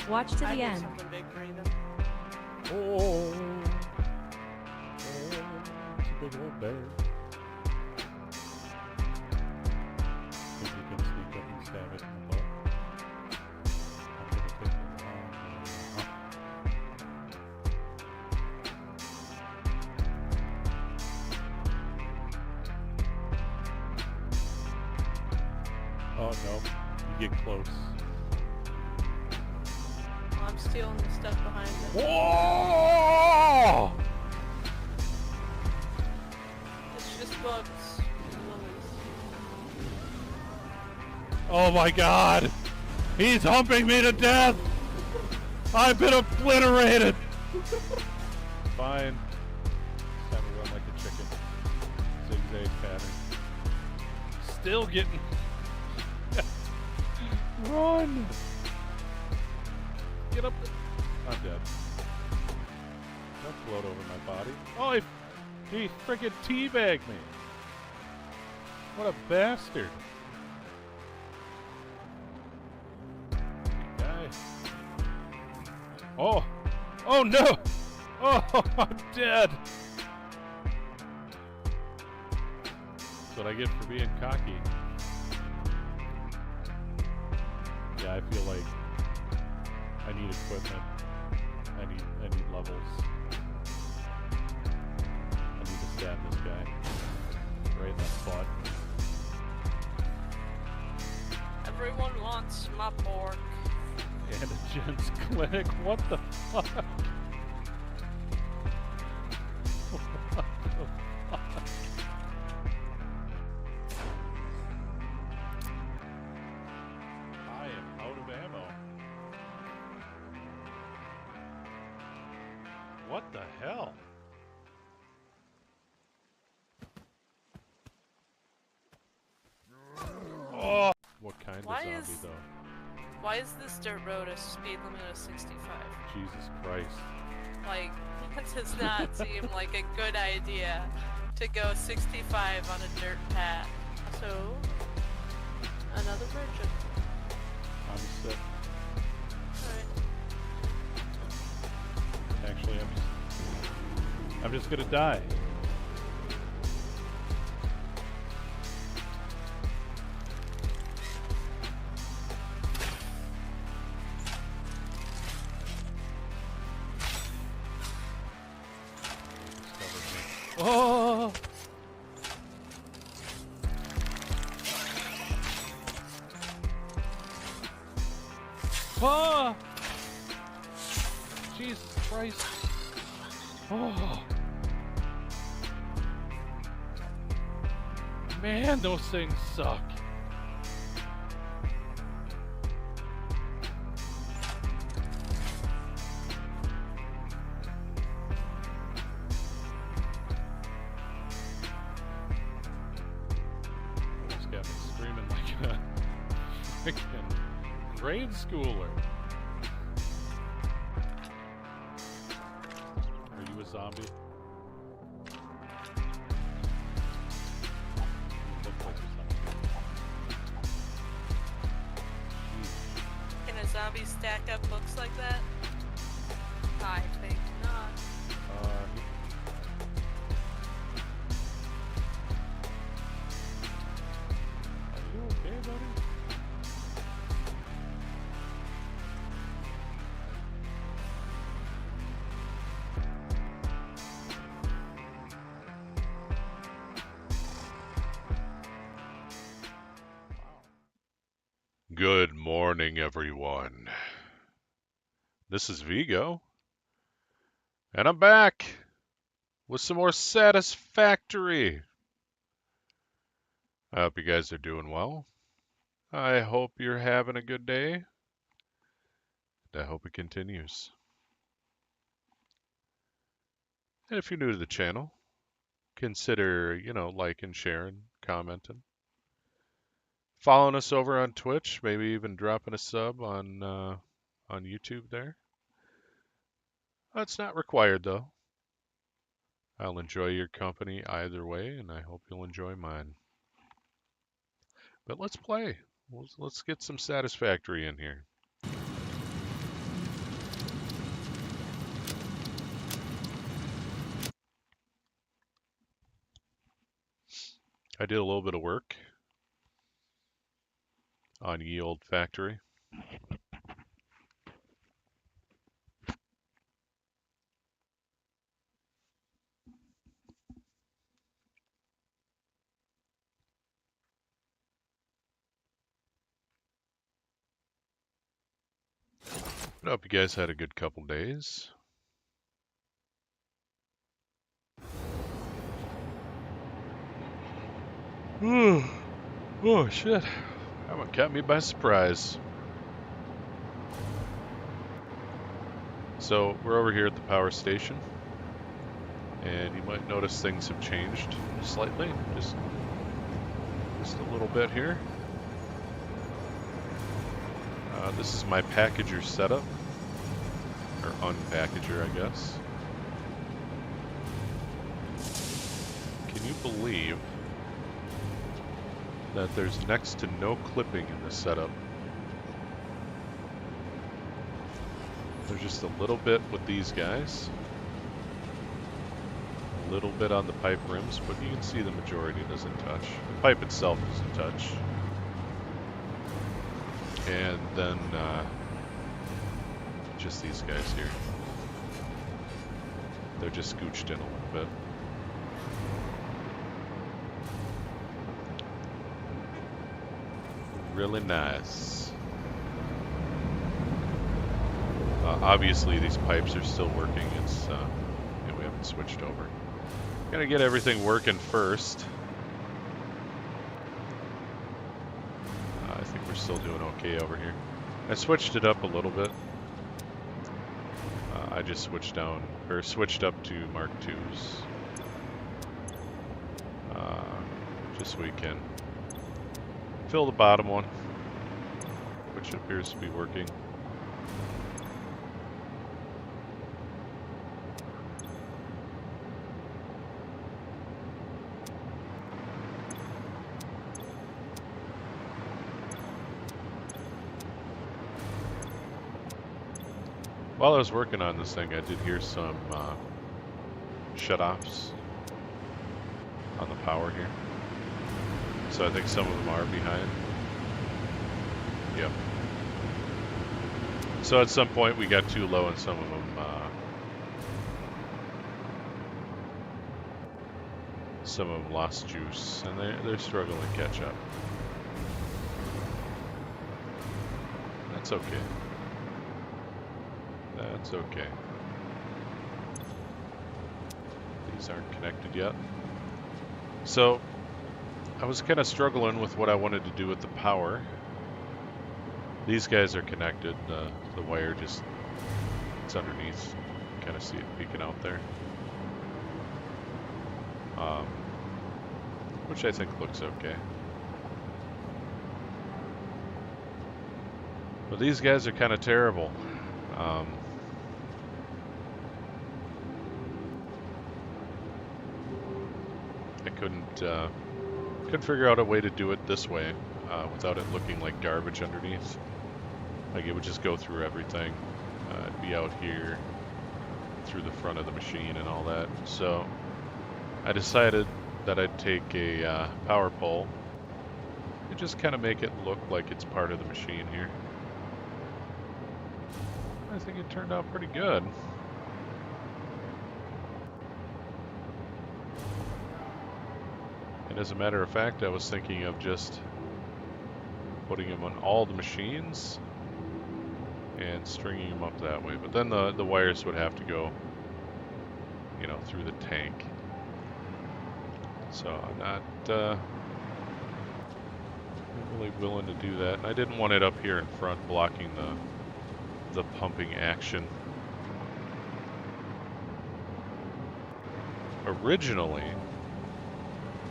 Watch to the I need end. something big for Ethan. Oh, it's a big old bear. Think you can sneak up and stab it in the butt? I'm gonna take the long way. Oh no, you get close. Well, I'm stealing the stuff behind it. Whoa! It's just bugs. Lilies. Oh my god! He's humping me to death! I've been obliterated! Fine. It's time to run like a chicken. Zigzag pattern. Still getting... Run! Get up! I'm dead. Don't float over my body. Oh, he freaking teabagged me! What a bastard! Guy. Oh! Oh no! Oh, I'm dead! That's what I get for being cocky. Yeah, I feel like I need equipment. I need levels. I need to stab this guy. Right in the butt. Everyone wants my pork. And a gents clinic. What the fuck? What the fuck? I am out of ammo. What the hell? Oh! What kind Why of zombie is- though? Why is this dirt road a speed limit of 65? Jesus Christ. Like, that does not seem like a good idea to go 65 on a dirt path. So, another virgin. I'm sick. Alright. Actually, I'm just gonna die. Oh! Oh! Jesus Christ! Oh! Man, those things suck. Almost got me screaming like a freaking grade schooler. Are you a zombie? You look like a zombie. Jeez. Can a zombie stack up books like that? I think not. Are you okay, buddy? Good morning, everyone. This is Vigo, and I'm back with some more Satisfactory. I hope you guys are doing well. I hope you're having a good day, and I hope it continues. And if you're new to the channel, consider, liking, sharing, commenting. Following us over on Twitch, maybe even dropping a sub on YouTube there. That's not required though. I'll enjoy your company either way, and I hope you'll enjoy mine. But let's play. Let's get some Satisfactory in here. I did a little bit of work on ye old factory. I hope you guys had a good couple days. Oh shit. That one caught me by surprise. So we're over here at the power station, and you might notice things have changed slightly, just a little bit here. This is my packager setup, or unpackager, I guess. Can you believe that there's next to no clipping in this setup? There's just a little bit with these guys, a little bit on the pipe rims, but you can see the majority doesn't touch. The pipe itself doesn't touch. And then just these guys here. They're just scooched in a little bit. Really nice. Obviously these pipes are still working. It's yeah, we haven't switched over. Gotta get everything working first. I think we're still doing okay over here. I switched it up a little bit. I just switched up to Mark IIs. Just so we can fill the bottom one, which appears to be working. While I was working on this thing, I did hear some shut-offs on the power here. So I think some of them are behind. Yep. So at some point we got too low and some of them lost juice, and they're struggling to catch up. That's okay. That's okay. These aren't connected yet. So I was kind of struggling with what I wanted to do with the power. These guys are connected. The wire just, it's underneath. Kind of see it peeking out there. Which I think looks okay. But these guys are kind of terrible. I couldn't figure out a way to do it this way without it looking like garbage underneath. Like it would just go through everything. It'd be out here through the front of the machine and all that. So I decided that I'd take a power pole and just kind of make it look like it's part of the machine here. I think it turned out pretty good. And as a matter of fact, I was thinking of just putting them on all the machines and stringing them up that way. But then the wires would have to go, you know, through the tank. So I'm not really willing to do that. And I didn't want it up here in front blocking the pumping action. Originally,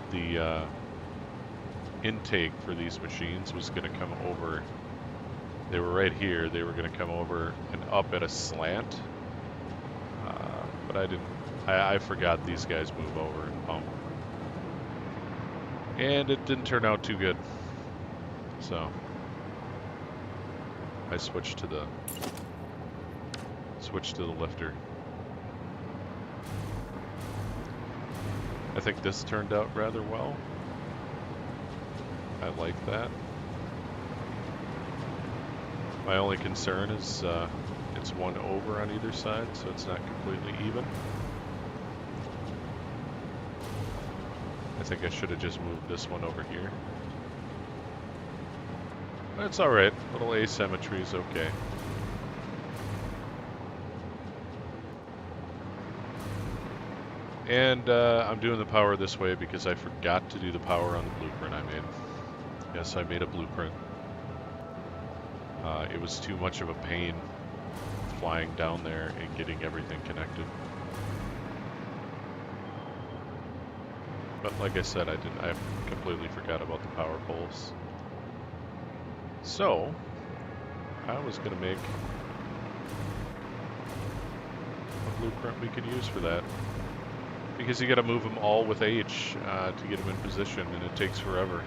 the intake for these machines was going to come over. They were right here. They were going to come over and up at a slant. But I didn't. I forgot these guys move over and pump. And it didn't turn out too good. So I switched to the lifter. I think this turned out rather well. I like that. My only concern is it's one over on either side, so it's not completely even. I think I should have just moved this one over here. But it's alright. Little asymmetry is okay. And I'm doing the power this way because I forgot to do the power on the blueprint I made. Yes, I made a blueprint. It was too much of a pain flying down there and getting everything connected. But like I said, I completely forgot about the power poles. So, I was going to make a blueprint we could use for that. Because you got to move them all with H to get them in position, and it takes forever.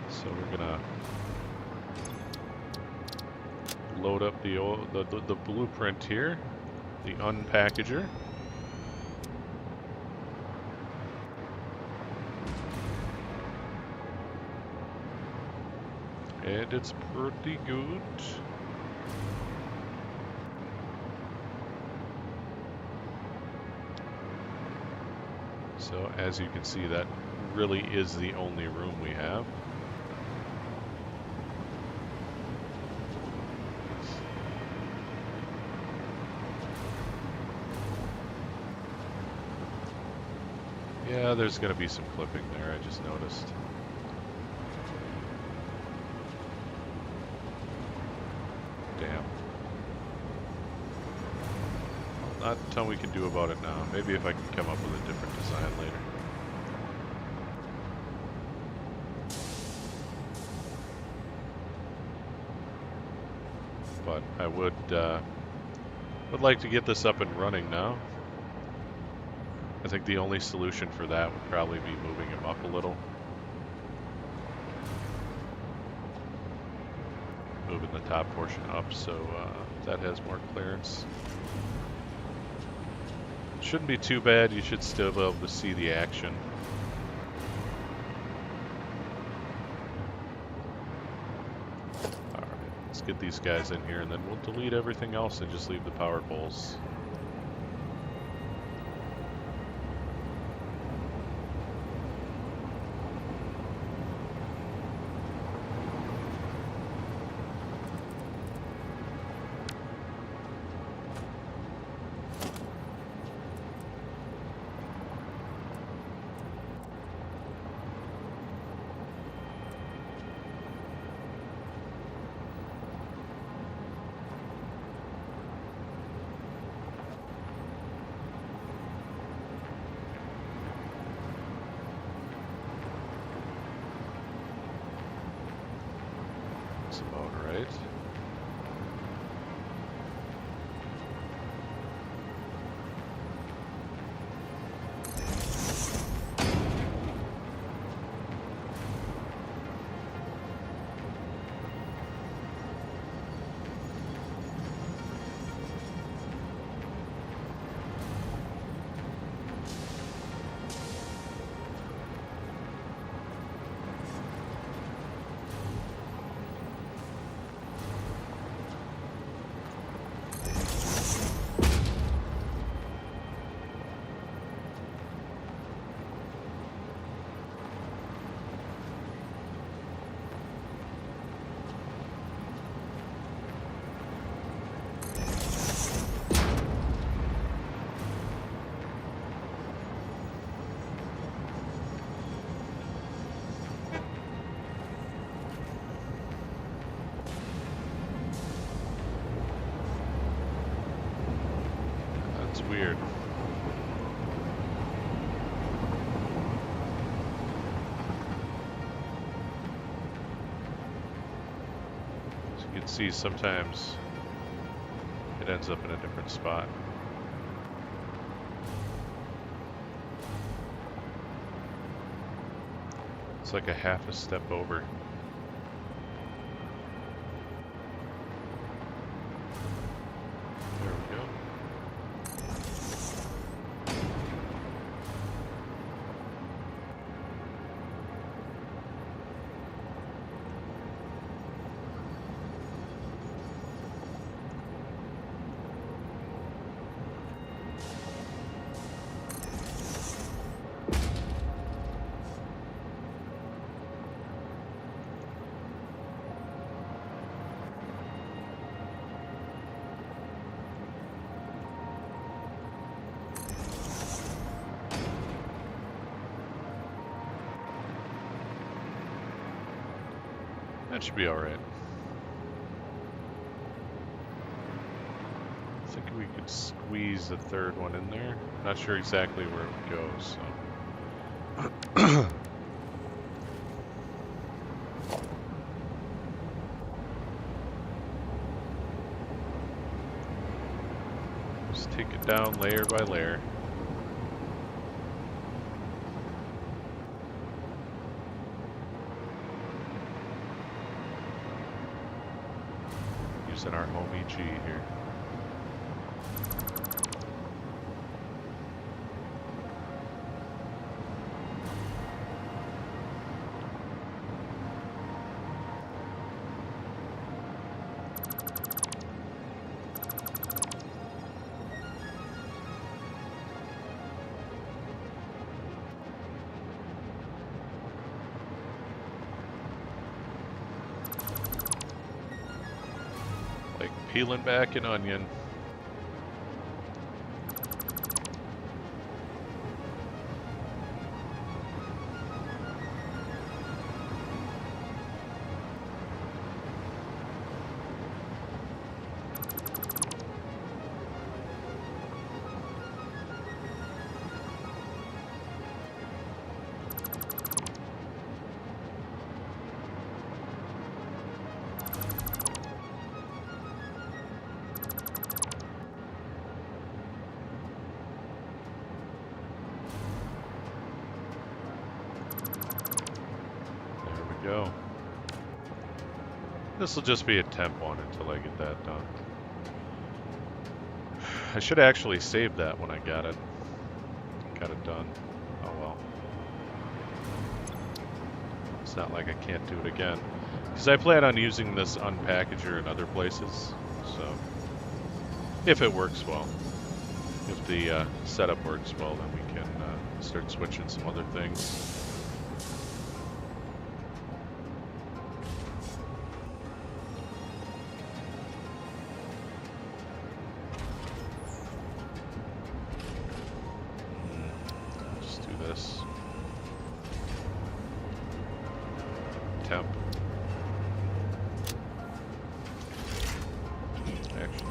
So we're gonna load up the blueprint here, the unpackager. And it's pretty good. So as you can see, that really is the only room we have. Yeah, there's going to be some clipping there, I just noticed. Damn. Not a ton we can do about it now. Maybe if I can come up with a different design later. But I would like to get this up and running now. I think the only solution for that would probably be moving him up a little. Moving the top portion up so that has more clearance. Shouldn't be too bad. You should still be able to see the action. Alright, let's get these guys in here and then we'll delete everything else and just leave the power poles. That's about right. Weird. As you can see, sometimes it ends up in a different spot. It's like a half a step over. There we go. That should be alright. I think we could squeeze the third one in there. Not sure exactly where it would go, so. Just take it down layer by layer. Using our home EG here. Peeling back an onion. Go. This will just be a temp one until I get that done. I should actually save that when I got it. Got it done. Oh well. It's not like I can't do it again. Because I plan on using this unpackager in other places. So, if it works well. If the setup works well, then we can start switching some other things. Temp. Action.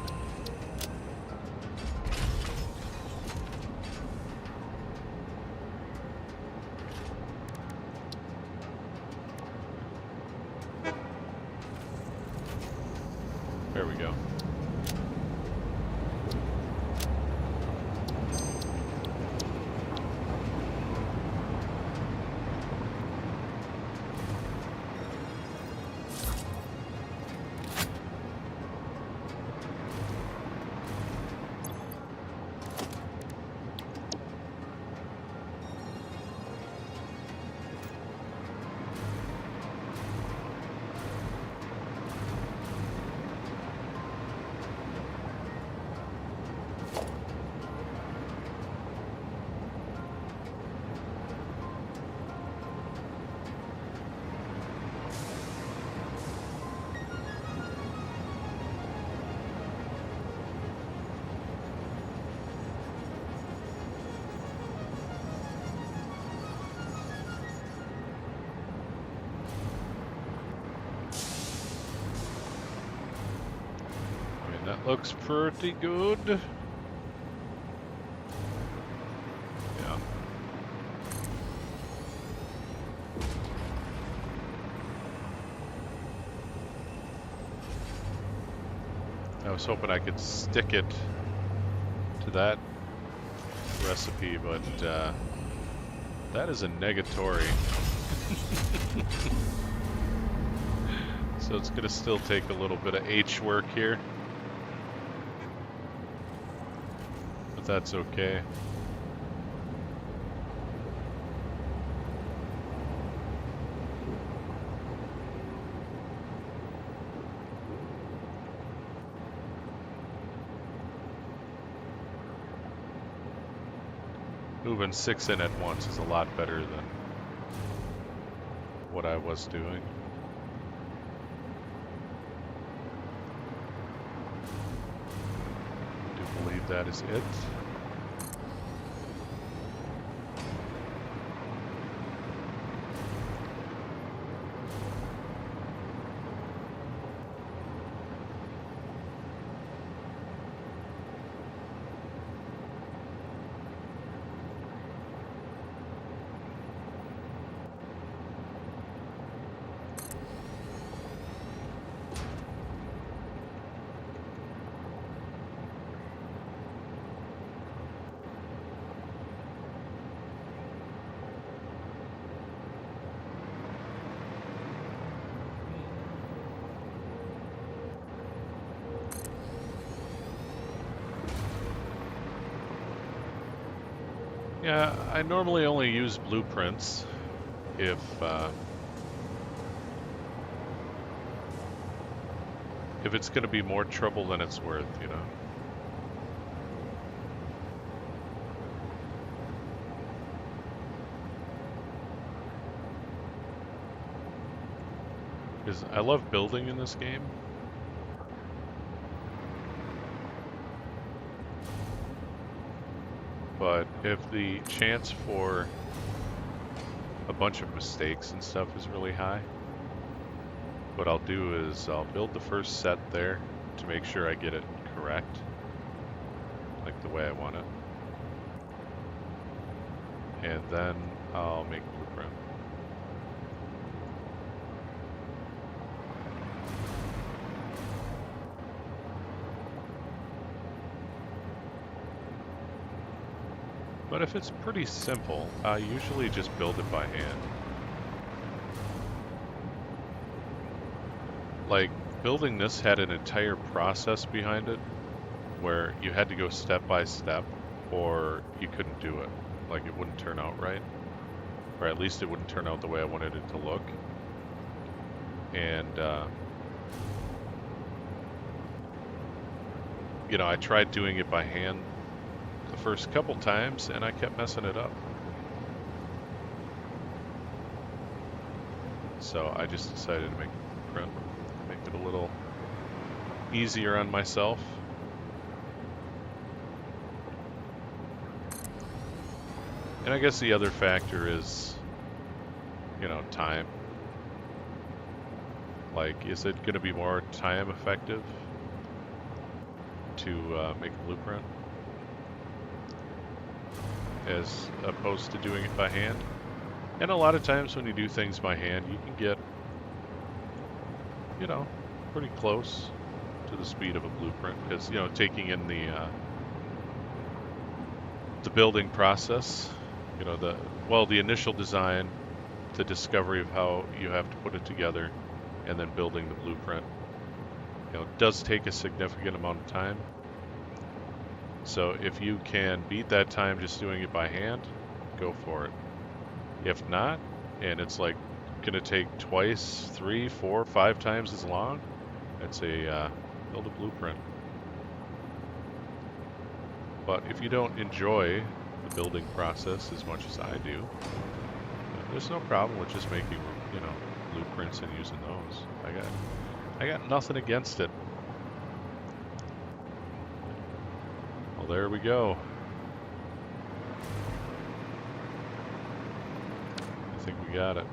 There we go. That looks pretty good. Yeah. I was hoping I could stick it to that recipe, but that is a negatory. So it's going to still take a little bit of H work here. That's okay. Moving 6 in at once is a lot better than what I was doing. I do believe that is it. Yeah, I normally only use blueprints if it's going to be more trouble than it's worth, you know. Because I love building in this game. But if the chance for a bunch of mistakes and stuff is really high, what I'll do is I'll build the first set there to make sure I get it correct, like the way I want it. And then I'll make a blueprint. But if it's pretty simple, I usually just build it by hand. Like, building this had an entire process behind it where you had to go step by step or you couldn't do it. Like, it wouldn't turn out right. Or at least it wouldn't turn out the way I wanted it to look. And, you know, I tried doing it by hand the first couple times and I kept messing it up. So I just decided to make a print, make it a little easier on myself. And I guess the other factor is, you know, time. Like, is it going to be more time effective to make a blueprint as opposed to doing it by hand? And a lot of times when you do things by hand, you can get, you know, pretty close to the speed of a blueprint, because, you know, taking in the building process, you know, the initial design, the discovery of how you have to put it together, and then building the blueprint, you know, it does take a significant amount of time. So if you can beat that time just doing it by hand, go for it. If not, and it's like gonna take twice, 3, 4, 5 times as long, I'd say build a blueprint. But if you don't enjoy the building process as much as I do, there's no problem with just making, you know, blueprints and using those. I got nothing against it. Well, there we go. I think we got it.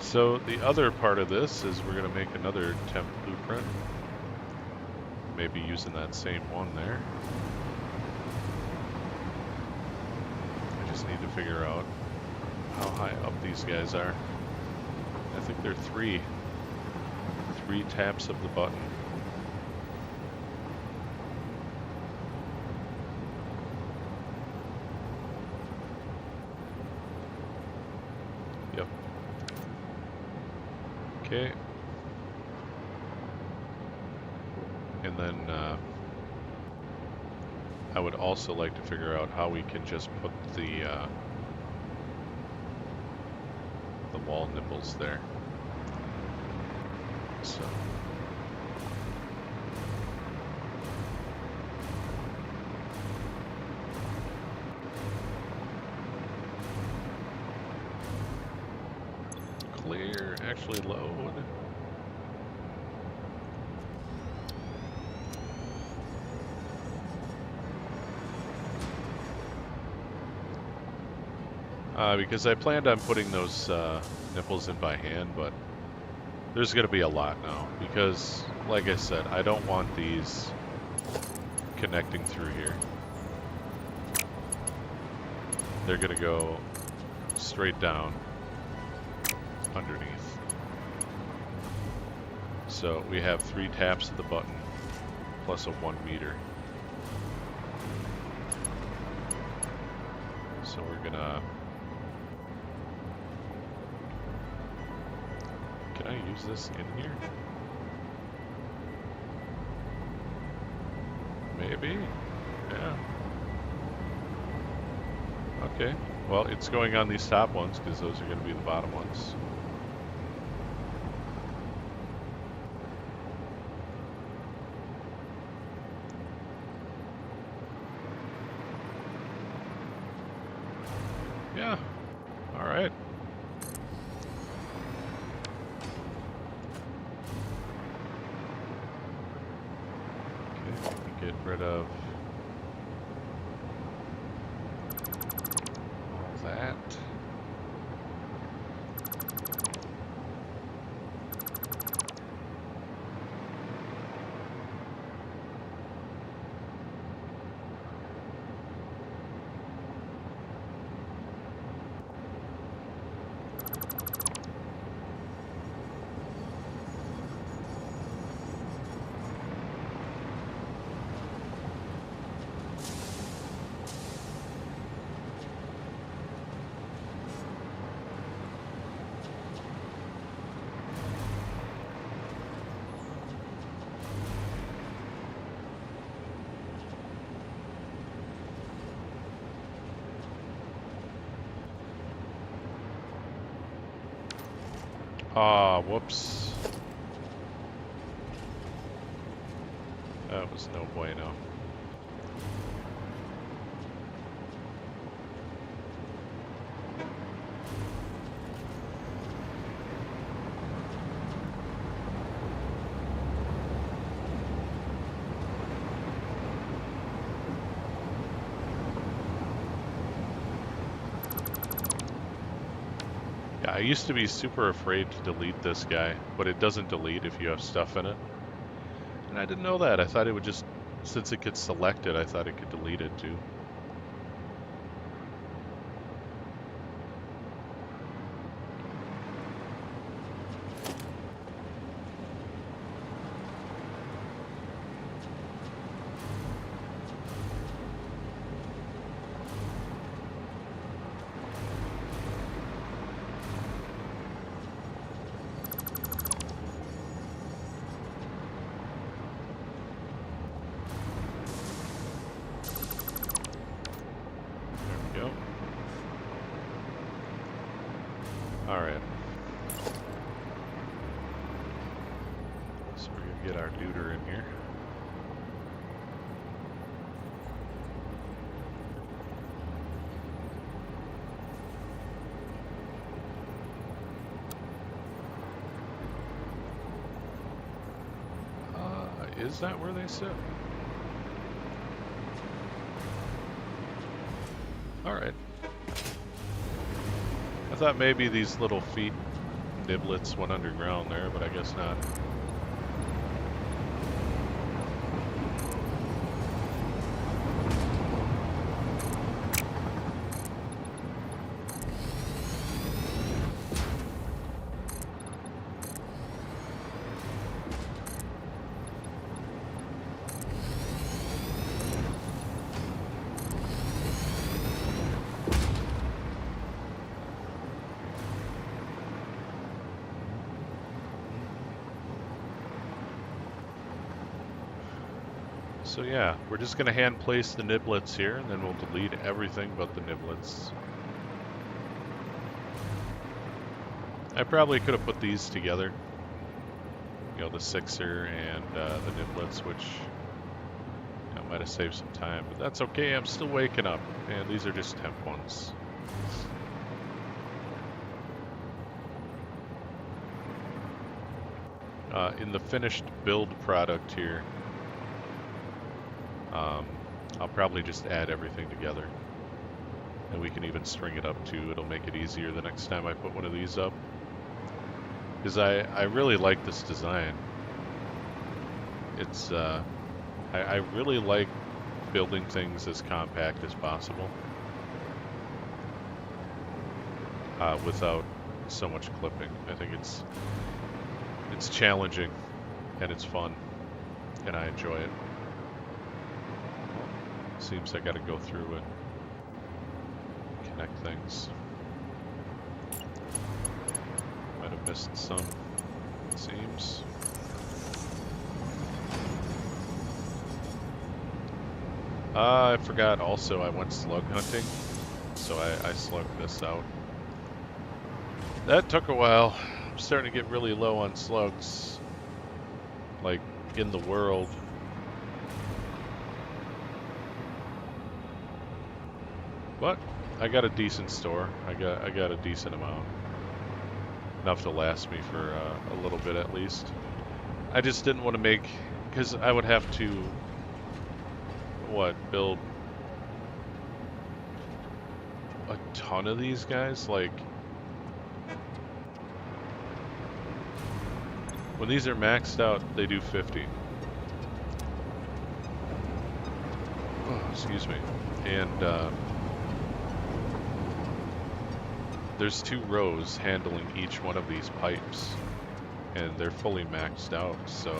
So the other part of this is we're going to make another temp blueprint. Maybe using that same one there. I just need to figure out how high up these guys are. I think they're 3 taps of the button. Yep. Okay. And then I would also like to figure out how we can just put the wall nipples there. So clear, actually load. Because I planned on putting those nipples in by hand, but there's going to be a lot now. Because, like I said, I don't want these connecting through here. They're going to go straight down underneath. So we have 3 taps of the button plus a 1 meter. So we're going to... Can I use this in here? Maybe? Yeah. Okay. Well, it's going on these top ones because those are going to be the bottom ones. Yeah. All right. Okay. Get rid of all that. Ah, whoops. That was no bueno. Yeah, I used to be super afraid to delete this guy, but it doesn't delete if you have stuff in it. And I didn't know that. I thought it would just, since it could select it, I thought it could delete it too. There we go. Alright. So we're going to get our neuter in here. Is that where they sit? Alright. I thought maybe these little feet niblets went underground there, but I guess not. So yeah, we're just going to hand place the niblets here, and then we'll delete everything but the niblets. I probably could have put these together. You know, the sixer and the niblets, which might have saved some time, but that's okay. I'm still waking up, and these are just temp ones. In the finished build product here, I'll probably just add everything together, and we can even string it up too. It'll make it easier the next time I put one of these up, because I really like this design. It's I really like building things as compact as possible without so much clipping. I think it's challenging and it's fun, and I enjoy it. Seems I got to go through and connect things. Might have missed some, it seems. I forgot also I went slug hunting so I slugged this out. That took a while. I'm starting to get really low on slugs, like in the world. But I got a decent store. I got a decent amount, enough to last me for a little bit at least. I just didn't want to make, because I would have to build a ton of these guys. Like, when these are maxed out, they do 50. Oh, excuse me. And there's 2 rows handling each one of these pipes, and they're fully maxed out, so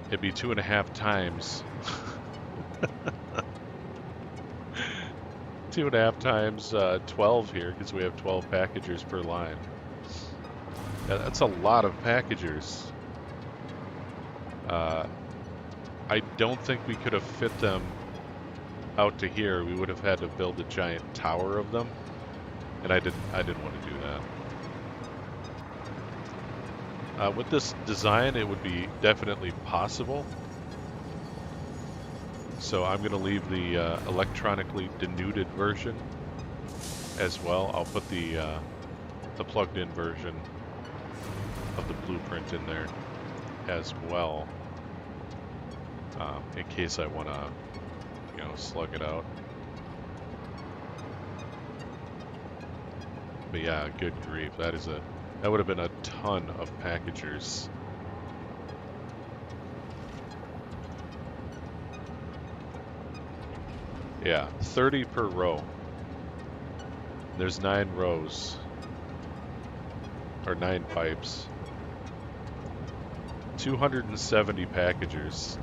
it'd be 2.5 times 2.5 times 12 here, because we have 12 packagers per line. That's a lot of packagers. I don't think we could have fit them out to here. We would have had to build a giant tower of them, and I didn't want to do that. With this design, it would be definitely possible. So I'm going to leave the electronically denuded version as well. I'll put the plugged-in version of the blueprint in there as well, in case I want to, slug it out. But yeah, good grief, that would have been a ton of packagers. Yeah, 30 per row. There's 9 rows, or 9 pipes. 270 packagers.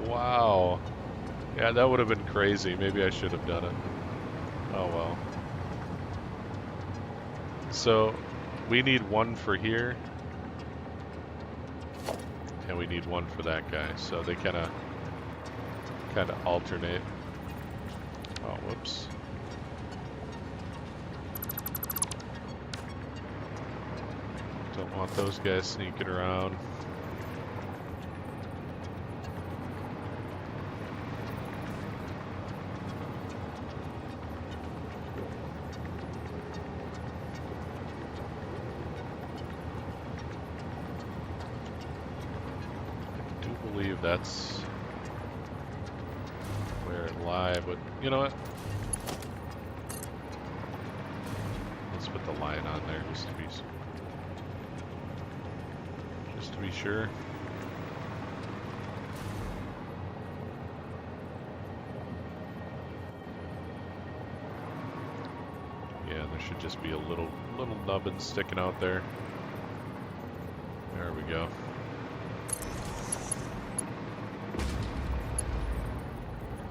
Wow. Yeah, that would have been crazy. Maybe I should have done it. Oh well. So we need 1 for here, and we need 1 for that guy. So they kind of alternate. Oh, whoops. Don't want those guys sneaking around. That's where it lied, but you know what? Let's put the line on there just to be sure. Yeah, there should just be a little nubbin sticking out there. There we go.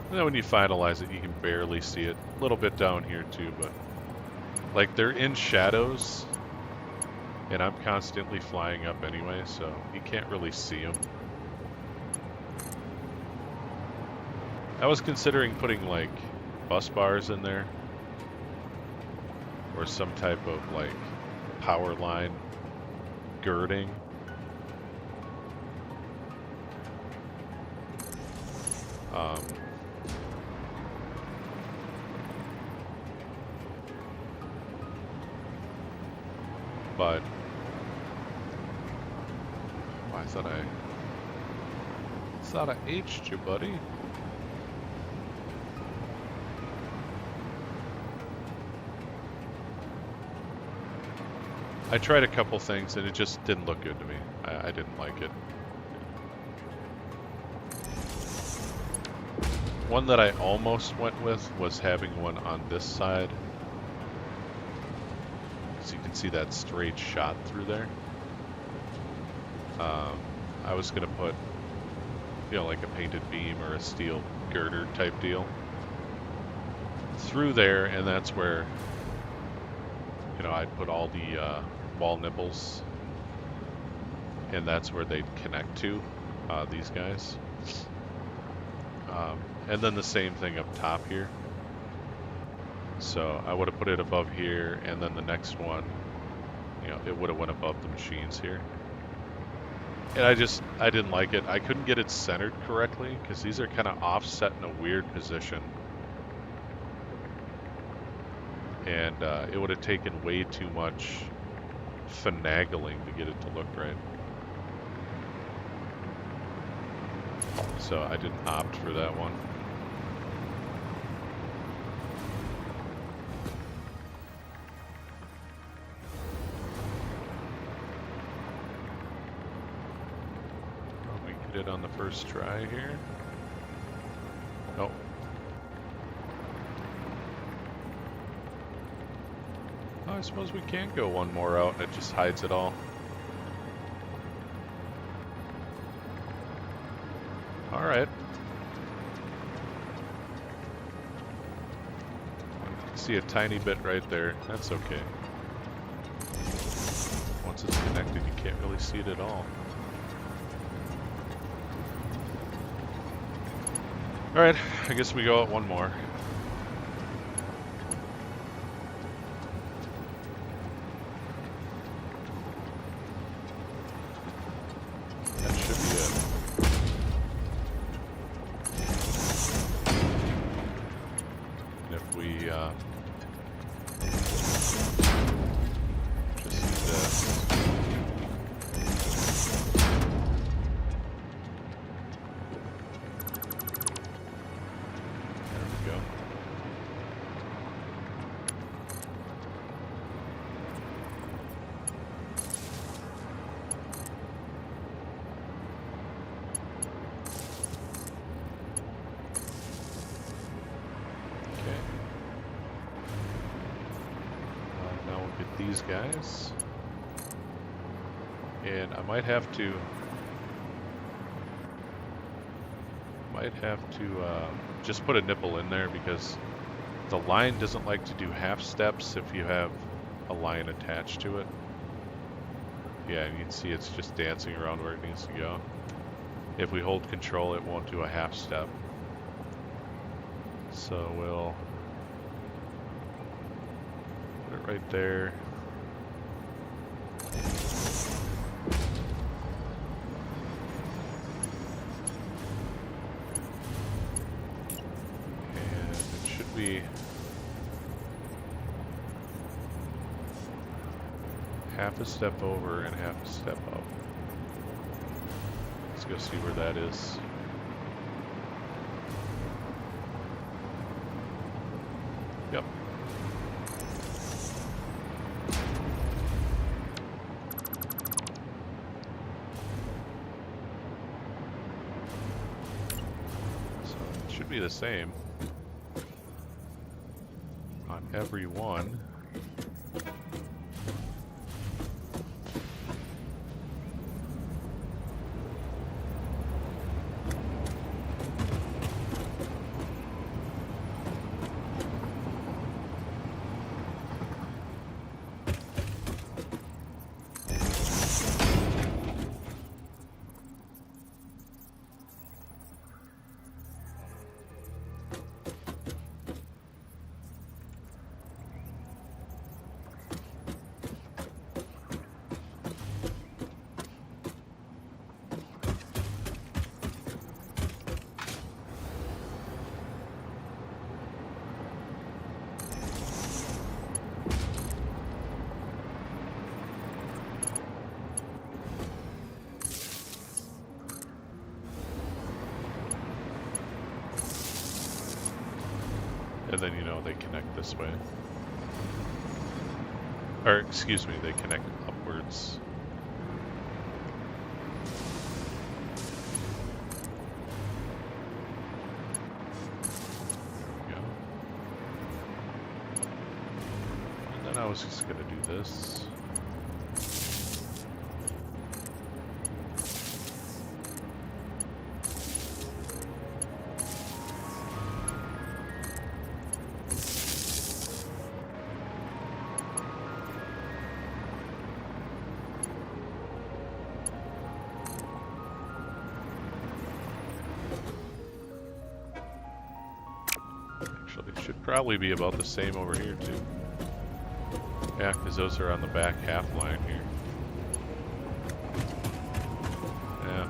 And then when you finalize it, you can barely see it. A little bit down here too, but like they're in shadows, and I'm constantly flying up anyway, so you can't really see them. I was considering putting like bus bars in there, or some type of like power line girding. But oh, I thought I H'd you, buddy. I tried a couple things and it just didn't look good to me. I didn't like it. One that I almost went with was having one on this side. So you can see that straight shot through there. I was gonna put, like a painted beam or a steel girder type deal through there, and that's where, I'd put all the wall nipples, and that's where they'd connect to, these guys. And then the same thing up top here. So I would have put it above here, and then the next one, you know, it would have went above the machines here. And I didn't like it. I couldn't get it centered correctly because these are kind of offset in a weird position. And it would have taken way too much finagling to get it to look right. So I didn't opt for that one. We get it on the first try here. Oh. Oh, I suppose we can go one more out and it just hides it all. Alright. See a tiny bit right there. That's okay. Once it's connected, you can't really see it at all. Alright, I guess we go out one more. That should be it. And if we just do this. There we go. Okay. Now we'll get these guys. And I might have to just put a nipple in there because the line doesn't like to do half steps if you have a line attached to it. Yeah, and you can see it's just dancing around where it needs to go. If we hold control, it won't do a half step. So we'll put it right there. And it should be half a step over and half a step up. Let's go see where that is. Yep. So it should be the same on every one. And then, you know, they connect this way. Or, excuse me, they connect upwards. There we go. And then I was just going to do this. actually. It should probably be about the same over here, too. Yeah, because those are on the back half line here. Yeah.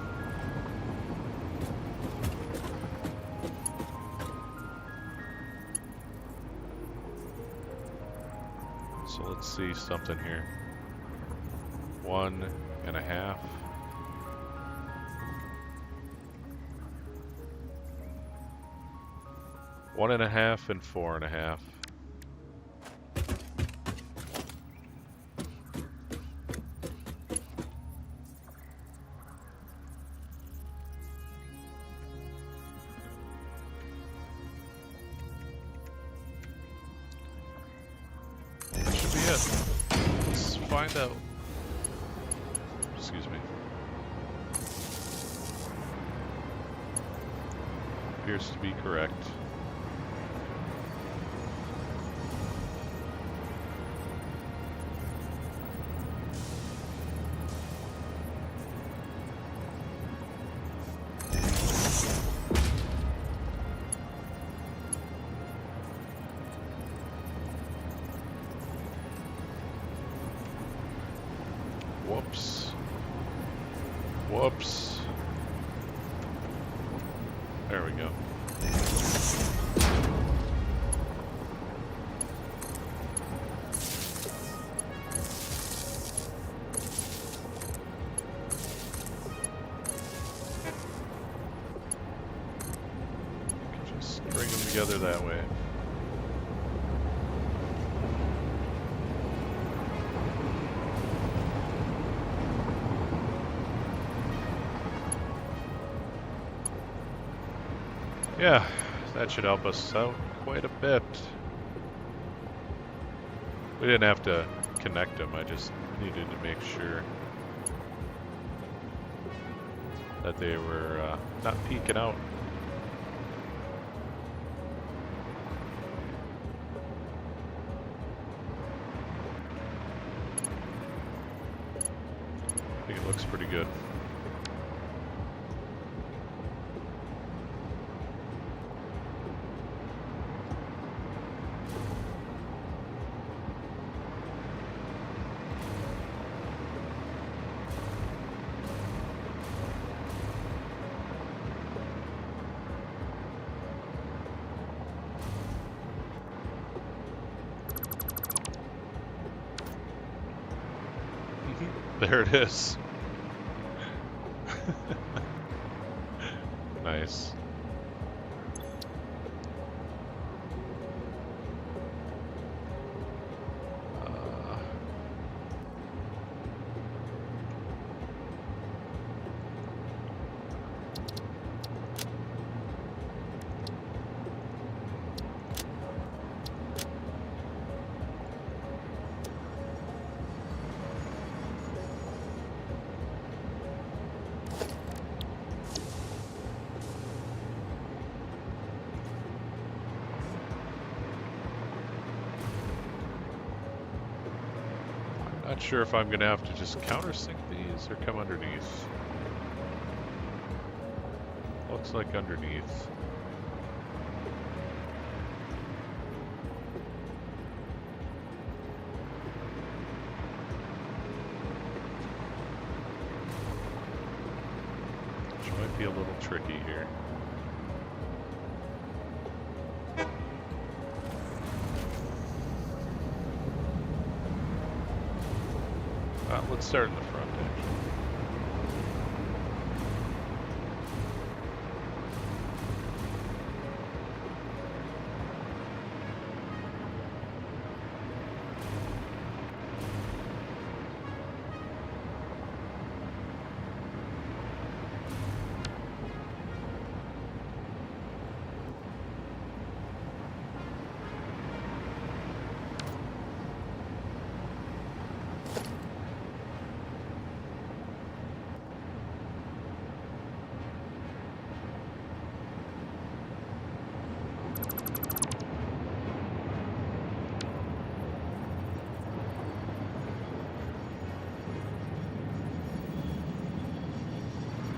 So let's see something here. 1.5. One and a half and 4.5. That should be it. Let's find out. Excuse me. Appears to be correct. Whoops. Whoops. There we go. Just string them together that way. Yeah, that should help us out quite a bit. We didn't have to connect them, I just needed to make sure that they were not peeking out. I think it looks pretty good. There it is. Nice. Not sure if I'm gonna have to just countersink these or come underneath. Looks like underneath. Which might be a little tricky here. Let's start in the front, actually.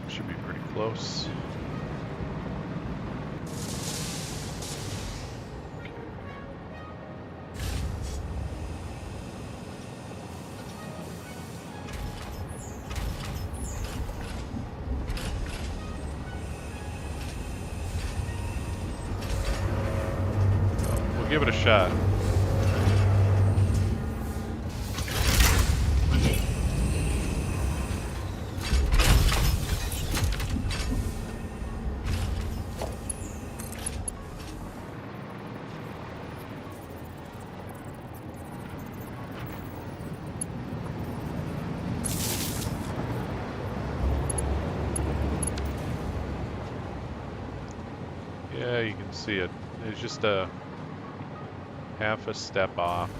Should be pretty close. We'll give it a shot. Yeah, you can see it. It's just a half a step off.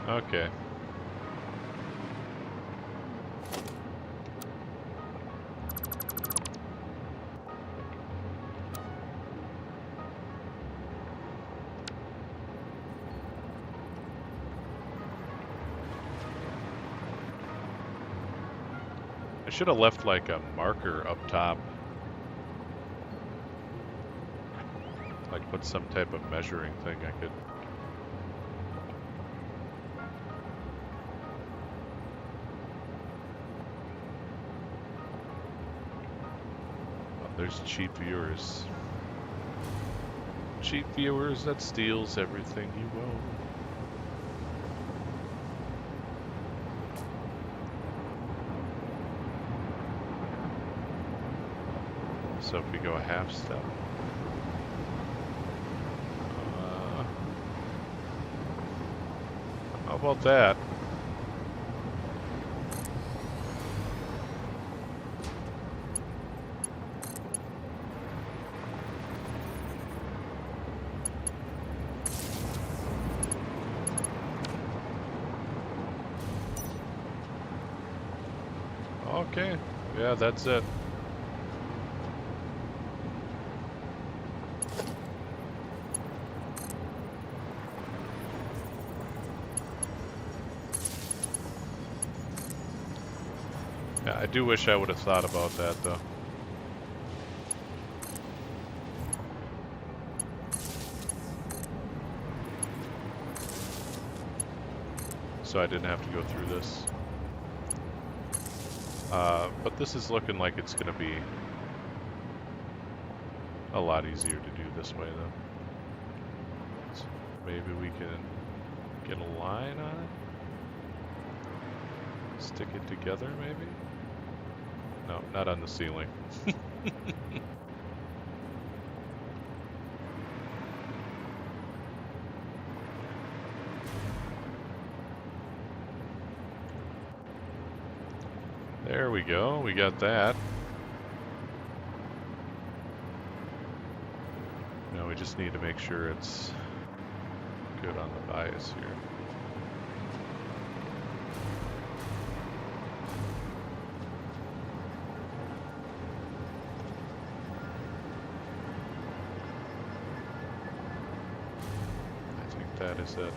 Okay. I should have left like a marker up top. Like put some type of measuring thing I could. Oh, there's cheap viewers. Cheap viewers, that steals everything you own. So if we go a half step. How about that? Okay, yeah, that's it. Yeah, I do wish I would have thought about that though. So I didn't have to go through this. But this is looking like it's going to be a lot easier to do this way though. So maybe we can get a line on it? Stick it together maybe? No, not on the ceiling. There we go, we got that. Now we just need to make sure it's good on the bias here. I think that is it.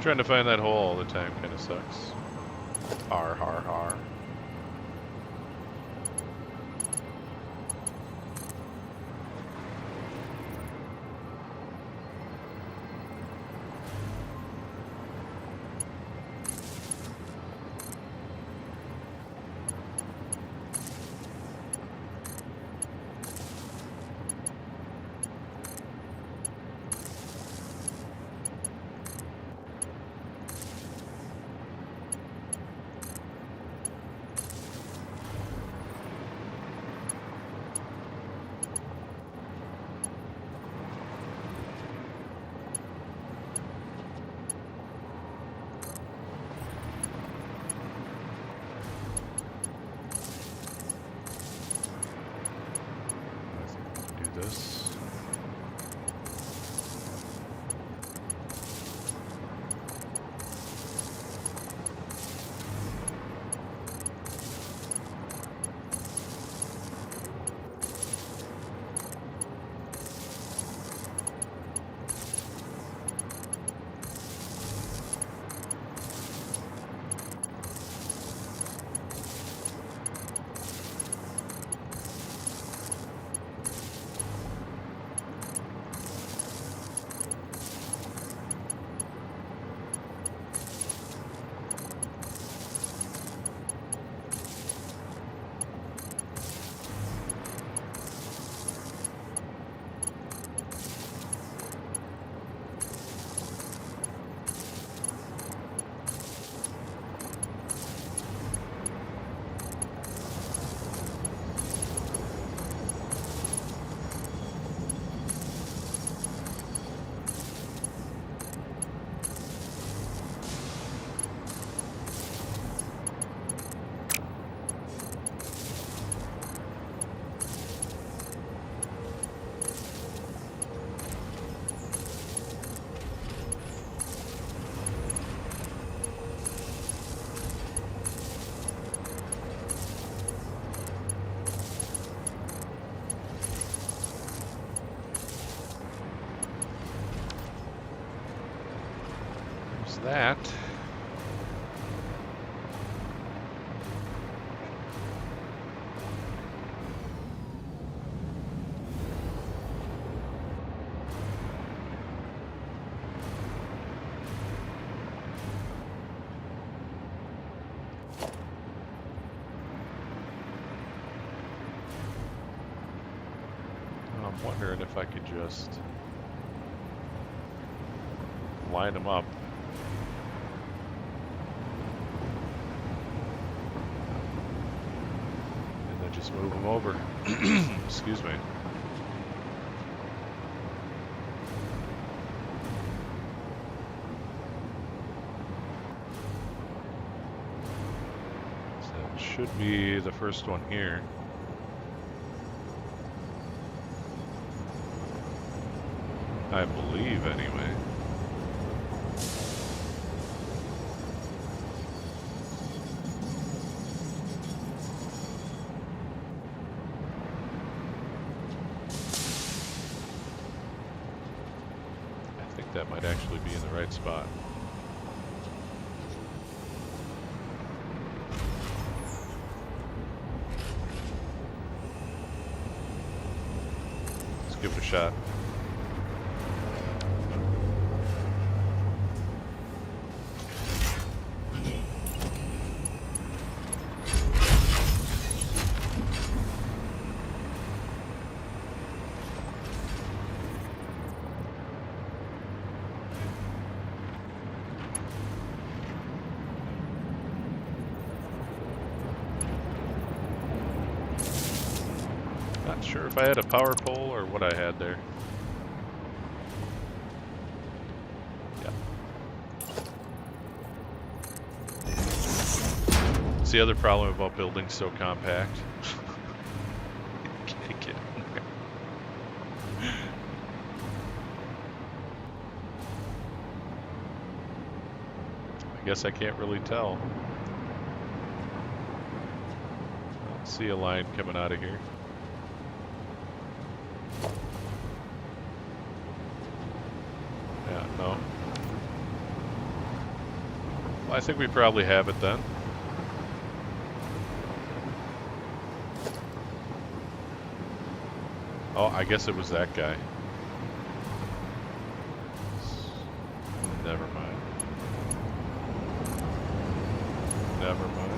Trying to find that hole all the time kind of sucks. Har har har. There's that. I'm wondering if I could just line them up. And then just move them over. Excuse me. So it should be the first one here. I believe, anyway. I think that might actually be in the right spot. Let's give it a shot. Not sure if I had a power pole or what I had there. Yeah. It's the other problem about building so compact. Can't get in there. I guess I can't really tell. I don't see a line coming out of here. Yeah, no. Well, I think we probably have it then. Oh, I guess it was that guy. Never mind. Never mind.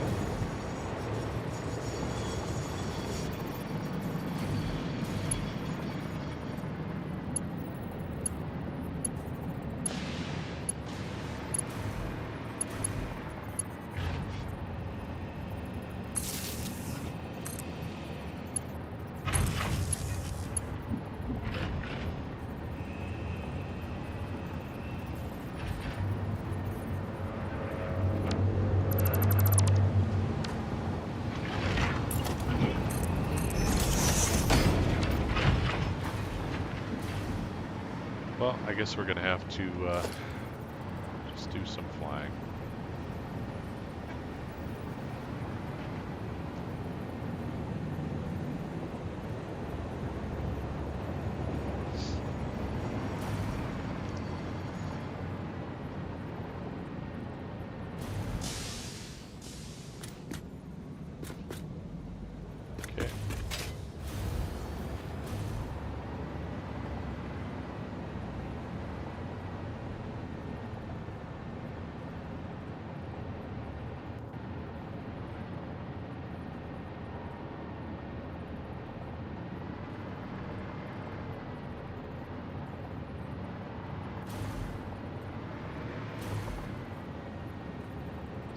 Well, I guess we're gonna have to just do some flying. Okay.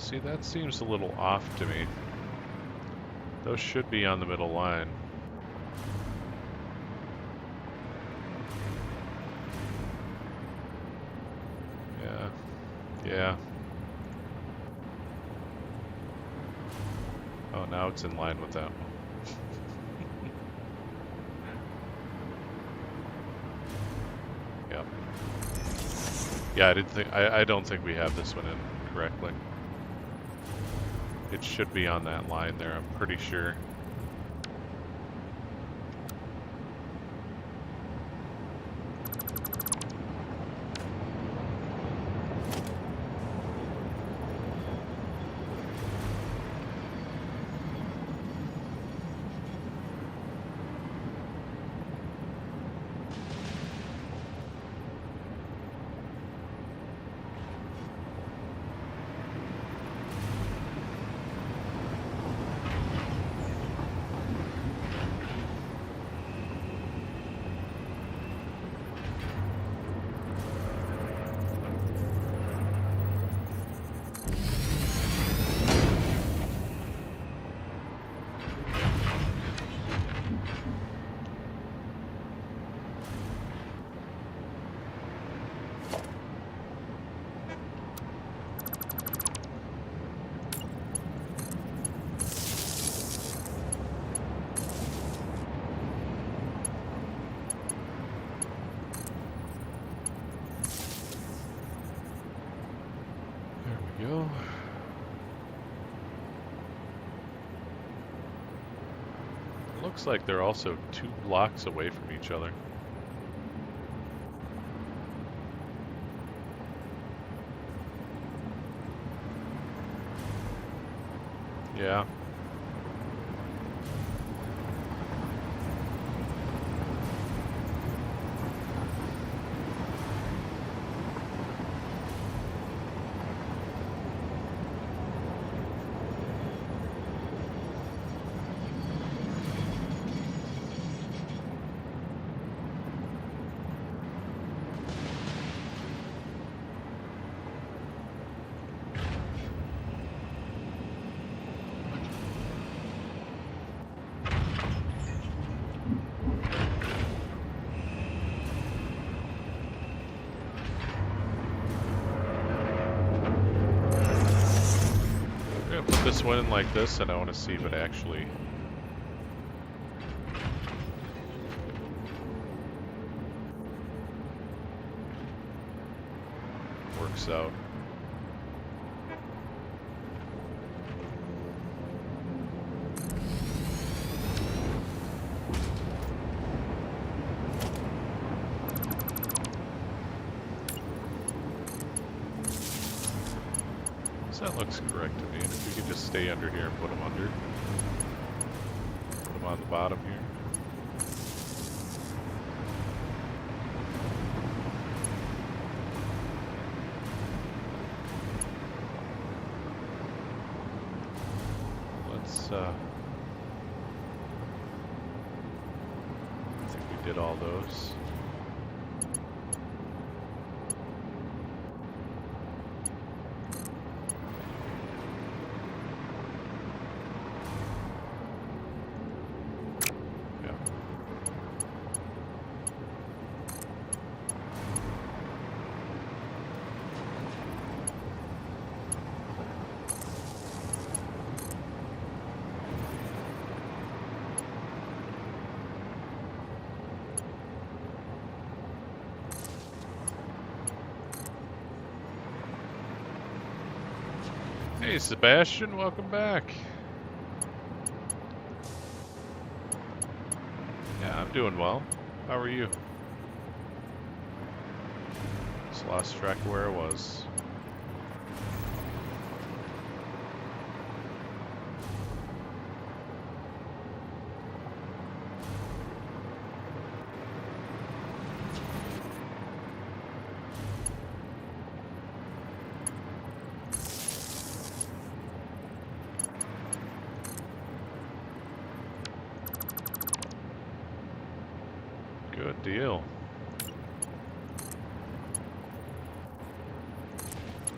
See, that seems a little off to me. Those should be on the middle line. Yeah. Yeah. Oh, now it's in line with that one. Yep. Yeah, I don't think we have this one in correctly. It should be on that line there, I'm pretty sure. we go. It looks like they're also 2 blocks away from each other. Yeah. This one in like this, and I want to see if it actually works out. That looks correct to me. If we could just stay under here and put them under. Put them on the bottom here. Let's, I think we did all those. Hey Sebastian, welcome back. Yeah, I'm doing well. How are you? Just lost track of where I was. Good deal.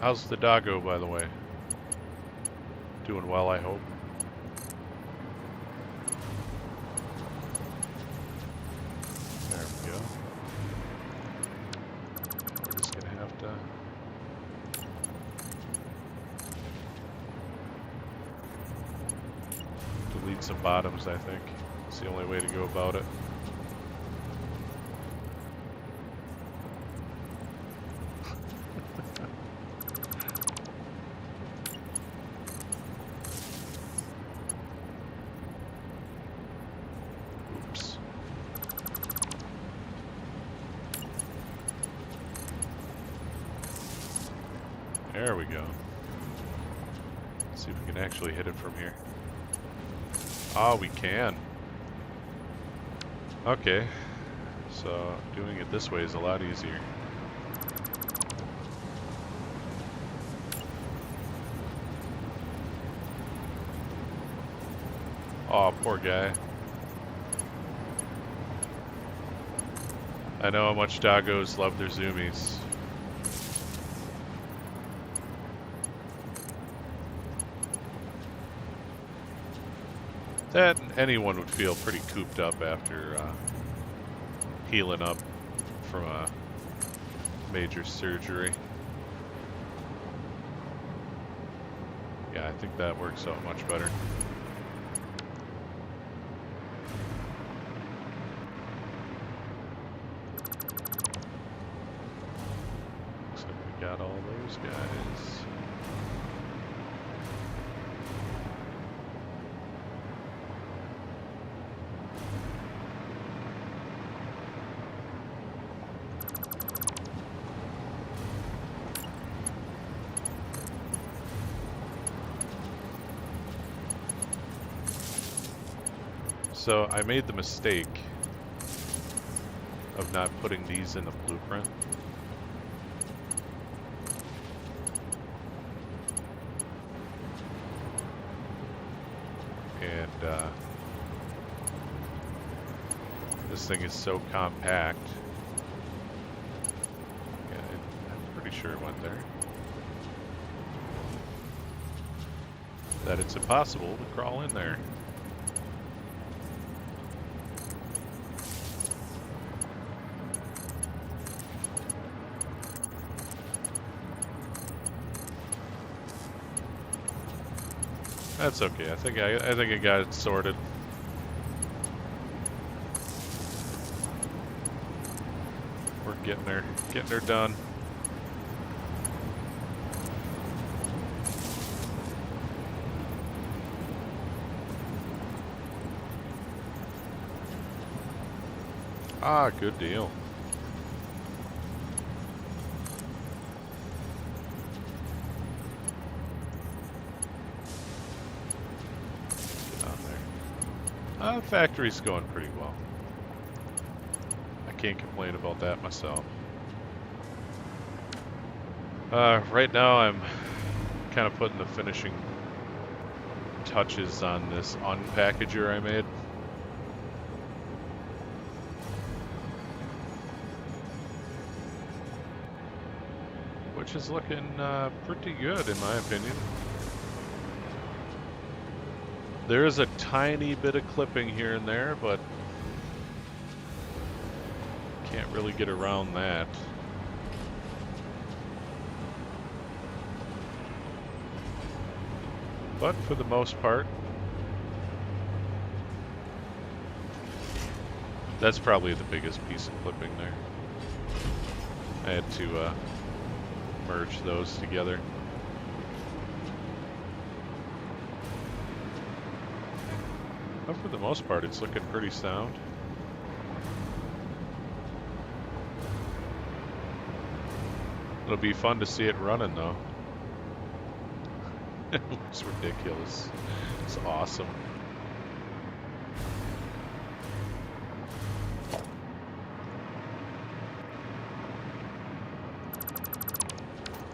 How's the doggo, by the way? Doing well, I hope. There we go. We're just gonna have to delete some bottoms, I think. It's the only way to go about it. There we go. Let's see if we can actually hit it from here. Ah, we can. Okay. So doing it this way is a lot easier. Oh, poor guy. I know how much doggos love their zoomies. That anyone would feel pretty cooped up after healing up from a major surgery. Yeah, I think that works out much better. Looks like got all those guys. So I made the mistake of not putting these in the blueprint. And this thing is so compact. Yeah, I'm pretty sure it went there. That it's impossible to crawl in there. That's okay. I think I got it sorted. We're getting her done. Ah, good deal. Factory's going pretty well. I can't complain about that myself. Right now I'm kind of putting the finishing touches on this unpackager I made. Which is looking pretty good in my opinion. There is a tiny bit of clipping here and there, but can't really get around that. But for the most part, that's probably the biggest piece of clipping there. I had to merge those together. But for the most part, it's looking pretty sound. It'll be fun to see it running, though. It looks ridiculous. It's awesome.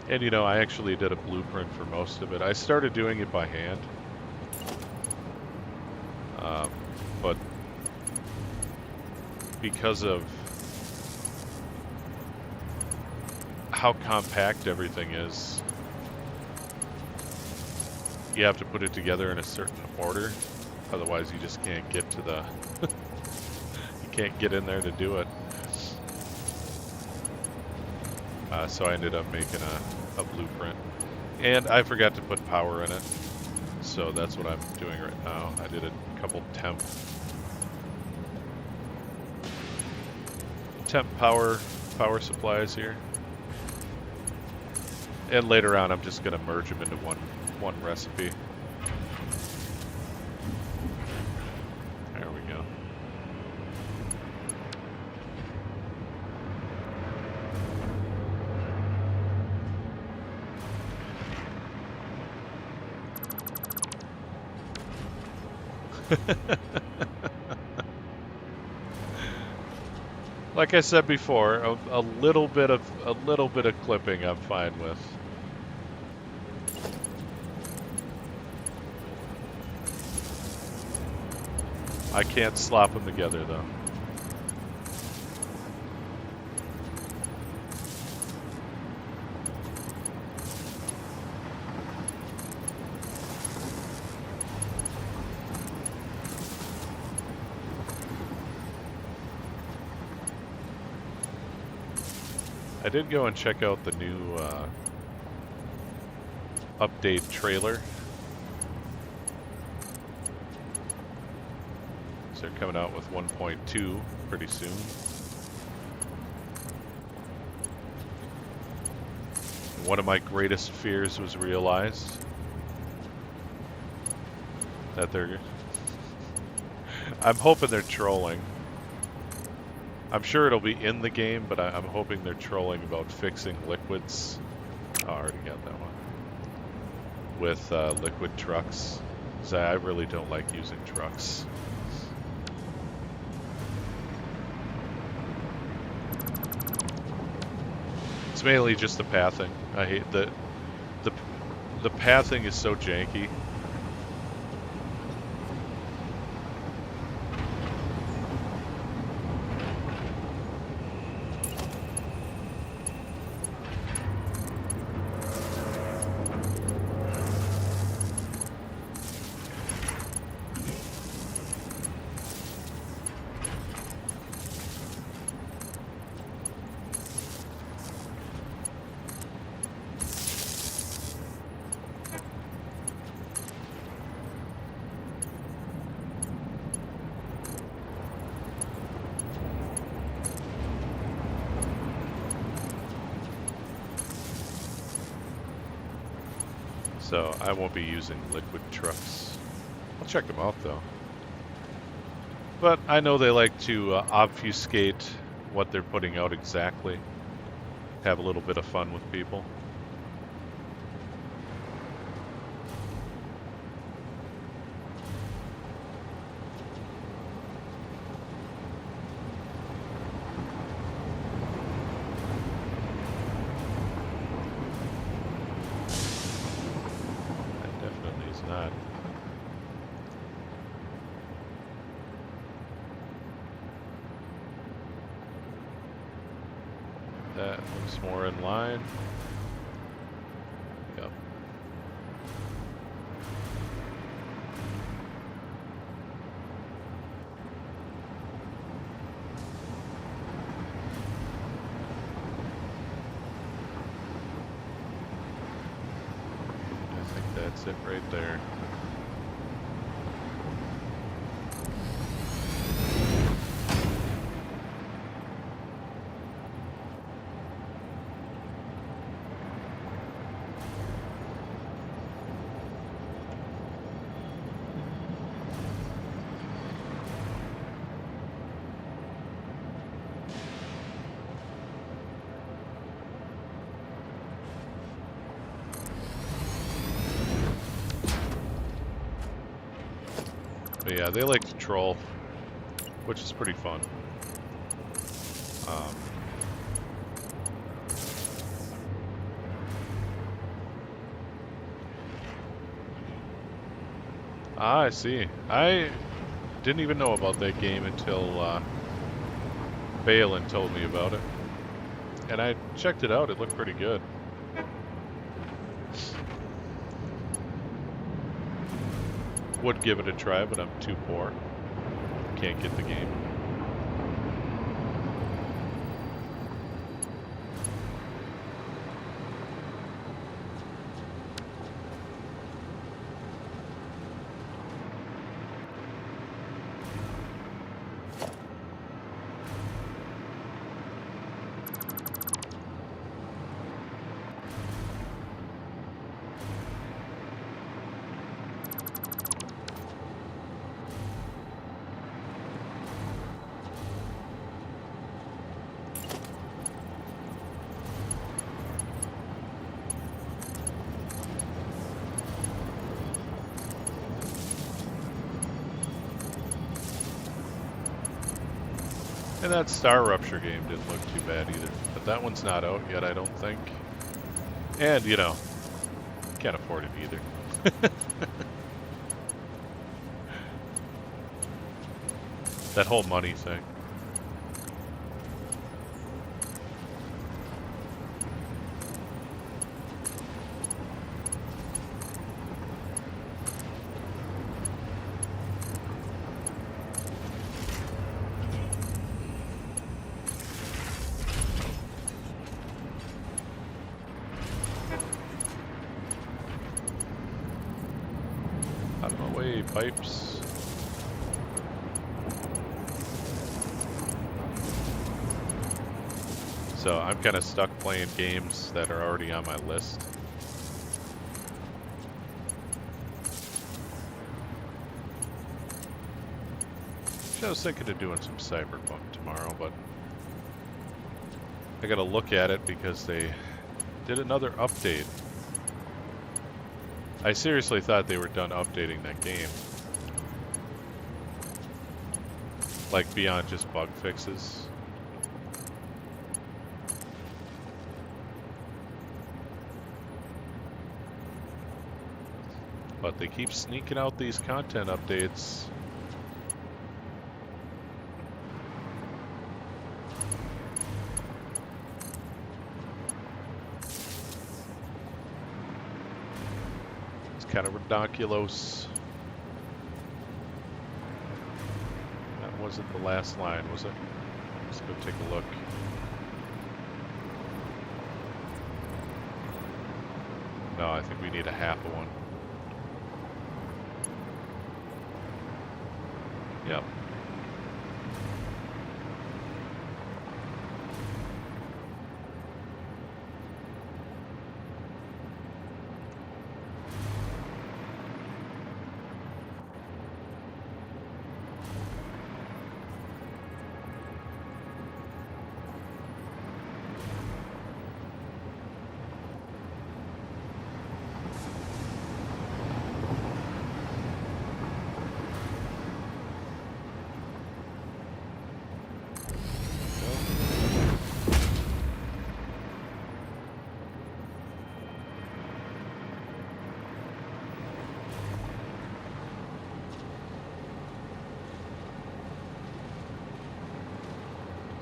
And you know, I actually did a blueprint for most of it. I started doing it by hand. But because of how compact everything is, you have to put it together in a certain order. Otherwise, you just can't get to the... you can't get in there to do it. So I ended up making a blueprint. And I forgot to put power in it. So that's what I'm doing right now. I did a couple temp power supplies here. And later on I'm just gonna merge them into one recipe. There we go. Like I said before, a little bit of clipping I'm fine with. I can't slop them together though. I did go and check out the new update trailer. So they're coming out with 1.2 pretty soon. one of my greatest fears was realized. That they're... I'm hoping they're trolling. I'm sure it'll be in the game, but I'm hoping they're trolling about fixing liquids. Oh, I already got that one. With liquid trucks. Because I really don't like using trucks. It's mainly just the pathing. I hate the pathing is so janky. So I won't be using liquid trucks. I'll check them out though. But I know they like to obfuscate what they're putting out exactly. Have a little bit of fun with people. Not. That looks more in line. Yep. I think that's it right there. But yeah, they like to troll, which is pretty fun. I see. I didn't even know about that game until Balin told me about it. And I checked it out, it looked pretty good. Would give it a try, but I'm too poor. Can't get the game. And that Star Rupture game didn't look too bad either. But that one's not out yet, I don't think. And, you know, can't afford it either. That whole money thing. Out of my way, pipes. So I'm kind of stuck playing games that are already on my list. I was thinking of doing some Cyberpunk tomorrow, but I gotta look at it because they did another update. I seriously thought they were done updating that game. Like beyond just bug fixes. But they keep sneaking out these content updates. It's kind of ridiculous. That wasn't the last line, was it? Let's go take a look. No, I think we need a half of one. Yep.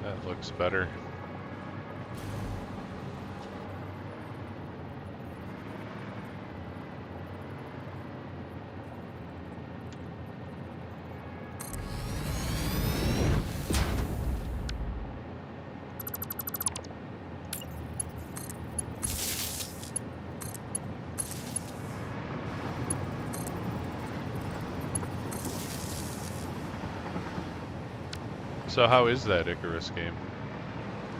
That looks better. So how is that Icarus game?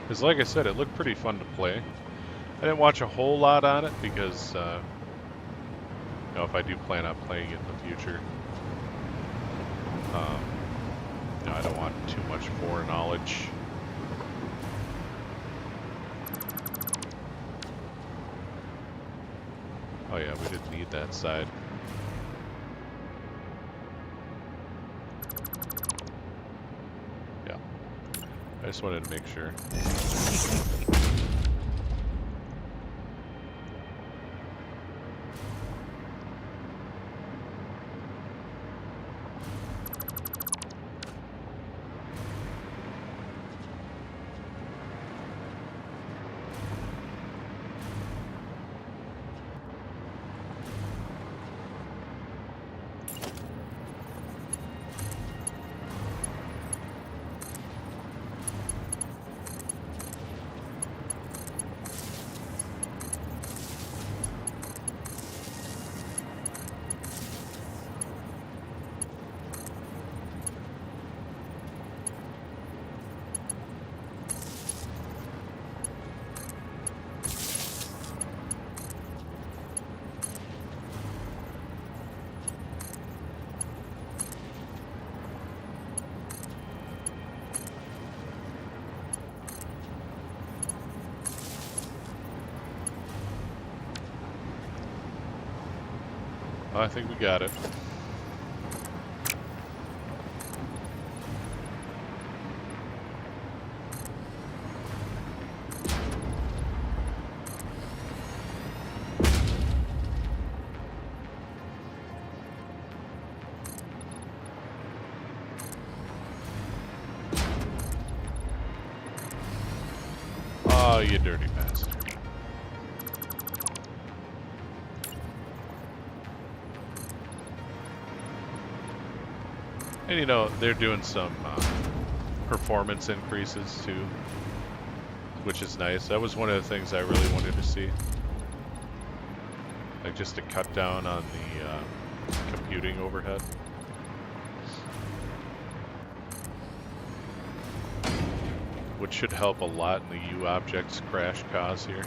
Because like I said, it looked pretty fun to play. I didn't watch a whole lot on it because, you know, if I do plan on playing it in the future, you know, I don't want too much foreknowledge. Oh yeah, we didn't need that side. Yeah, I just wanted to make sure. I think we got it. Oh, you dirty bastard. And you know, they're doing some performance increases too, which is nice. That was one of the things I really wanted to see. Like just to cut down on the computing overhead. which should help a lot in the U-Objects crash cause here.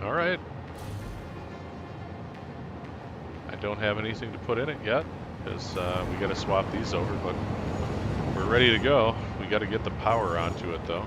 All right. I don't have anything to put in it yet, because we got to swap these over, but we're ready to go. We got to get the power onto it, though.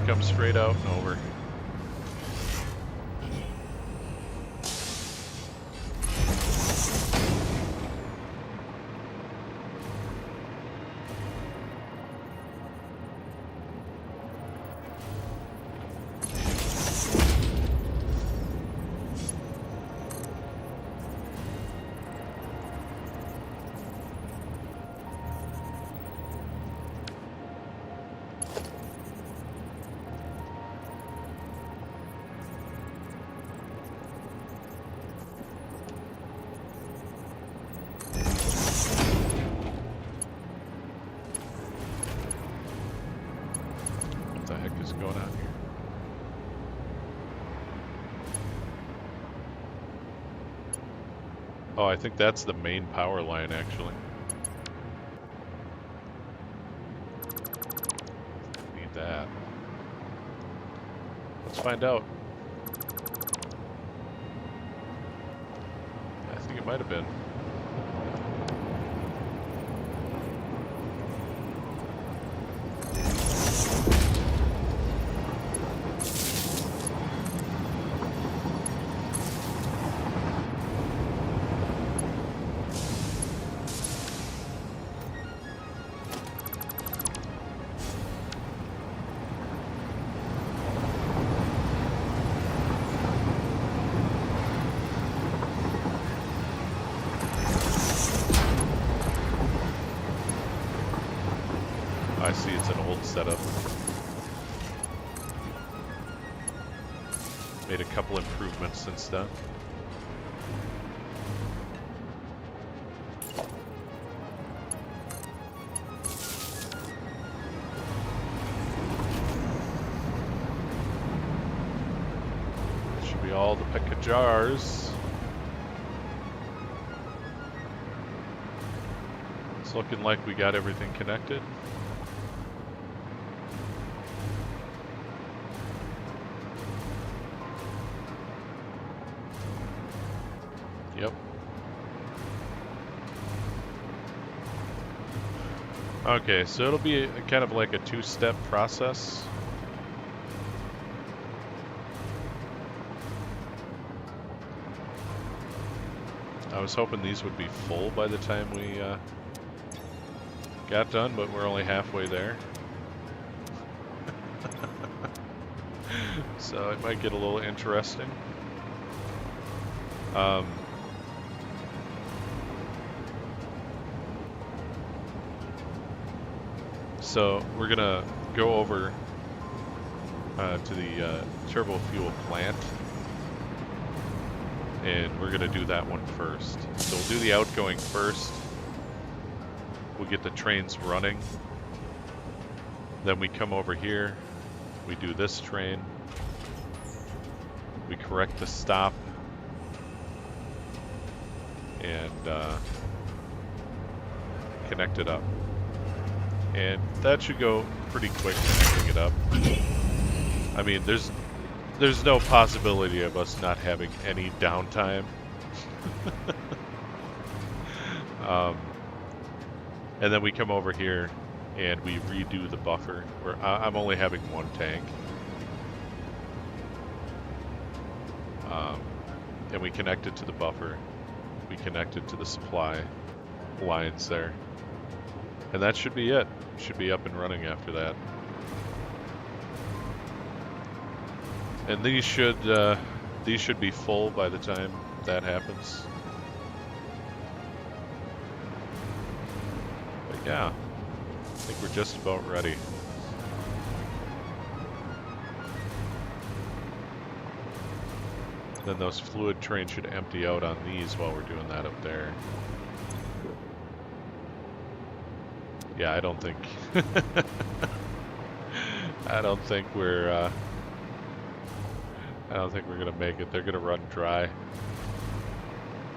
Come straight out and over. Going on here? Oh, I think that's the main power line, actually. Need that. Let's find out. I think it might have been. I see it's an old setup. Made a couple improvements since then. Should be all the pick of jars. It's looking like we got everything connected. Yep. Okay, so it'll be kind of like a two-step process. I was hoping these would be full by the time we got done, but we're only halfway there. So it might get a little interesting. So we're gonna go over to the turbo fuel plant, and we're gonna do that one first. So we'll do the outgoing first. We'll get the trains running. Then we come over here. We do this train. We correct the stop. And connect it up. And that should go pretty quick connecting it up. I mean, there's no possibility of us not having any downtime. And then we come over here and we redo the buffer. Where I'm only having one tank. And we connect it to the buffer. We connect it to the supply lines there. And that should be it. Should be up and running after that. And these should be full by the time hope that happens. But yeah, I think we're just about ready. Then those fluid trains should empty out on these while we're doing that up there. Yeah, I don't think I don't think we're gonna make it. They're gonna run dry.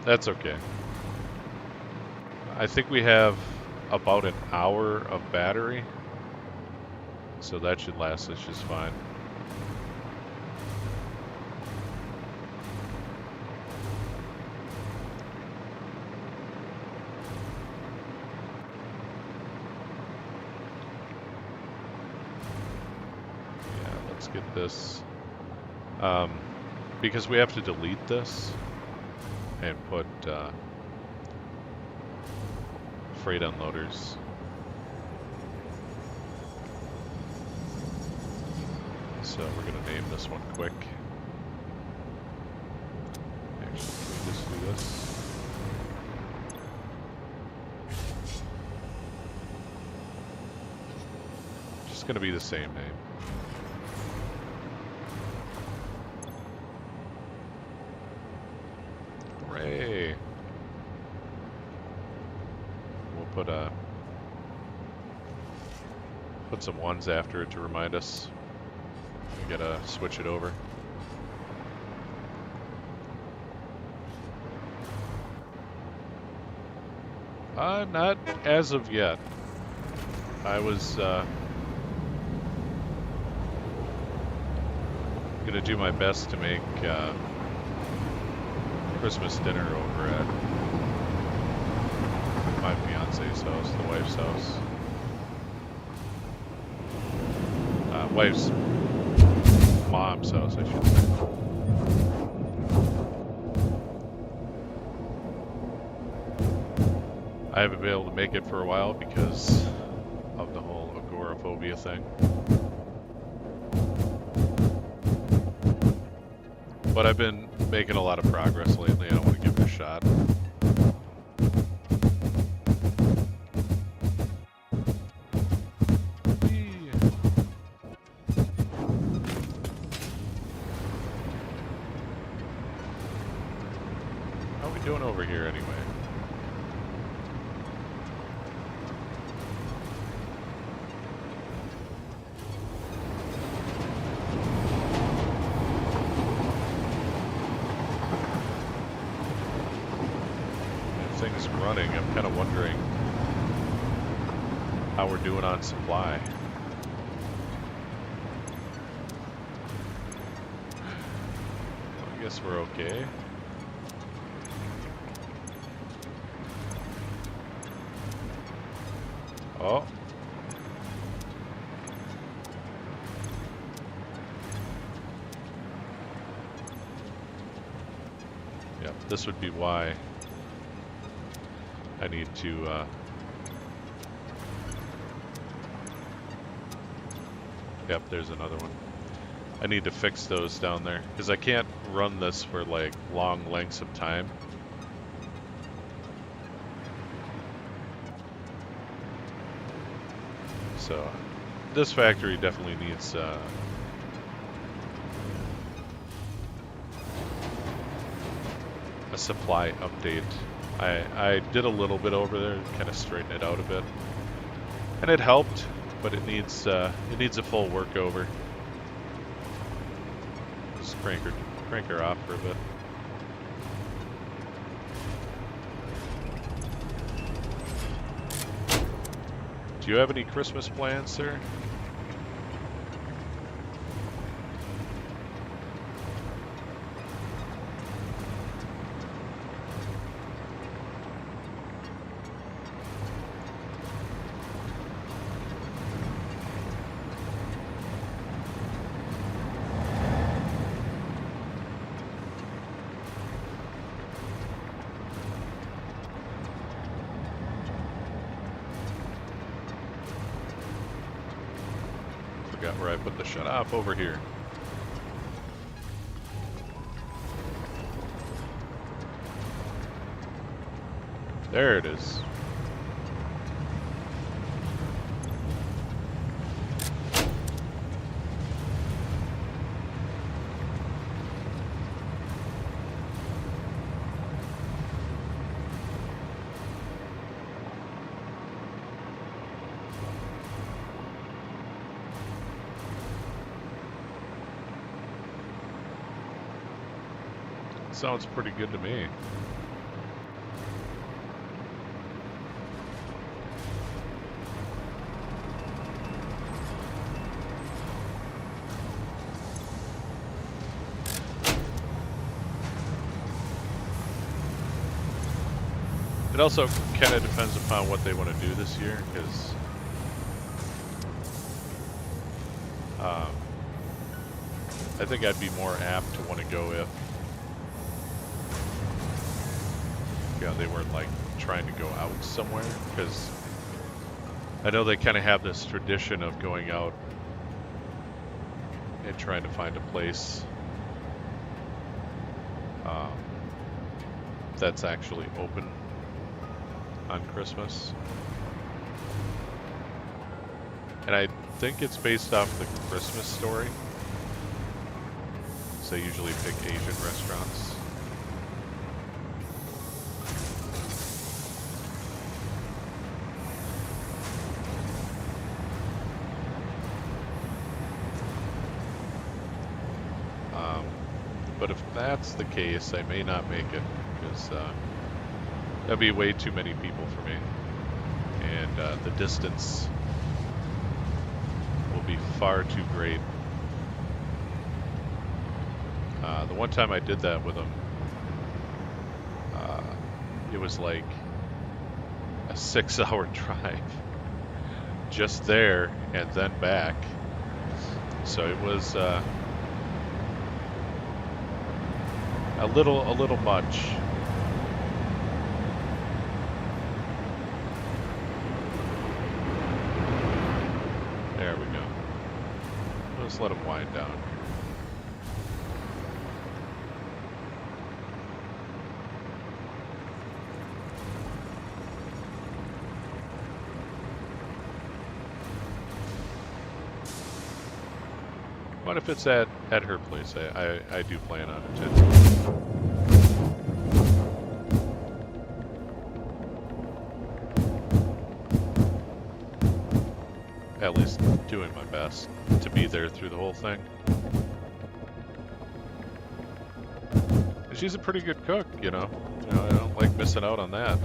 That's okay. I think we have about an hour of battery, so that should last us just fine. Get this because we have to delete this and put freight unloaders. So we're gonna name this one quick. Actually, can we just do this? Just gonna be the same name. Hooray! We'll put some ones after it to remind us. We gotta switch it over. Not as of yet. I was gonna do my best to make Christmas dinner over at my fiance's house, the wife's house. Wife's mom's house, I should say. I haven't been able to make it for a while because of the whole agoraphobia thing. But I've been making a lot of progress lately. I want to give it a shot. How are we doing over here anyway? Things running, I'm kind of wondering how we're doing on supply. I guess we're okay. Oh. Yep, this would be why I need to yep, there's another one. I need to fix those down there because I can't run this for like long lengths of time. So this factory definitely needs a supply update. I did a little bit over there, kind of straighten it out a bit, and it helped, but it needs a full workover. Just crank her off for a bit. Do you have any Christmas plans, sir? Forgot where I put the shut off over here. There it is. Sounds pretty good to me. It also kind of depends upon what they want to do this year, because I think I'd be more apt to want to go if they weren't like trying to go out somewhere, because I know they kind of have this tradition of going out and trying to find a place that's actually open on Christmas. And I think it's based off the Christmas Story. So they usually pick Asian restaurants. But if that's the case, I may not make it, because that'd be way too many people for me. And the distance will be far too great. The one time I did that with them, it was like a 6-hour drive. Just there and then back. So it was a little much. There we go. Let's let him wind down. What if it's at her place? I do plan on attending. At least doing my best to be there through the whole thing. And she's a pretty good cook, you know. I don't like missing out on that.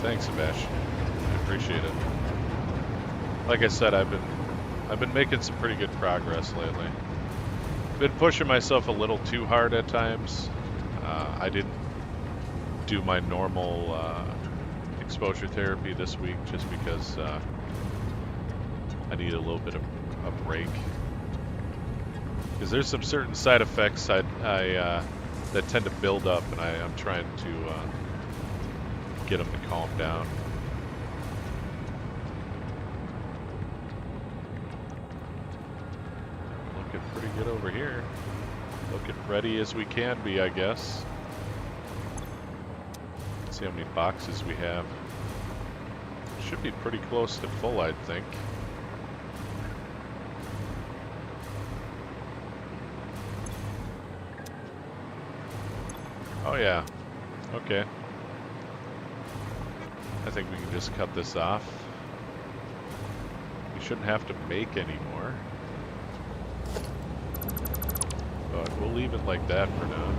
Thanks, Sebastian. I appreciate it. Like I said, I've been making some pretty good progress lately. Been pushing myself a little too hard at times. I didn't do my normal exposure therapy this week just because I need a little bit of a break. Because there's some certain side effects that tend to build up, and I'm trying to get them to calm down. Looking pretty good over here. Looking ready as we can be, I guess. Let's see how many boxes we have. Should be pretty close to full, I'd think. Oh yeah. Okay. I think we can just cut this off. We shouldn't have to make any more. But we'll leave it like that for now.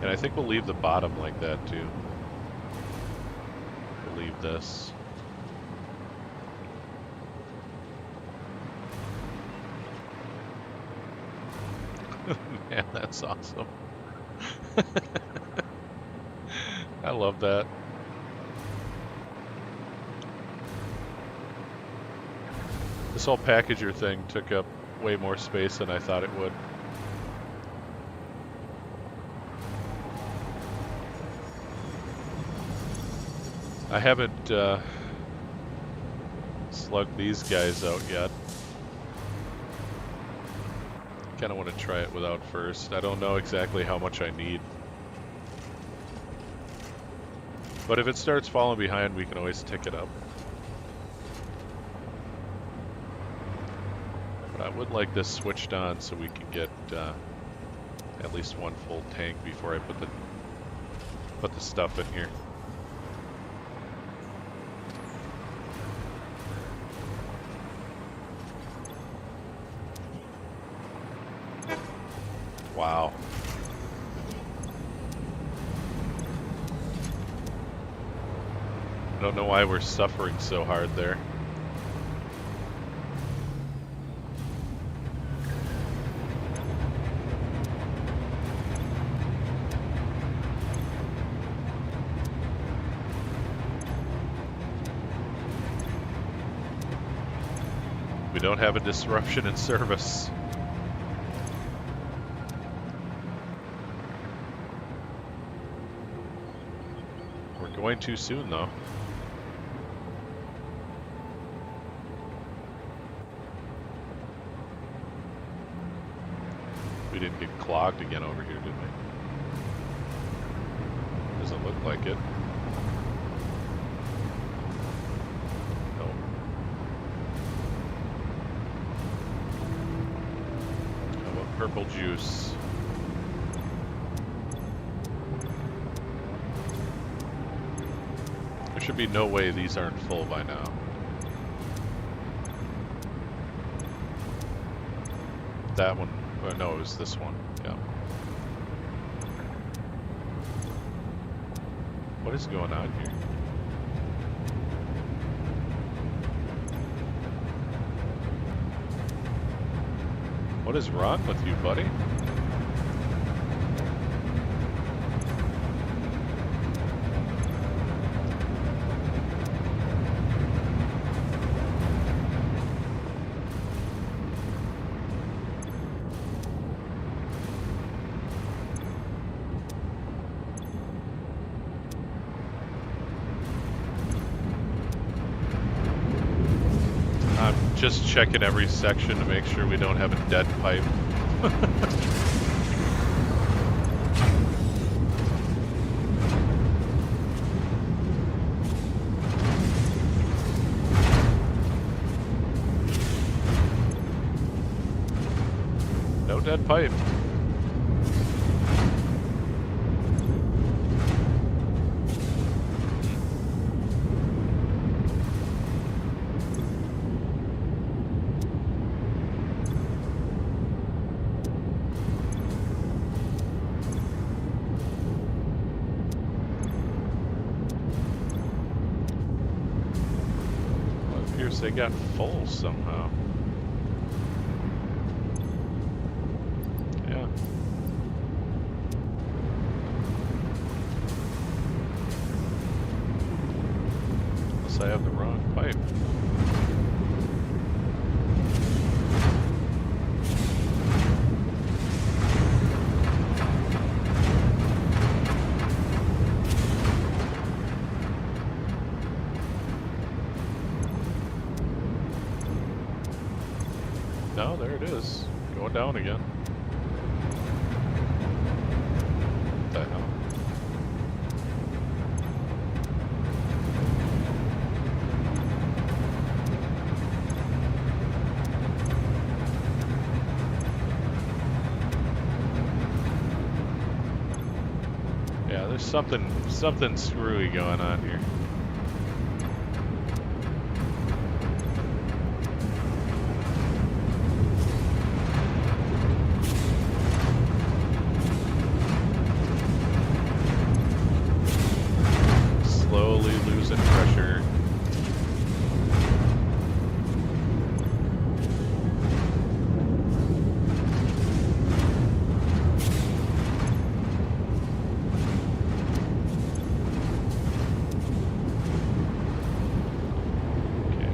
And I think we'll leave the bottom like that too. We'll leave this. Man, that's awesome. I love that. This whole packager thing took up way more space than I thought it would. I haven't slugged these guys out yet. Kind of want to try it without first. I don't know exactly how much I need. But if it starts falling behind, we can always tick it up. But I would like this switched on so we can get at least one full tank before I put the stuff in here. Wow. I don't know why we're suffering so hard there. We don't have a disruption in service. We're going too soon, though. We didn't get clogged again over here, did we? Doesn't look like it. No. How about purple juice? There should be no way these aren't full by now. That one. No, it was this one. Yeah. What is going on here? What is wrong with you, buddy? Just checking every section to make sure we don't have a dead pipe. No dead pipe. They got full somehow. Yeah. Unless I have the wrong pipe. No, there it is. Going down again. What the hell? Yeah, there's something screwy going on here.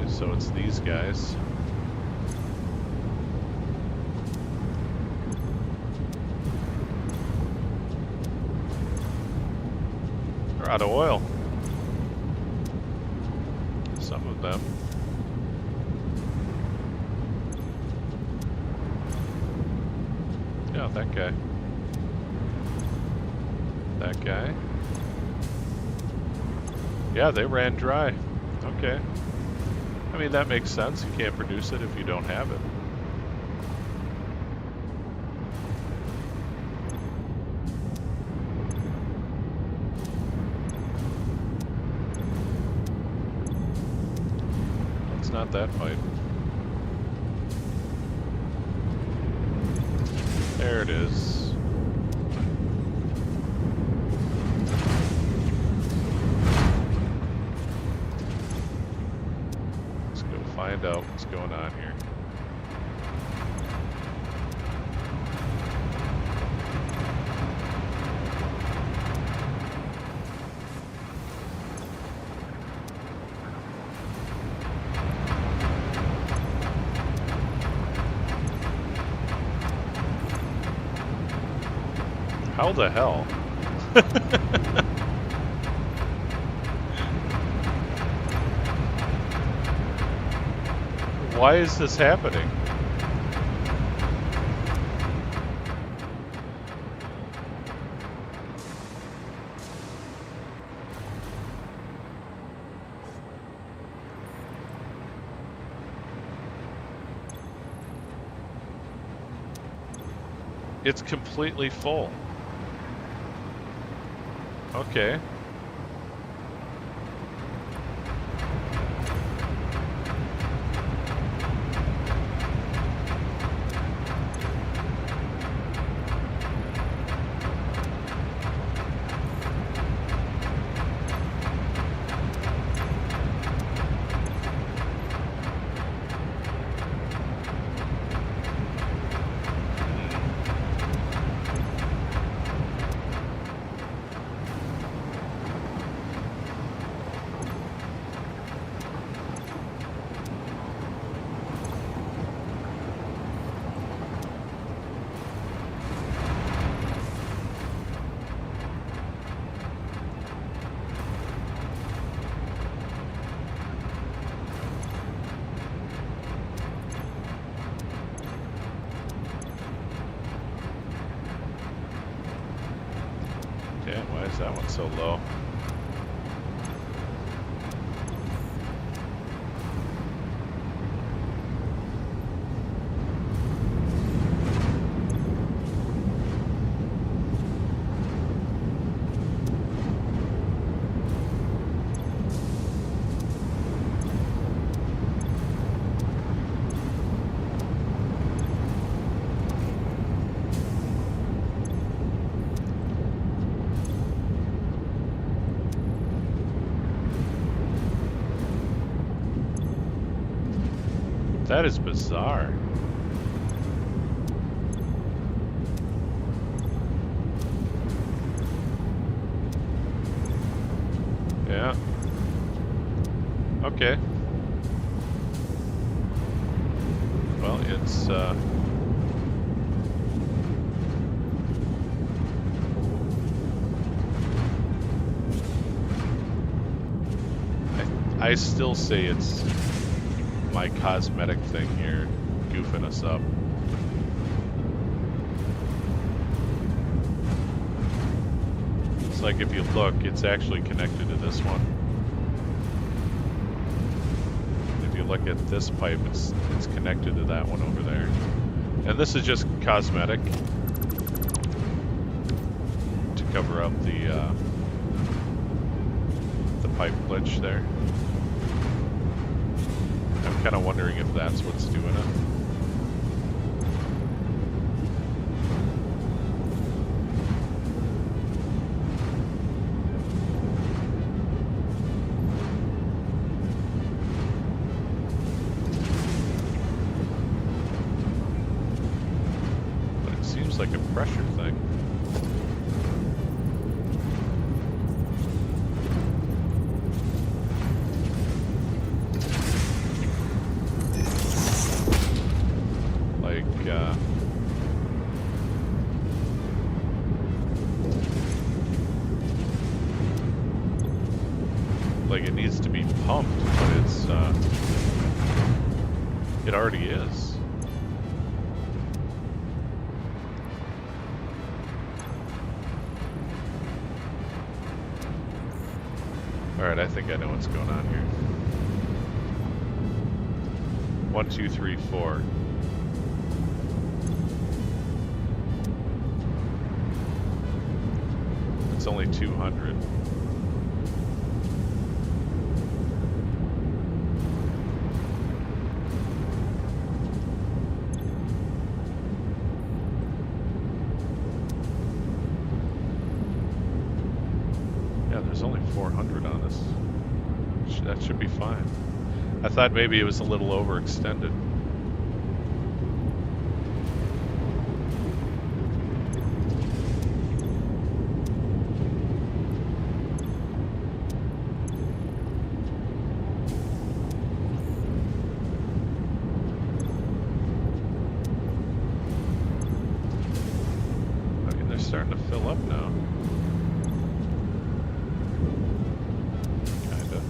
So it's these guys. They're out of oil. some of them. Yeah, that guy. That guy. Yeah, they ran dry. Okay. I mean, that makes sense. You can't produce it if you don't have it. It's not that pipe. There it is. Let's go find out what's going on here. How the hell? Why is this happening? It's completely full. Okay. Damn, why is that one so low? That is bizarre. Yeah. Okay. Well, it's I still say it's my cosmetic thing here goofing us up. It's like if you look, it's actually connected to this one. If you look at this pipe, it's connected to that one over there. And this is just cosmetic to cover up the pipe glitch there. I'm kind of wondering if that's what's doing it. But it seems like a pressure thing. like it needs to be pumped, but it's it already is. Alright, I think I know what's going on here. 1, 2, 3, 4. It's only 200. Yeah, there's only 400 on this. That should be fine. I thought maybe it was a little overextended. Okay, they're starting to fill up now. Kinda.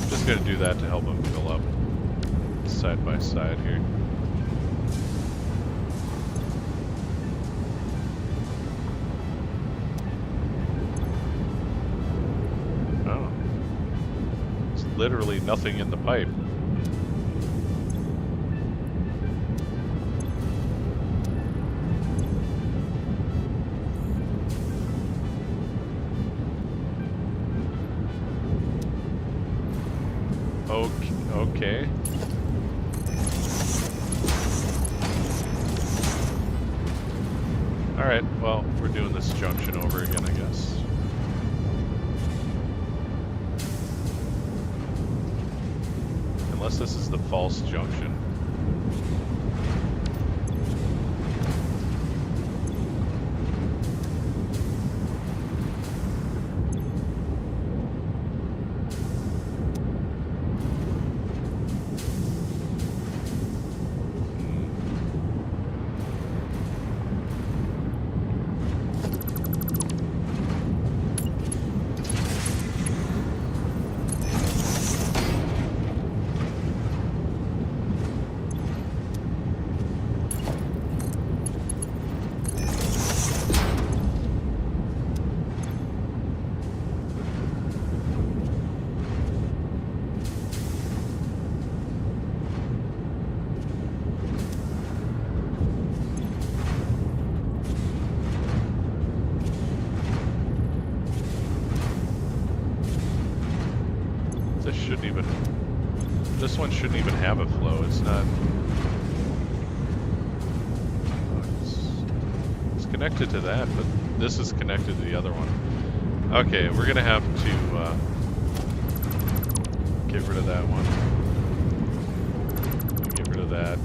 Just gonna do that to help them fill up side by side here. Oh. There's literally nothing in the pipe. Okay. Alright, well, we're doing this junction over again, I guess. Unless this is the false junction. This one shouldn't even have a flow. It's not. It's connected to that, but this is connected to the other one. Okay, we're gonna have to get rid of that one. Get rid of that.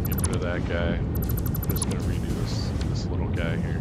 Get rid of that guy. I'm just gonna redo this little guy here.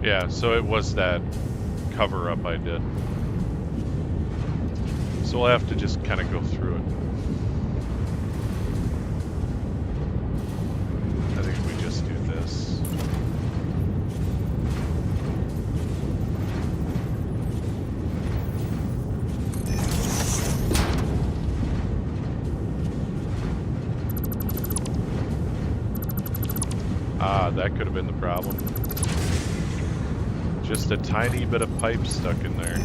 Yeah, so it was that cover-up I did. So we'll have to just kind of go through it. I think if we just do this. Ah, that could have been the problem. Just a tiny bit of pipe stuck in there.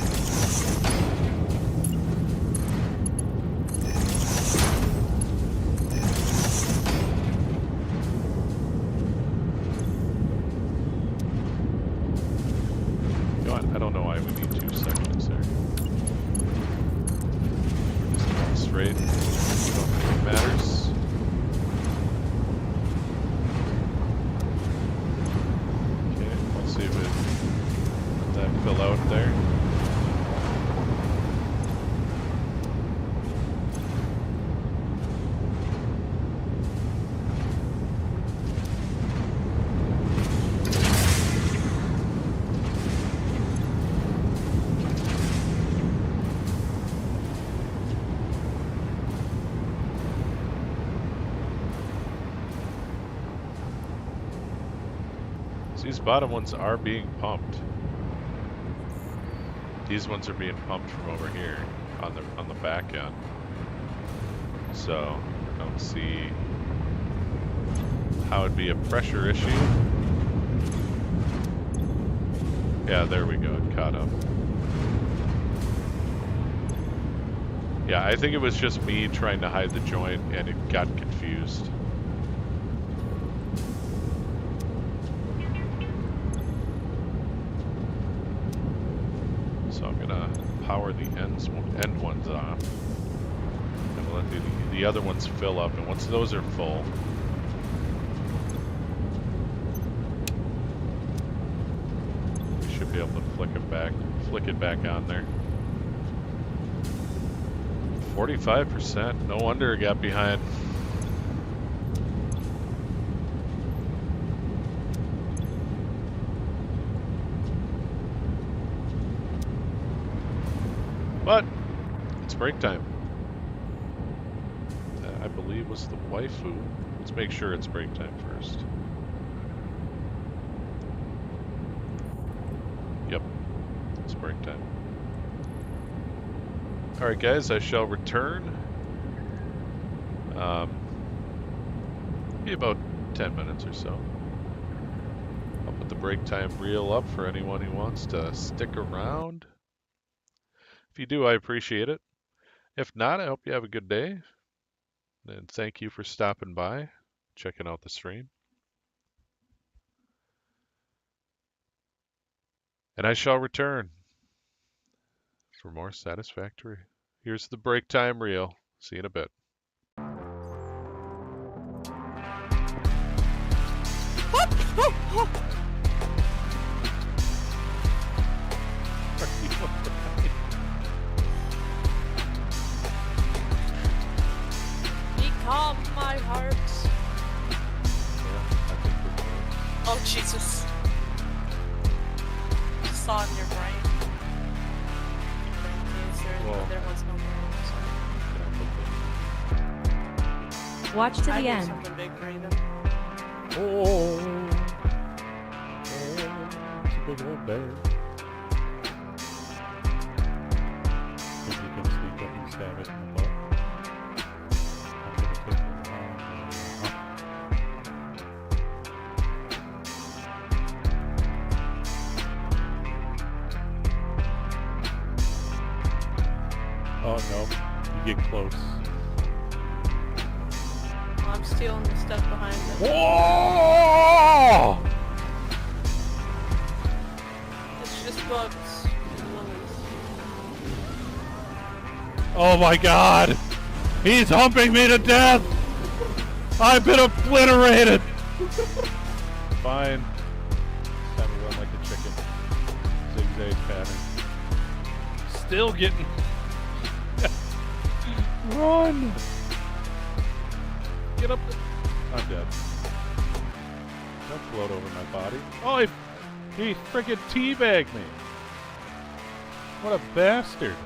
great. Don't think it matters. Okay, we'll see if it let that fill out there. These bottom ones are being pumped. These ones are being pumped from over here on the back end. So I don't see how it'd be a pressure issue. Yeah, there we go. It caught up. Yeah, I think it was just me trying to hide the joint and it got confused. So I'm gonna power the end ones off, and we'll let the other ones fill up. And once those are full, we should be able to flick it back on there. 45%. No wonder it got behind. But it's break time. I believe was the waifu. Let's make sure it's break time first. Yep, it's break time. All right, guys, I shall return. Be about 10 minutes or so. I'll put the break time reel up for anyone who wants to stick around. If you do, I appreciate it. If not, I hope you have a good day. And thank you for stopping by, checking out the stream. And I shall return for more Satisfactory. Here's the break time reel. See you in a bit. Calm my heart. Yeah, I think we're good. Oh, Jesus. Just saw in your brain. There was no brain. Watch to the I end. Something big for you. Oh, it's a big old bear. Think you can sneak up and stab it in the butt? I'm gonna take the wrong way. Oh no, you get close. I'm stealing the stuff behind them. Whoa! It's just bugs. Oh my god! He's humping me to death! I've been obliterated! Fine. Time to run like a chicken. Zigzag pattern. Still getting... Run! Get up. I'm dead. Don't float over my body. Oh, he freaking teabagged me. What a bastard.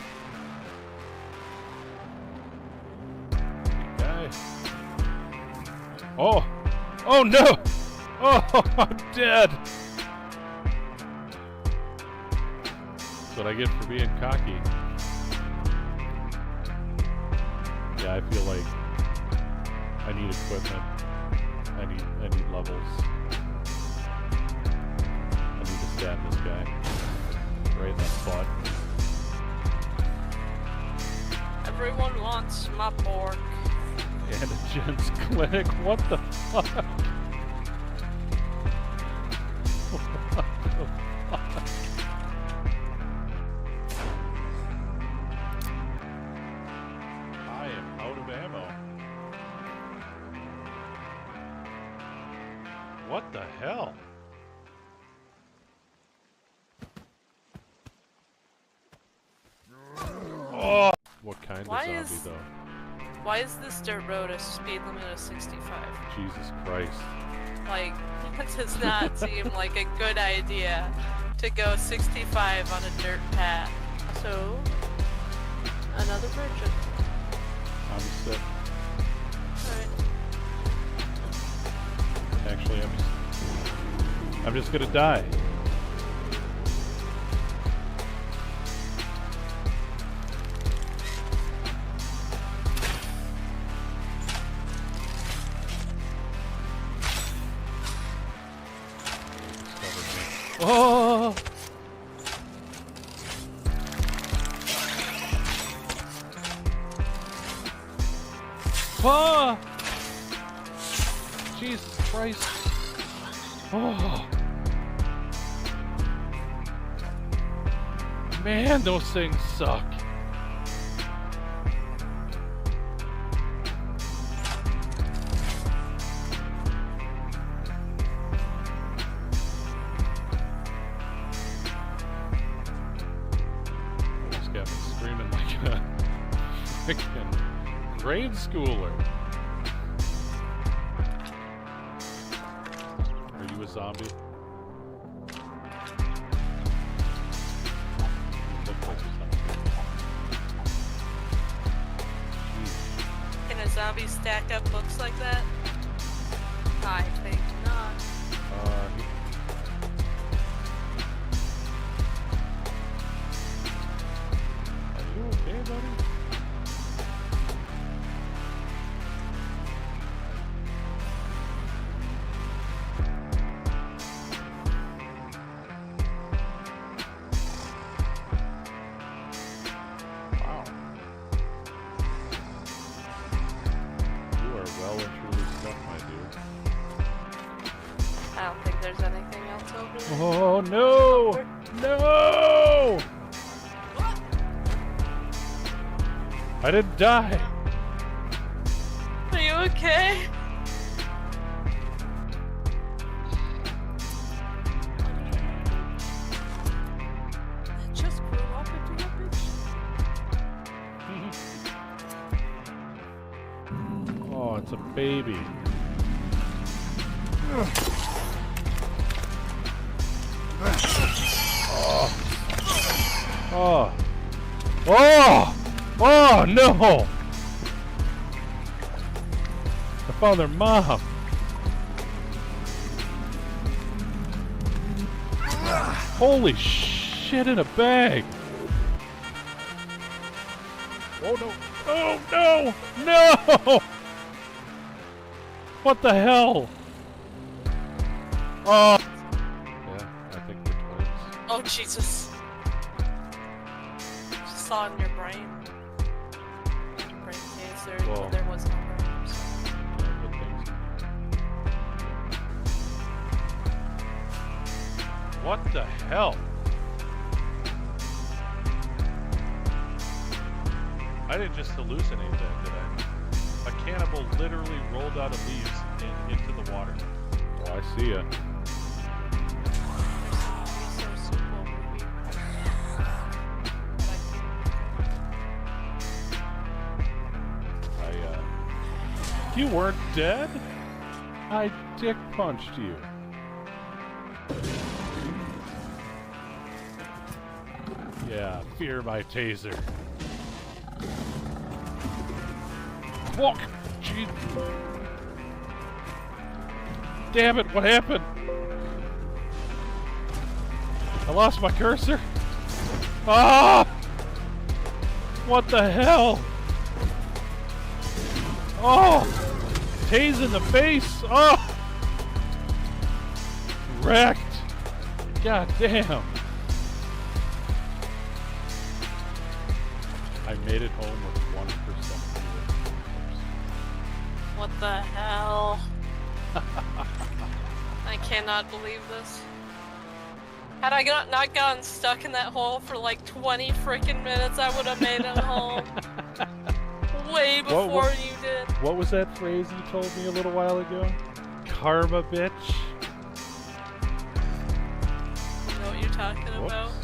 Guy. Oh. Oh no. Oh, I'm dead. That's what I get for being cocky. Yeah, I feel like I need equipment. I need levels. I need to stab this guy right in the butt. Everyone wants my pork. And a gents clinic. What the fuck? What the fuck? I am What the hell? Oh! What kind of zombie, though? Why is this dirt road a speed limit of 65? Jesus Christ. Like, it does not seem like a good idea to go 65 on a dirt path. So, another virgin. I'm sick. Alright. Actually, I'm just gonna die. Oh! Oh! Jesus Christ! Oh! Man, those things suck. Almost got me screaming like a freaking grade schooler. Are you a zombie? You look like a zombie. Jeez. Can a zombie stack up books like that? I think not. Are you okay, buddy? Wow. You are well and truly stuck, my dude. I don't think there's anything else over there. Oh no! No! I didn't die. Are you okay? That just grew up into a bitch. Oh, it's a baby. Oh. Oh! Oh no! I found their mom. Holy shit in a bag! Oh no! Oh no! No! What the hell? Oh! Yeah, I think we're twins. Oh Jesus. Just saw in your brain. Brain cancer. Well. There was no brain. So. Yeah, good things. What the hell? I didn't just hallucinate that, did I? A cannibal literally rolled out of leaves and into the water. Oh, I see ya. There's some miso soup over here. But I can't. You weren't dead? I dick punched you. Yeah, fear my taser. Fuck! Jeez. Damn it, what happened? I lost my cursor. Ah! What the hell? Oh! Tase in the face! Oh! Wrecked! God damn! I made it home with 1% fewer. What the hell? I cannot believe this. Had I not gotten stuck in that hole for like 20 freaking minutes, I would have made it home. Way before you did. What was that phrase you told me a little while ago? Karma, bitch. talking about. Whoops.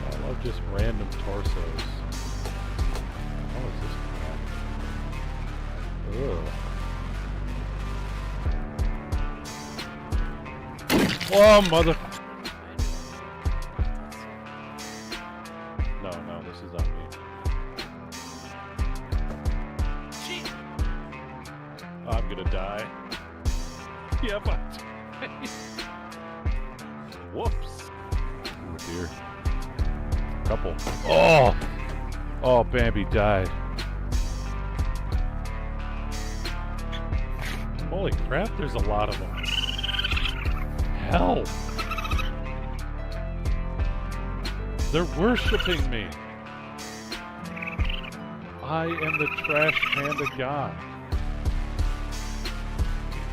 I love just random torsos. What is this crap? Ugh. Oh, mother. No, this is on me. Gee, I'm gonna die. Yeah, but. Whoops. Oh dear. Couple. Oh! Oh, Bambi died. Holy crap, there's a lot of them. Hell! They're worshipping me. I am the trash panda god.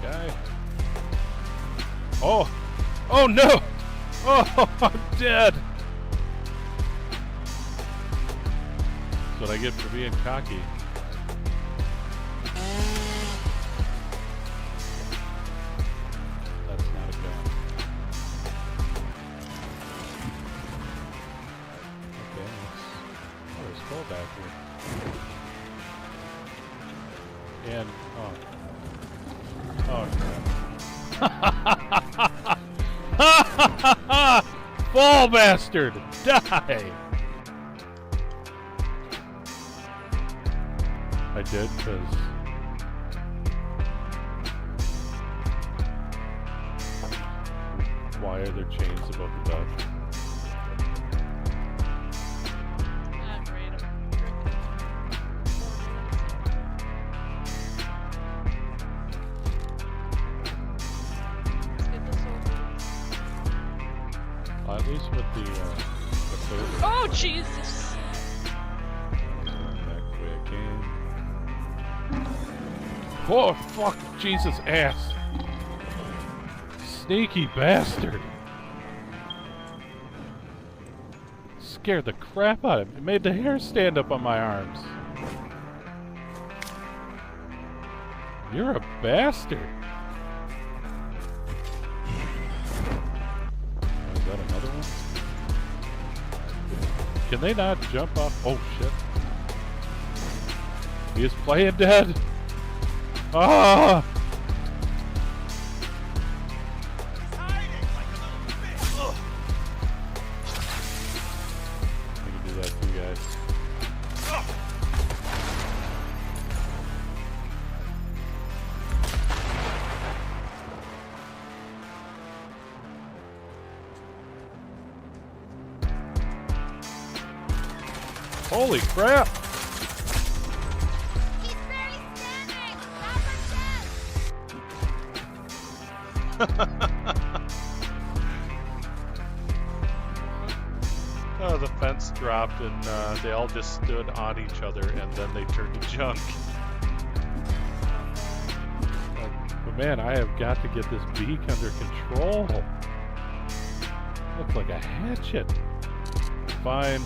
Guy. Oh! Oh no! Oh, I'm dead! That's what I get for being cocky. That's not a gun. Okay, oh, there's coal back here. And, oh crap. Ball bastard! Die! I did, because... Why are there chains above the bed? I'm ready to Let's get this over with. At least with the third. Oh, Jesus! Back the way I came. Oh, fuck, Jesus ass. Sneaky bastard. Scared the crap out of me. It made the hair stand up on my arms. You're a bastard. Oh, is that another one? Can they not jump off? Oh, shit. He is playing dead. Ah! I can do that too, guys. Holy crap! He's barely standing! Oh, the fence dropped and they all just stood on each other and then they turned to junk. But man, I have got to get this beak under control. Looks like a hatchet. Fine.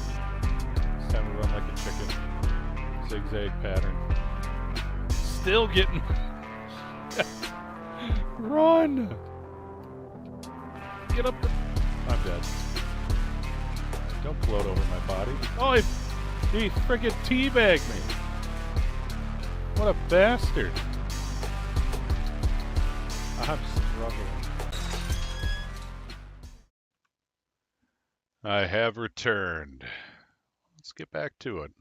It's time to run like a chicken. Zigzag pattern. Still getting... Run! Get up the... I'm dead. Don't float over my body. Oh, he freaking teabagged me. What a bastard. I'm struggling. I have returned. Let's get back to it.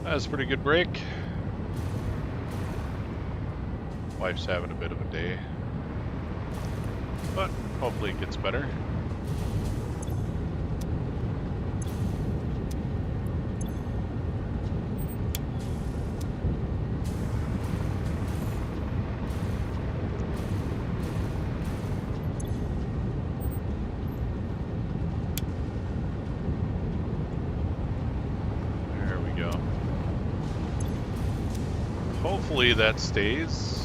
That was a pretty good break. Wife's having a bit of a day. But hopefully it gets better. There we go. Hopefully that stays.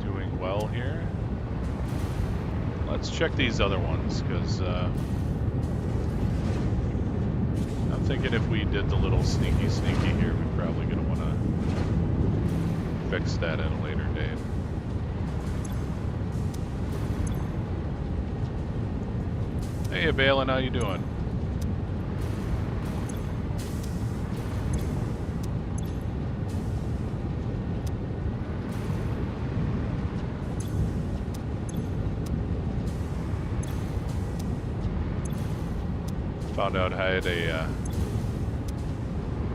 Doing well here. Let's check these other ones, because I'm thinking if we did the little sneaky here, we're probably going to want to fix that at a later date. Hey, Balin, how you doing? Found out I had a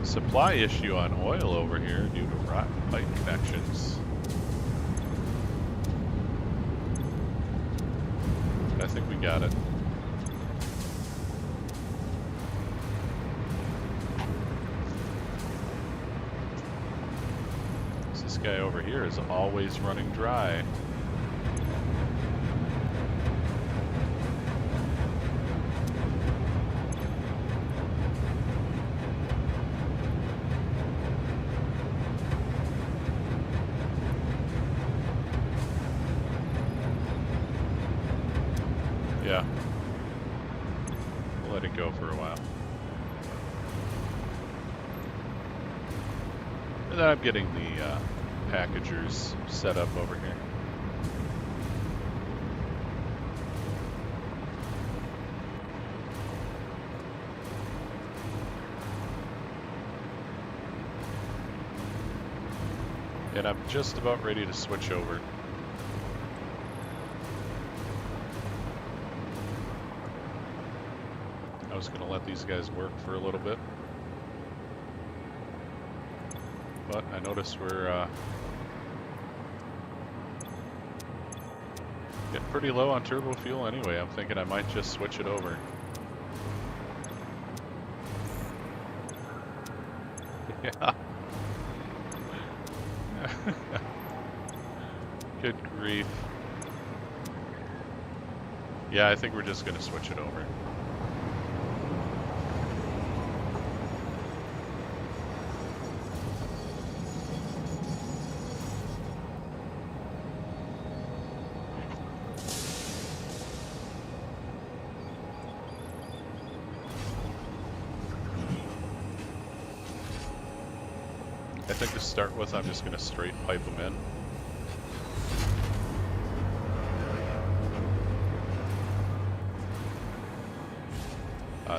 supply issue on oil over here due to rotten pipe connections. I think we got it. This guy over here is always running dry. Yeah. We'll let it go for a while. And then I'm getting the packagers set up over here. And I'm just about ready to switch over. I was going to let these guys work for a little bit. But I notice we're getting pretty low on turbo fuel anyway. I'm thinking I might just switch it over. Yeah. Good grief. Yeah, I think we're just going to switch it over. I think to start with, I'm just going to straight pipe them in.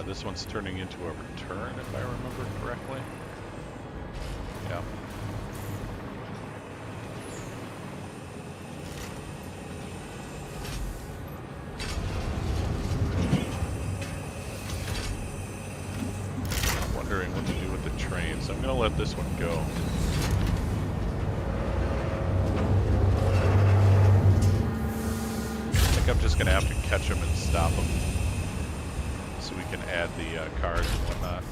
This one's turning into a return, if I remember correctly. Yeah. I'm wondering what to do with the train, so I'm going to let this one go. I think I'm just going to have to catch them and stop them, so we can add the cars and whatnot.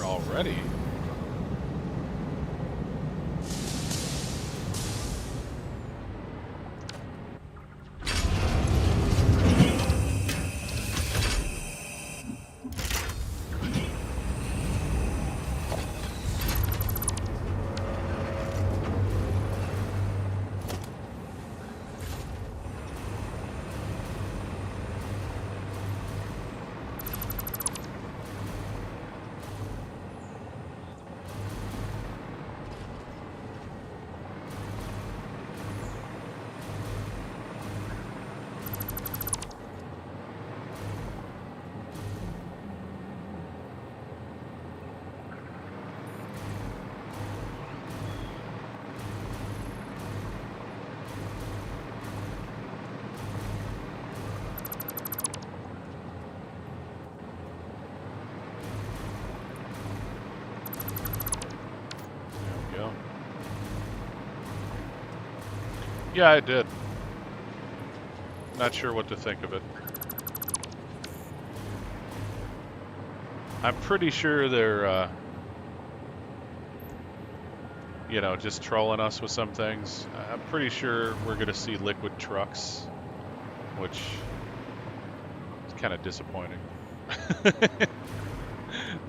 Already. Yeah, I did. Not sure what to think of it. I'm pretty sure they're, you know, just trolling us with some things. I'm pretty sure we're going to see liquid trucks, which is kind of disappointing.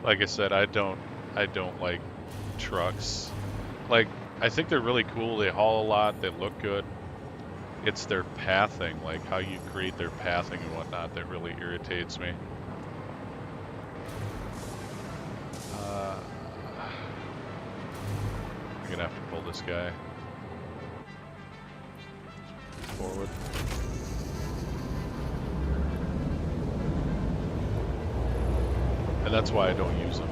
Like I said, I don't like trucks. Like, I think they're really cool. They haul a lot. They look good. It's their pathing, like how you create their pathing and whatnot, that really irritates me. I'm gonna have to pull this guy forward. And that's why I don't use them.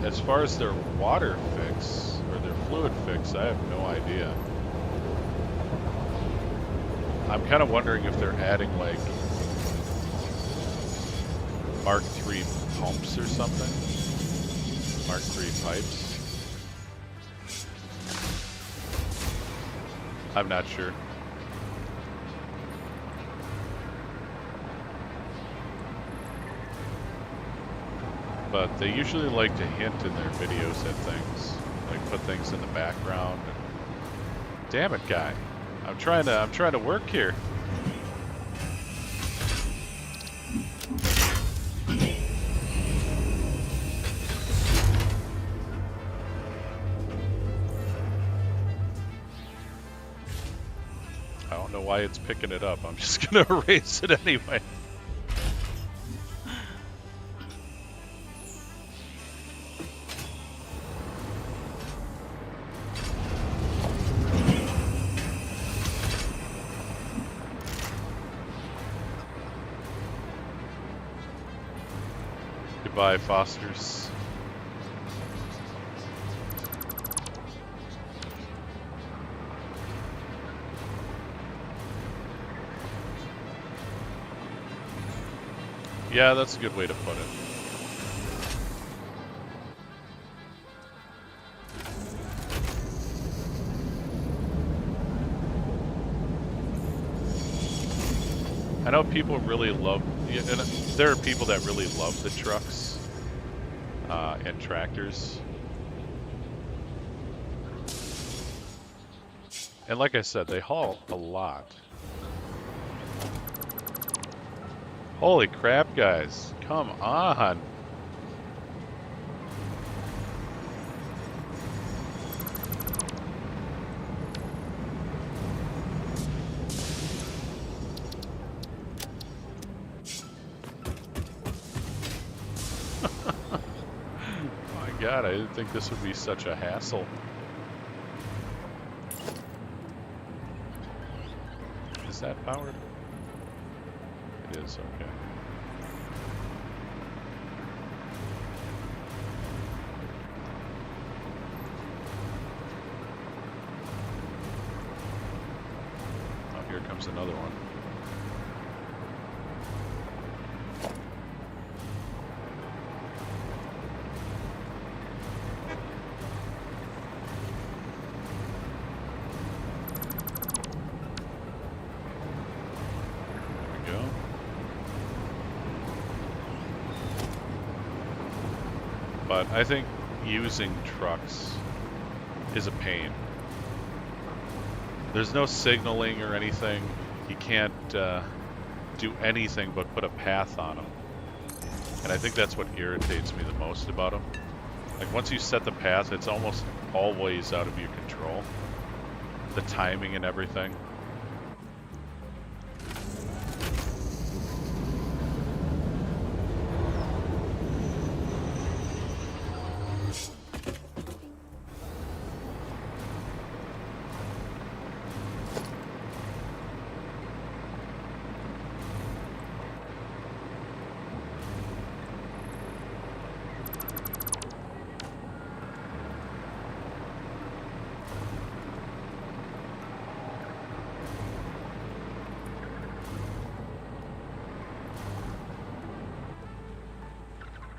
As far as their water fix, or their fluid fix, I have no idea. I'm kind of wondering if they're adding, like, Mark III pumps or something. Mark III pipes. I'm not sure. But they usually like to hint in their videos at things, like put things in the background. And... Damn it, guy! I'm trying to work here. I don't know why it's picking it up. I'm just gonna erase it anyway. Goodbye, Fosters. Yeah, that's a good way to put it. I know people really love, and there are people that really love the trucks and tractors. And like I said, they haul a lot. Holy crap, guys. Come on. My God, I didn't think this would be such a hassle. Is that powered? It is, okay. Oh, here comes another one. But I think using trucks is a pain. There's no signaling or anything. You can't do anything but put a path on them. And I think that's what irritates me the most about them. Like, once you set the path, it's almost always out of your control. The timing and everything.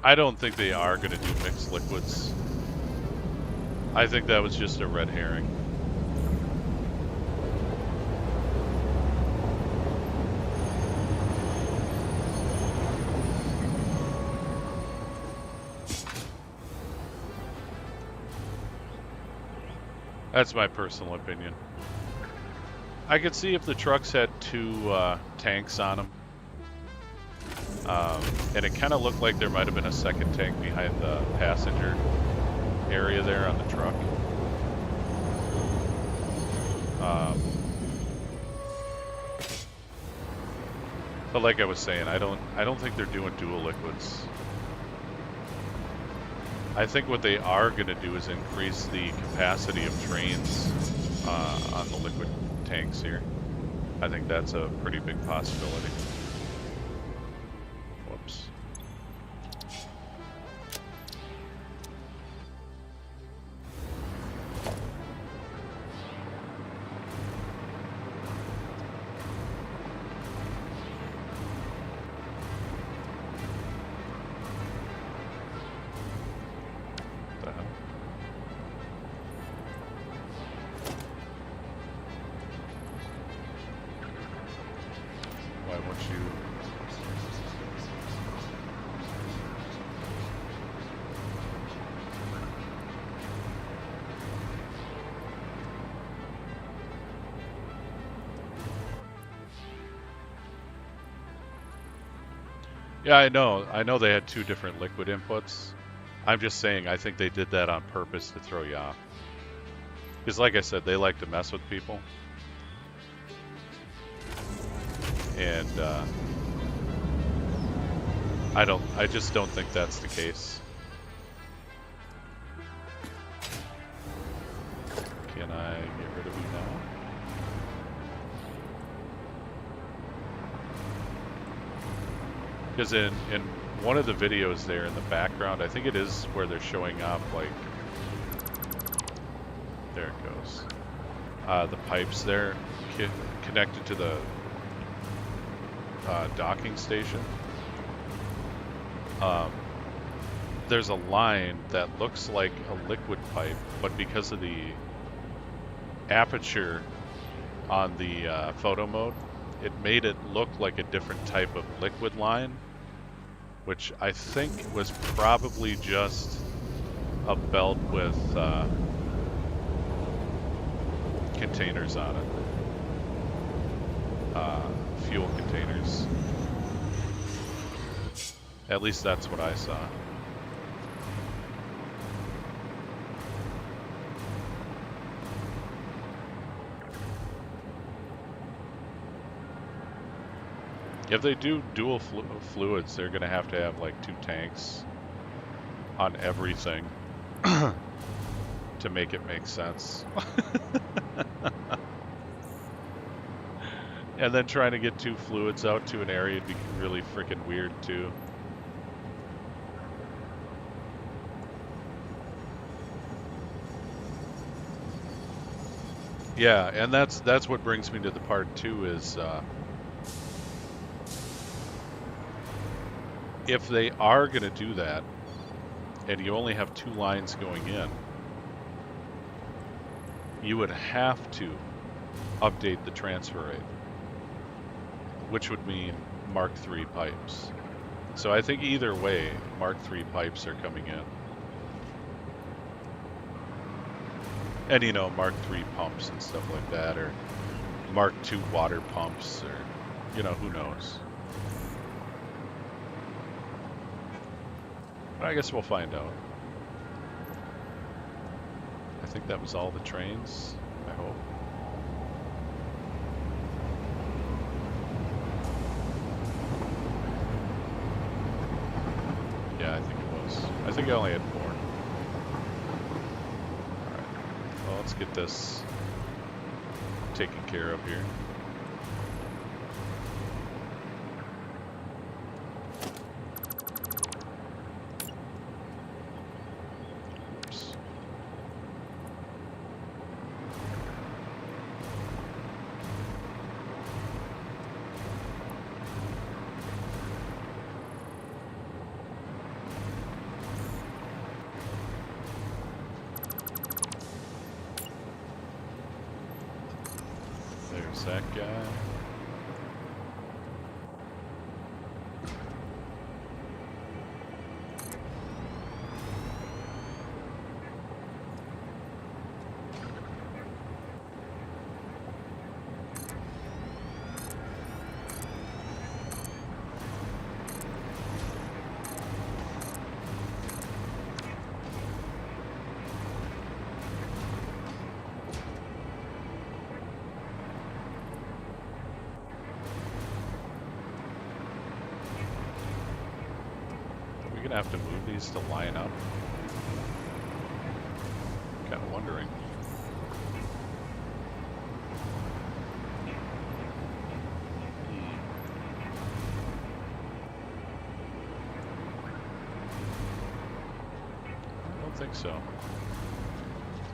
I don't think they are going to do mixed liquids. I think that was just a red herring. That's my personal opinion. I could see if the trucks had two tanks on them. And it kind of looked like there might have been a second tank behind the passenger area there on the truck. But like I was saying, I don't think they're doing dual liquids. I think what they are going to do is increase the capacity of trains on the liquid tanks here. I think that's a pretty big possibility. Whoops. What the hell? Why won't you? Yeah, I know. I know they had two different liquid inputs. I'm just saying, I think they did that on purpose to throw you off. Because like I said, they like to mess with people. And I just don't think that's the case. Can I get rid of you now? Because in one of the videos there in the background, I think it is where they're showing off, like, there it goes. The pipes there connected to the docking station. There's a line that looks like a liquid pipe, but because of the aperture on the photo mode, it made it look like a different type of liquid line, which I think was probably just a belt with containers on it. Fuel containers. At least that's what I saw. If they do dual fluids, they're going to have like two tanks on everything to make it make sense. And then trying to get two fluids out to an area would be really freaking weird too. Yeah, and that's what brings me to the part two is if they are going to do that, and you only have two lines going in, you would have to update the transfer rate, which would mean Mark III pipes. So I think either way, Mark III pipes are coming in. And you know, Mark III pumps and stuff like that, or Mark II water pumps, or, you know, who knows. But I guess we'll find out. I think that was all the trains, I hope. Yeah, I think it was. I think I only had 4. Alright. Well, let's get this taken care of here. There's that guy. gonna have to move these to line up? Kind of wondering. I don't think so.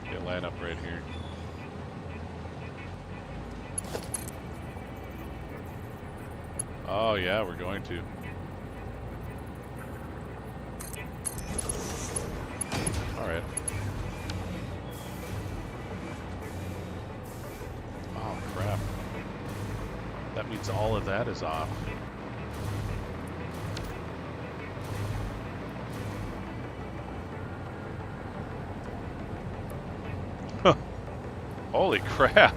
Okay, line up right here. Oh yeah, we're going to. Alright. Oh crap. That means all of that is off. Holy crap.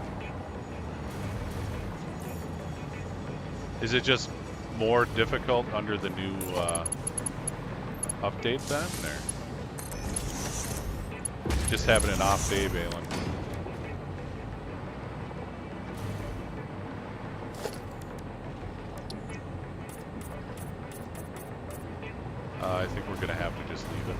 Is it just more difficult under the new update then, or just having an off day, Balin? I think we're gonna have to just leave it.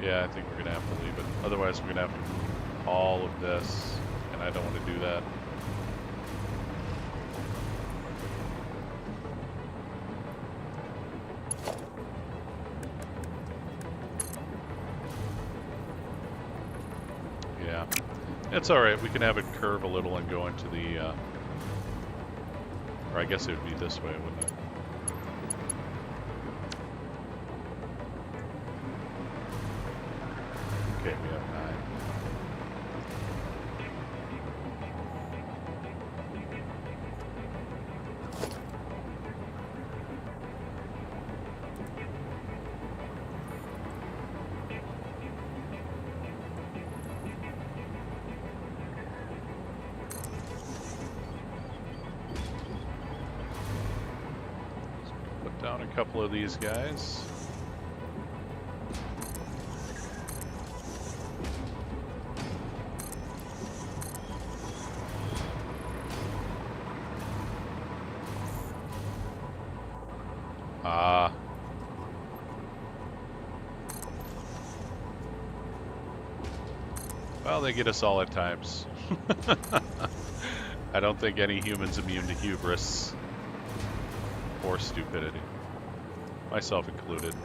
Yeah, I think we're gonna have to leave it. Otherwise, we're gonna have to move all of this, and I don't want to do that. Yeah, it's all right. We can have it curve a little and go into the, or I guess it would be this way, wouldn't it? Okay, we have 9. Put down a couple of these guys. Well, they get us all at times. I don't think any human's immune to hubris or stupidity, myself included.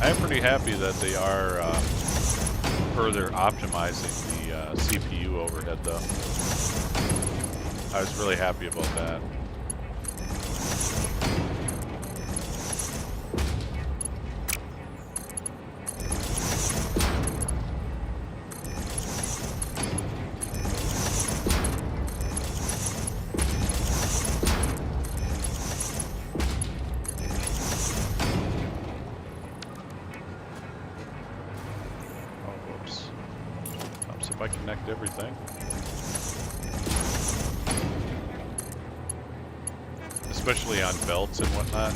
I'm pretty happy that they are further optimizing the CPU overhead, though. I was really happy about that. If I connect everything. Especially on belts and whatnot.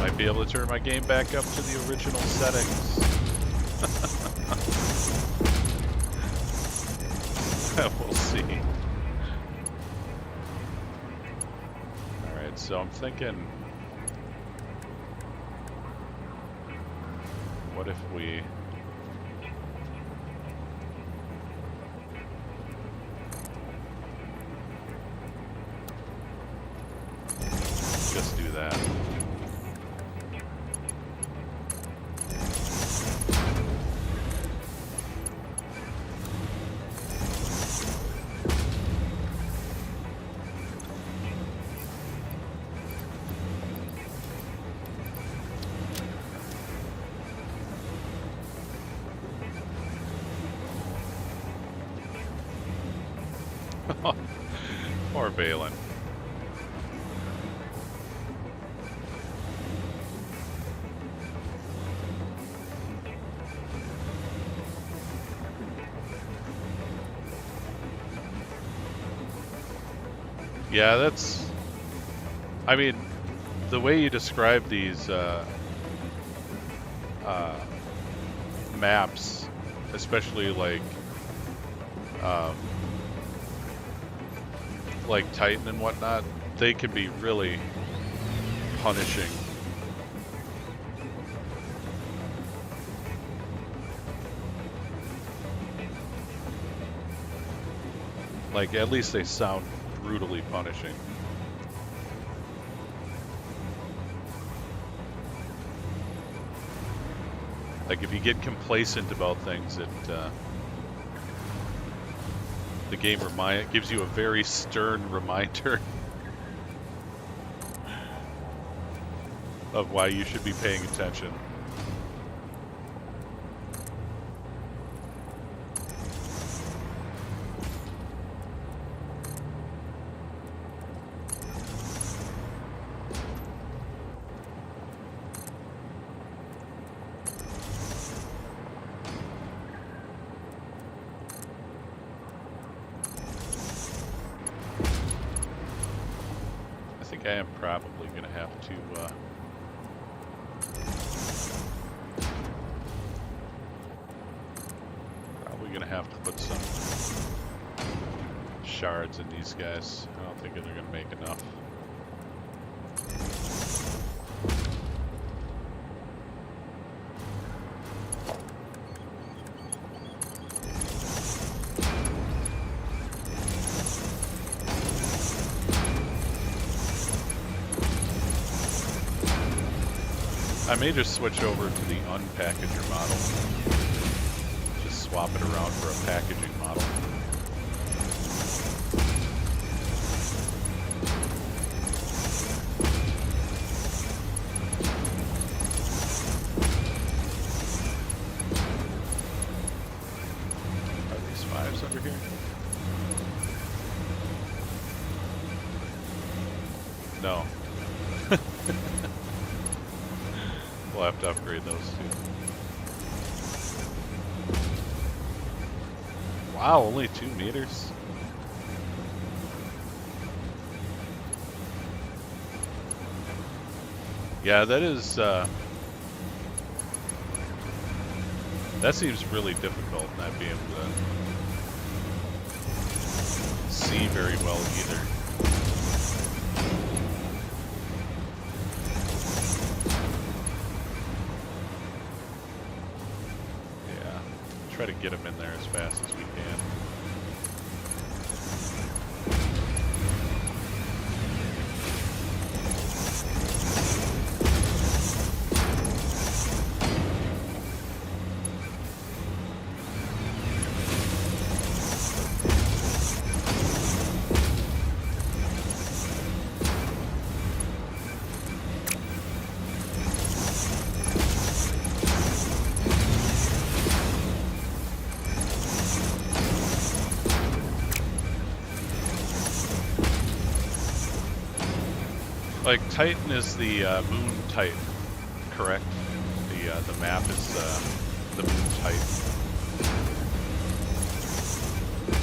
Might be able to turn my game back up to the original settings. We'll see. So I'm thinking, what if we just do that? Poor Valen. Yeah, that's... I mean, the way you describe these maps, especially like Titan and whatnot, they can be really punishing. Like, at least they sound brutally punishing. Like, if you get complacent about things, the game gives you a very stern reminder of why you should be paying attention. I am probably going to have to put some shards in these guys. I don't think they're going to make enough. I may just switch over to the unpackager model. Just swap it around for a packaging model. Are these 5s under here? No. We'll have to upgrade those too. Wow, only 2 meters? Yeah, that is, that seems really difficult, not being able to see very well either. Try to get them in there as fast as we can. Like, Titan is the Moon Titan, correct? The map is the Moon Titan.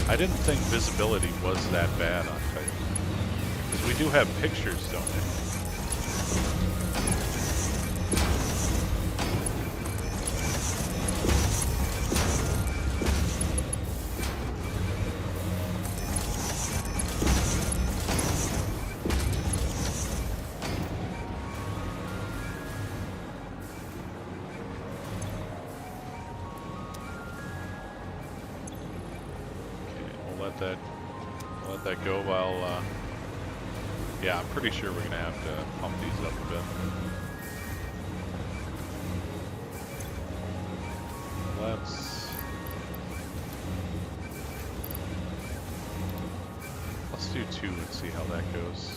I didn't think visibility was that bad on Titan. Because we do have pictures, don't we? Let that go while, yeah, I'm pretty sure we're going to have to pump these up a bit. Let's do 2 and see how that goes.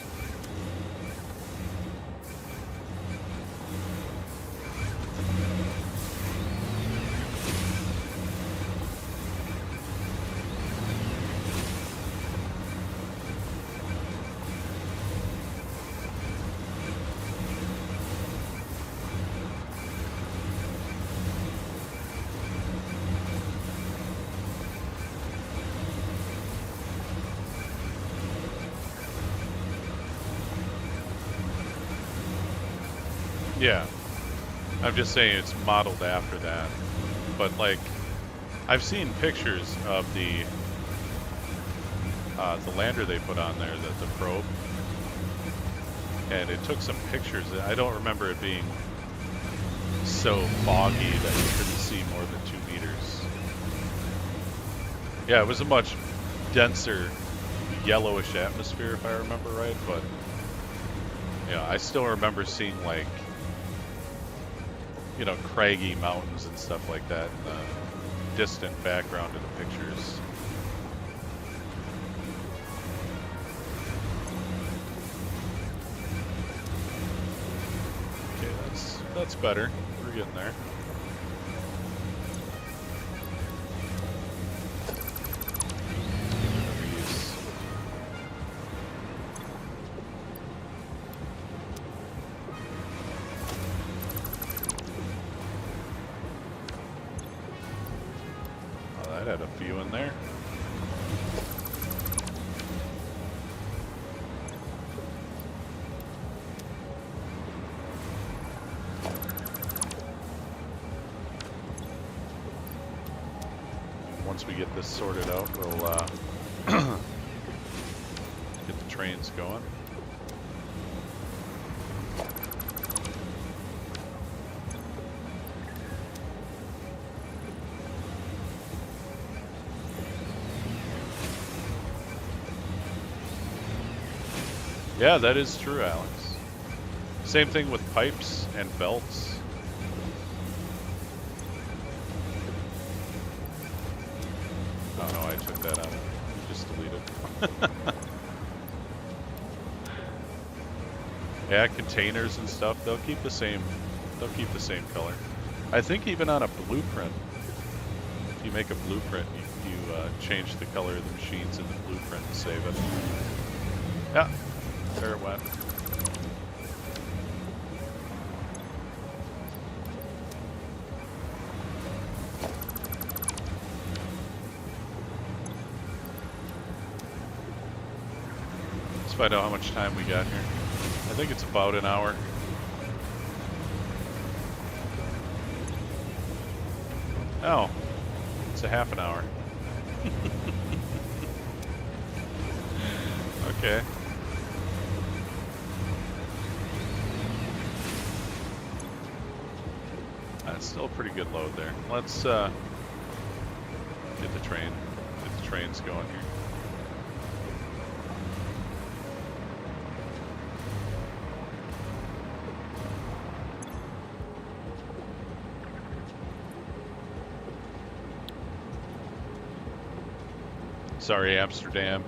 Yeah. I'm just saying it's modeled after that. But like, I've seen pictures of the lander they put on there, the probe, and it took some pictures. I don't remember it being so foggy that you couldn't see more than 2 meters. Yeah, it was a much denser, yellowish atmosphere, if I remember right. But yeah, I still remember seeing like, you know, craggy mountains and stuff like that in the distant background of the pictures. Okay, that's better. We're getting there. Had a few in there. Once we get this sorted out, we'll get the trains going. Yeah, that is true, Alex. Same thing with pipes and belts. Oh no, I took that out. Just delete it. Yeah, containers and stuff, they'll keep the same color. I think even on a blueprint, if you make a blueprint, you change the color of the machines in the blueprint and save it. Yeah. There it went. Let's find out how much time we got here. I think it's about an hour. Oh, it's a half an hour. Okay. That's still a pretty good load there. Let's get the trains going here. Sorry, Amsterdam.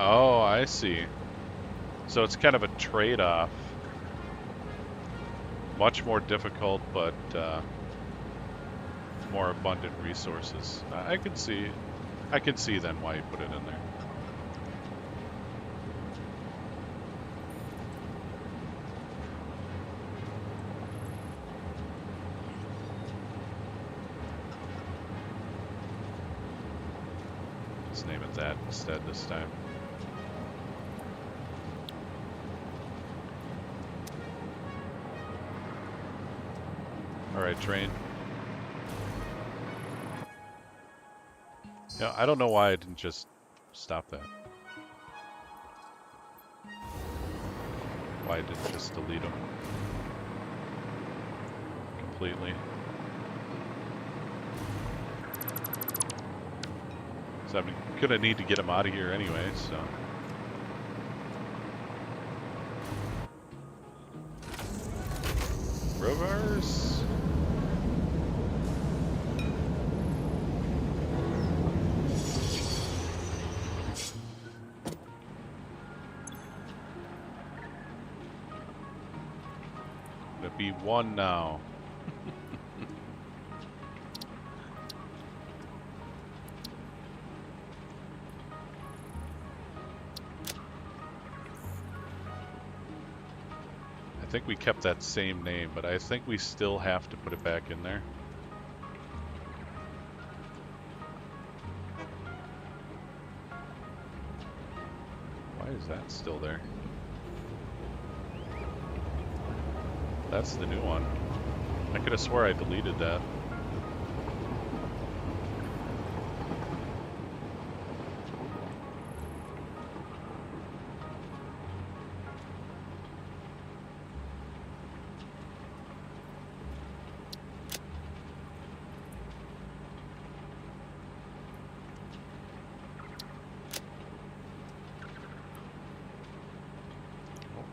Oh, I see. So it's kind of a trade-off. Much more difficult, but more abundant resources. I can see then why you put it in there. Let's name it that instead this time. All right, train. Yeah, I don't know why I didn't just stop that. Why I didn't just delete them completely. So I'm gonna need to get them out of here anyway, so. Reverse. Gonna be one now. I think we kept that same name, but I think we still have to put it back in there. Why is that still there? That's the new one. I could have swore I deleted that.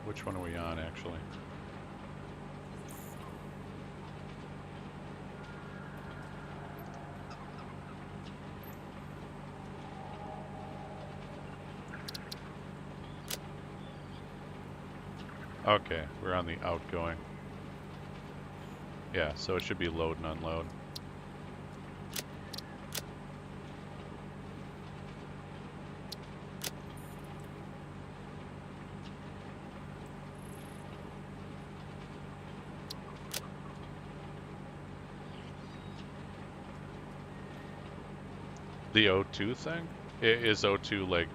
Which one are we on, actually? Okay, we're on the outgoing. Yeah, so it should be load and unload. The O2 thing? Is O2 like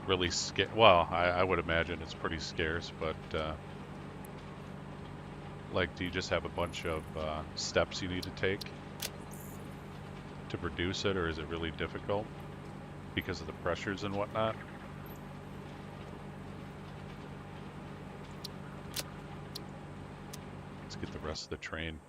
really scarce? Well, I would imagine it's pretty scarce, but like, do you just have a bunch of steps you need to take to produce it, or is it really difficult because of the pressures and whatnot? Let's get the rest of the train.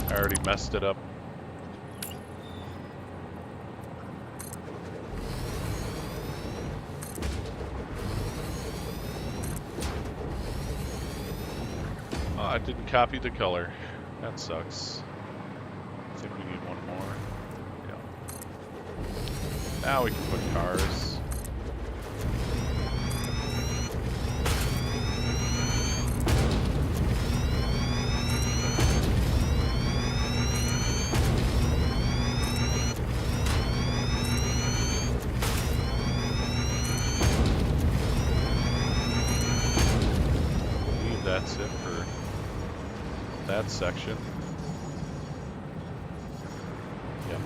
I already messed it up. Oh, I didn't copy the color. That sucks. I think we need one more. Yeah. Now we can put cars. That's it for that section. Yep.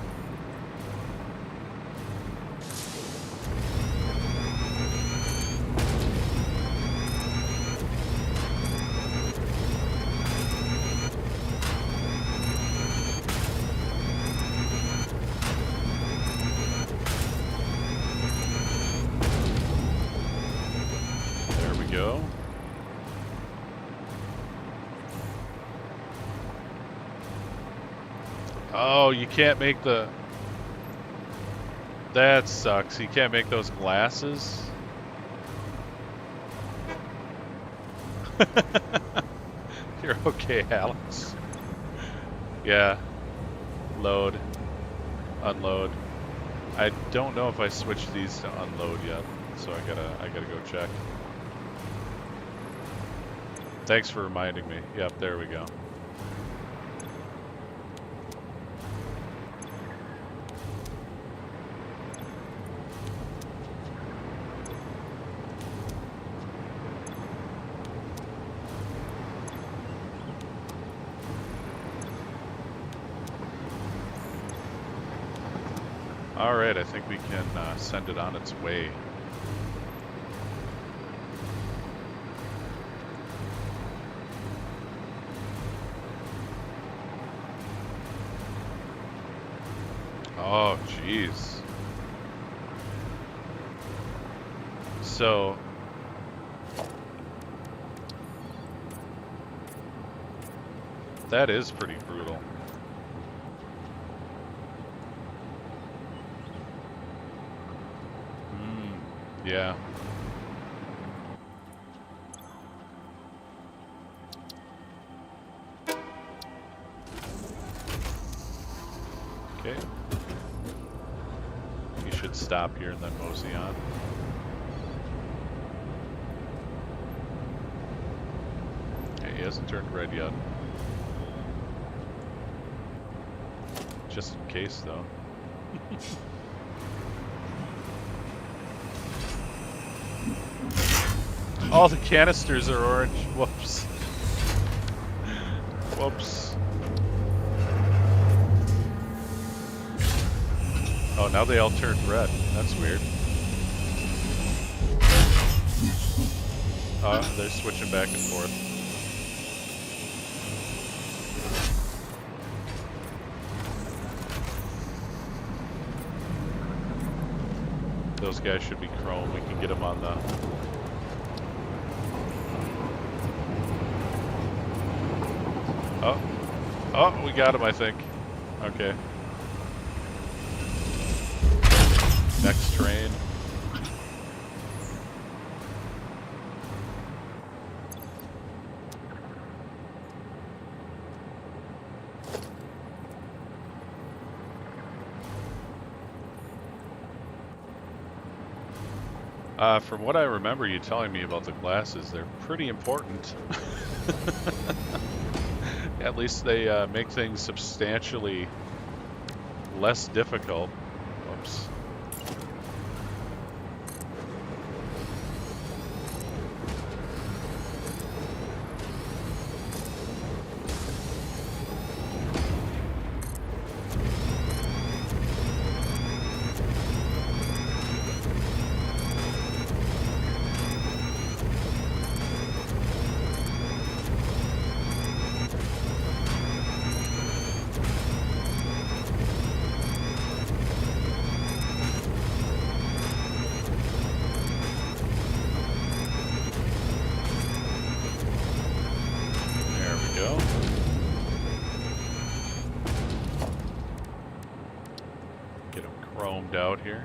There we go. Oh, you can't make the... That sucks. You can't make those glasses. You're okay, Alex. Yeah. Load. Unload. I don't know if I switched these to unload yet, so I gotta go check. Thanks for reminding me. Yep, there we go. Alright, I think we can send it on its way. Oh, jeez. So... that is pretty brutal. Yeah. Okay. You should stop here and then mosey on. Okay, he hasn't turned red yet. Just in case, though. All the canisters are orange. Whoops. Whoops. Oh, now they all turned red. That's weird. They're switching back and forth. Those guys should be chrome. We can get them on the... Oh. Oh, we got him, I think. Okay. Next train. From what I remember you telling me about the glasses, they're pretty important. At least they make things substantially less difficult. Whoops. Out here.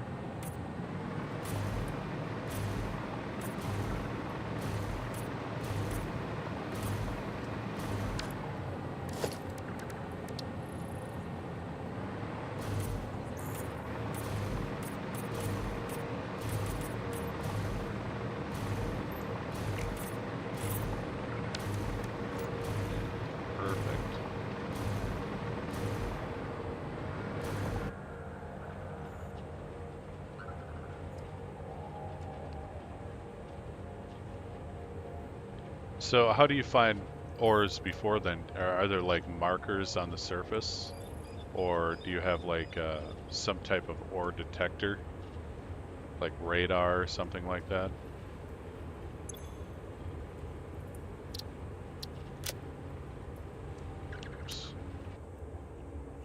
So how do you find ores before then? Are there like markers on the surface? Or do you have like some type of ore detector? Like radar or something like that? Oops.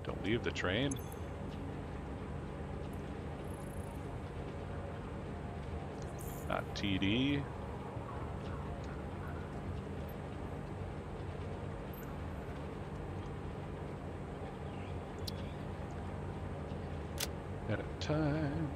Don't leave the train. Not TD. At a time.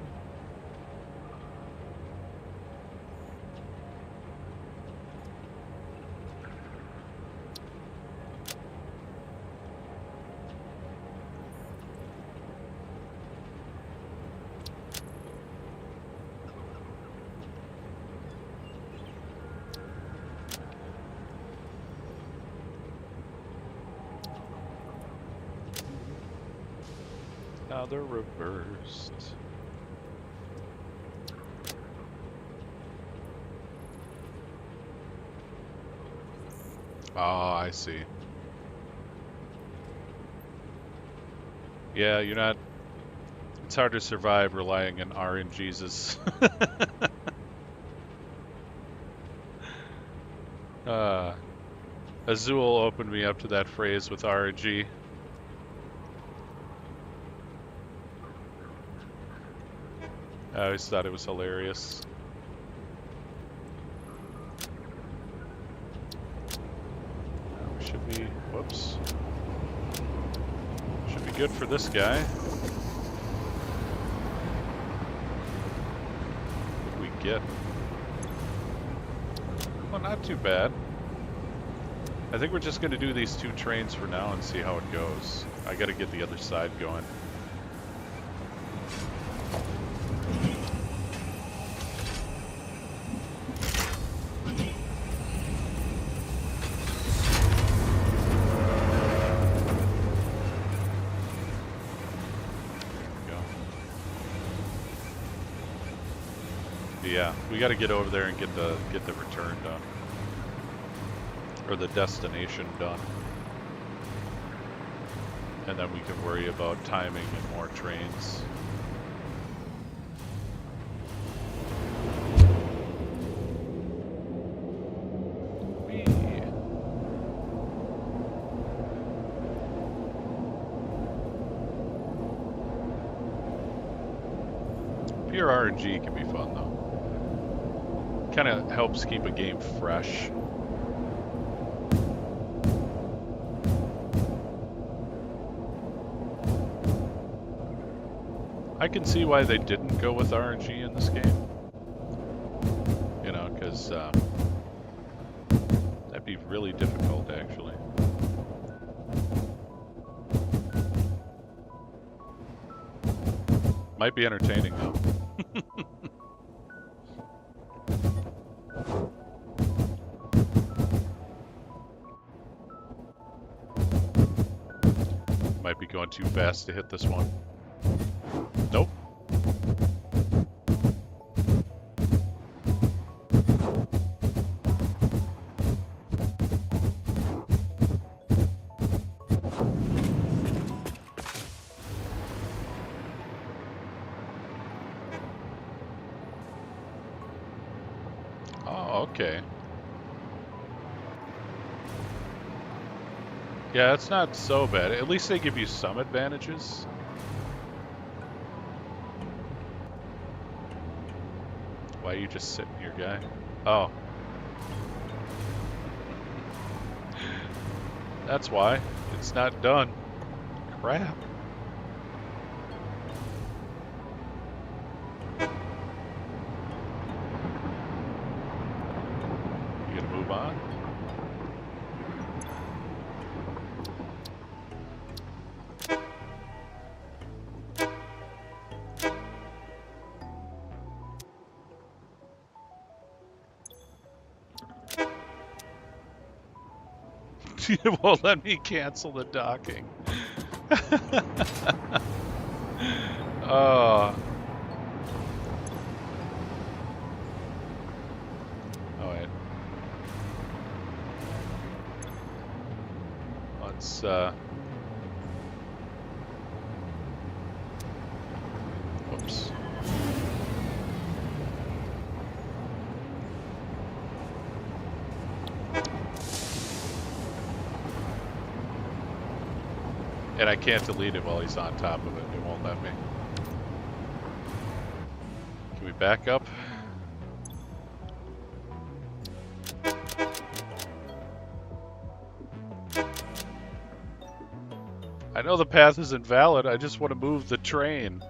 Now they're reversed. Oh, I see. Yeah, you're not... It's hard to survive relying on RNGs. Azul opened me up to that phrase with RNG. I always thought it was hilarious. We should be... Whoops. Should be good for this guy. What did we get? Well, not too bad. I think we're just going to do these 2 trains for now and see how it goes. I got to get the other side going. yeah, we got to get over there and get the return done, or the destination done, and then we can worry about timing and more trains. Pure RNG can be fun though. Kind of helps keep a game fresh. I can see why they didn't go with RNG in this game. You know, because that'd be really difficult actually. Might be entertaining though. Might be going too fast to hit this one. Nope. Oh, okay. Yeah, it's not so bad. At least they give you some advantages. Why are you just sitting here, guy? Oh. That's why. It's not done. Crap. You gonna move on? It won't let me cancel the docking. Oh. Oh, wait. Let's, Oops. And I can't delete it while he's on top of it. It won't let me. Can we back up? I know the path is invalid. I just want to move the train.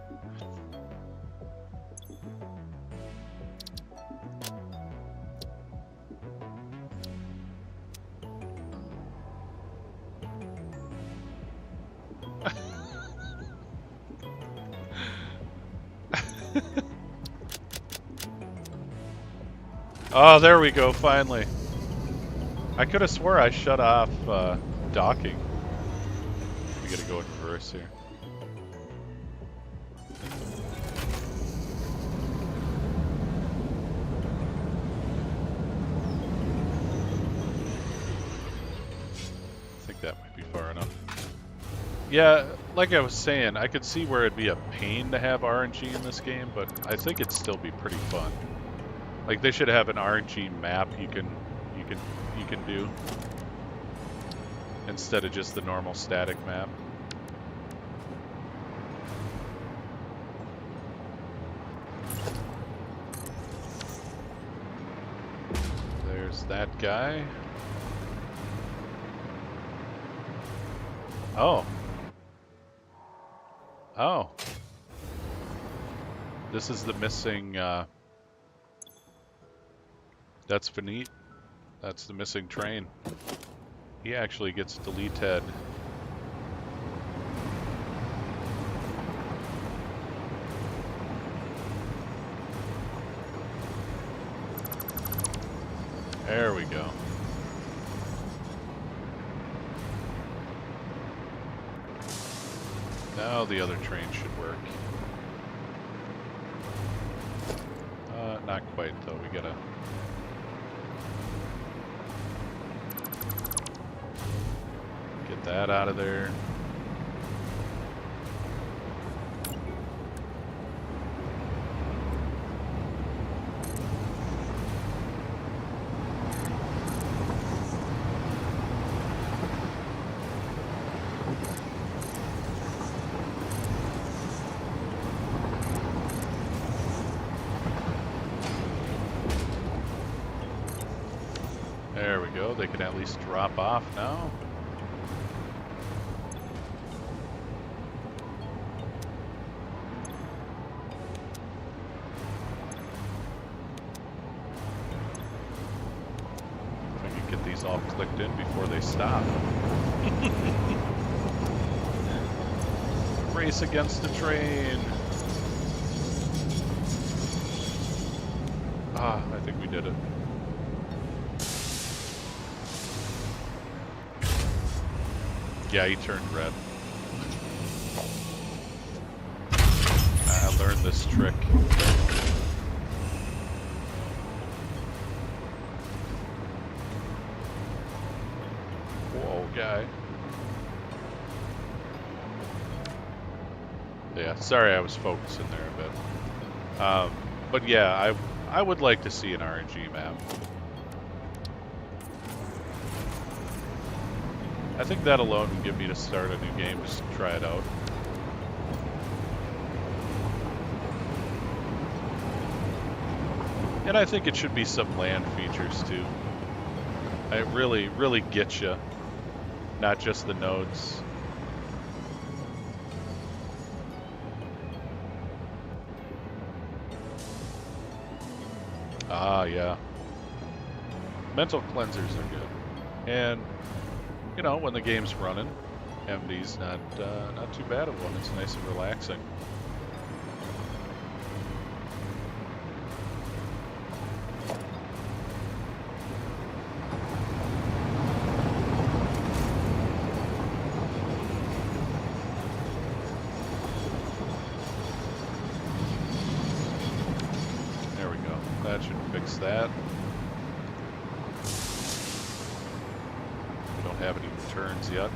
Oh, there we go, finally. I could have swore I shut off docking. We gotta go in reverse here. I think that might be far enough. Yeah, like I was saying, I could see where it'd be a pain to have RNG in this game, but I think it'd still be pretty fun. Like they should have an RNG map you can do instead of just the normal static map. There's that guy. Oh. Oh. This is the missing that's Finite. That's the missing train. He actually gets deleted. There we go. Now the other train should work. Not quite, though. We gotta... Get that out of there. There we go. They can at least drop off now. If I can get these all clicked in before they stop. Race against the train. Ah, I think we did it. Yeah, he turned red. I learned this trick. Whoa, guy. Yeah, sorry I was focusing there a bit. But yeah, I would like to see an RNG map. I think that alone would get me to start a new game, just to try it out. And I think it should be some land features too. It really gets you, not just the nodes. Ah, yeah. Mental cleansers are good. And you know, when the game's running, MD's not too bad of one. It's nice and relaxing. There we go. That should fix that. Have any turns yet.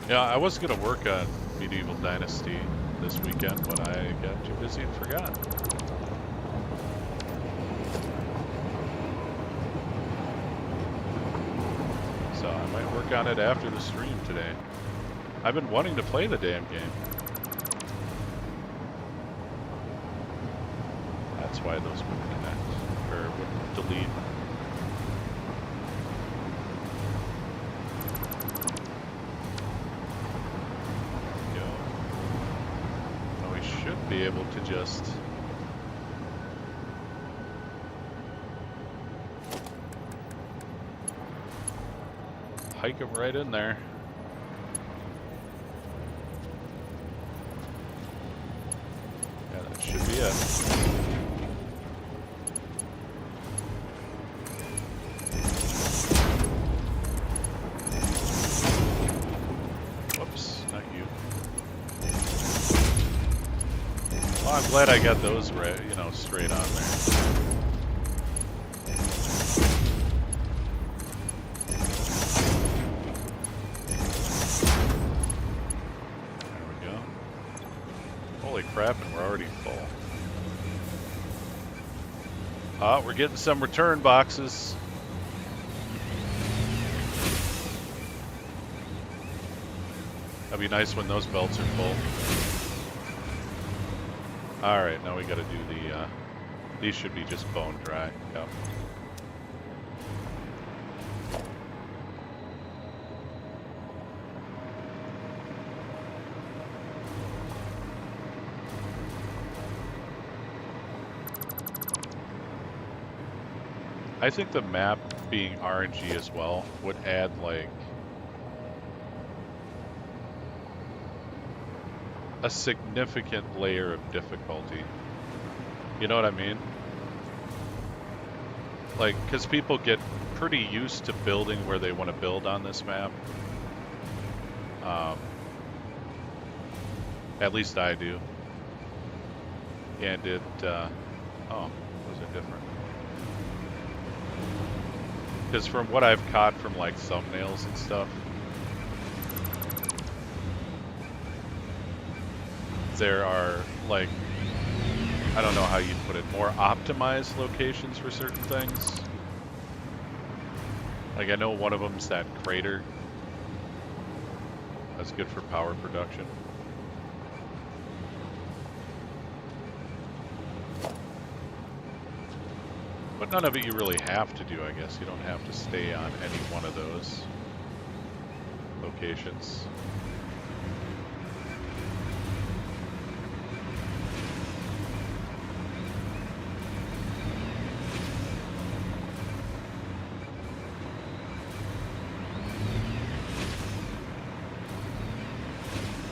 Yeah, I was gonna work on Medieval Dynasty this weekend, but I got too busy and forgot. So I might work on it after the stream today. I've been wanting to play the damn game. That's why those wouldn't connect, or wouldn't delete. Be able to just hike them right in there. Yeah, that should be it. Whoops, not you. Well, I'm glad I got those right, you know, straight on there. There we go. Holy crap, and we're already full. We're getting some return boxes. That'd be nice when those belts are full. Alright, now we gotta do the, these should be just bone dry. Yep. I think the map being RNG as well would add like a significant layer of difficulty. You know what I mean? Like, because people get pretty used to building where they want to build on this map. At least I do. And it, oh, was it different? Because from what I've caught from like thumbnails and stuff, there are like, I don't know how you'd put it, more optimized locations for certain things. Like I know one of them's that crater. That's good for power production. But none of it you really have to do, I guess. You don't have to stay on any one of those locations.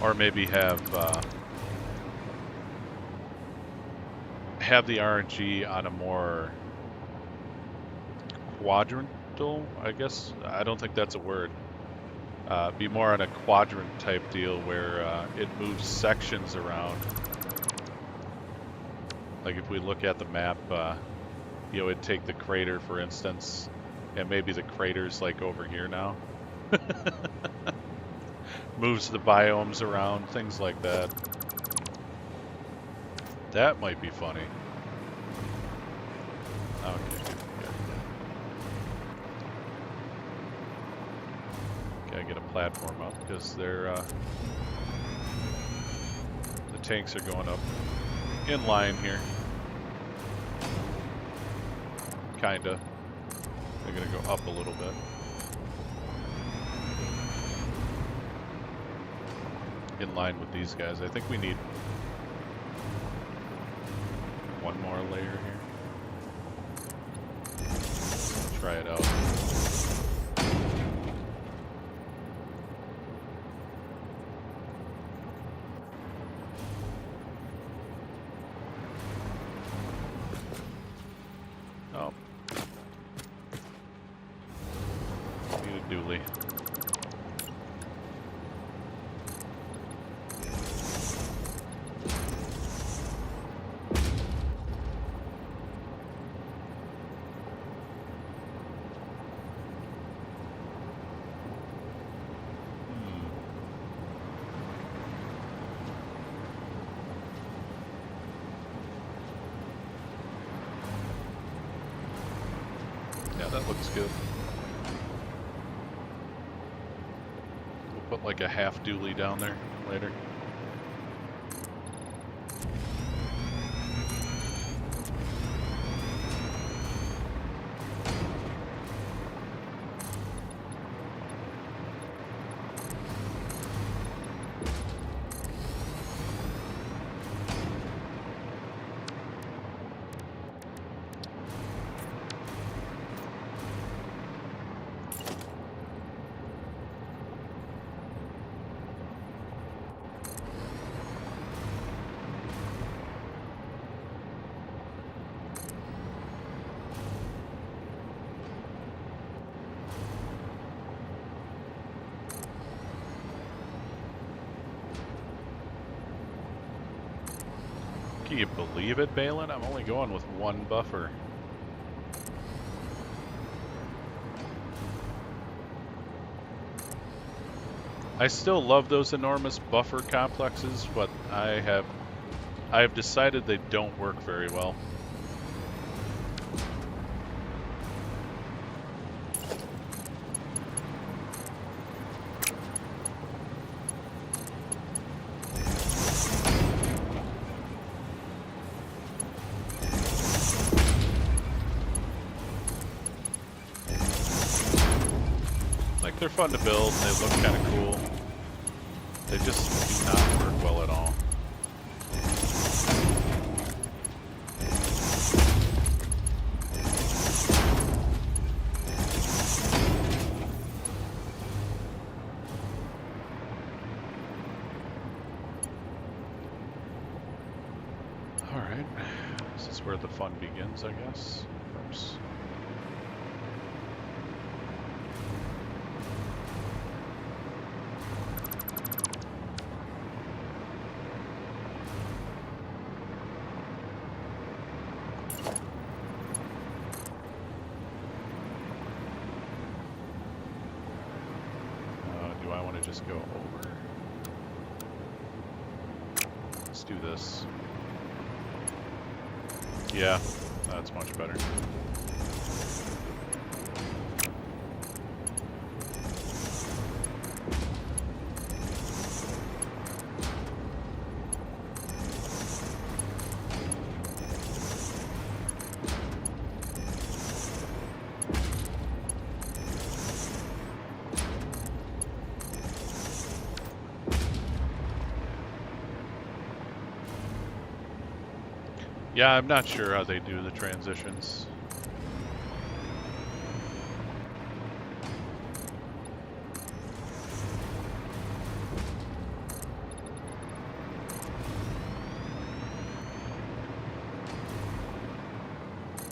Or maybe have the RNG on a more quadrantal, I guess. I don't think that's a word. Be more on a quadrant type deal where it moves sections around. Like if we look at the map, you know, it'd take the crater for instance, and maybe the crater's like over here now. Moves the biomes around, things like that. That might be funny. Okay. Gotta get a platform up because they're the tanks are going up in line here. Kinda. They're gonna go up a little bit. In line with these guys. I think we need one more layer here. Try it out. Oh. Need a dually. That looks good. We'll put like a half dually down there later. Can you believe it, Balin? I'm only going with one buffer. I still love those enormous buffer complexes, but I have decided they don't work very well. They're fun to build, and they look kind of cool. They just do not work well at all. Alright. This is where the fun begins, I guess. Oops. Do I want to just go over? Let's do this. Yeah, that's much better. Yeah, I'm not sure how they do the transitions.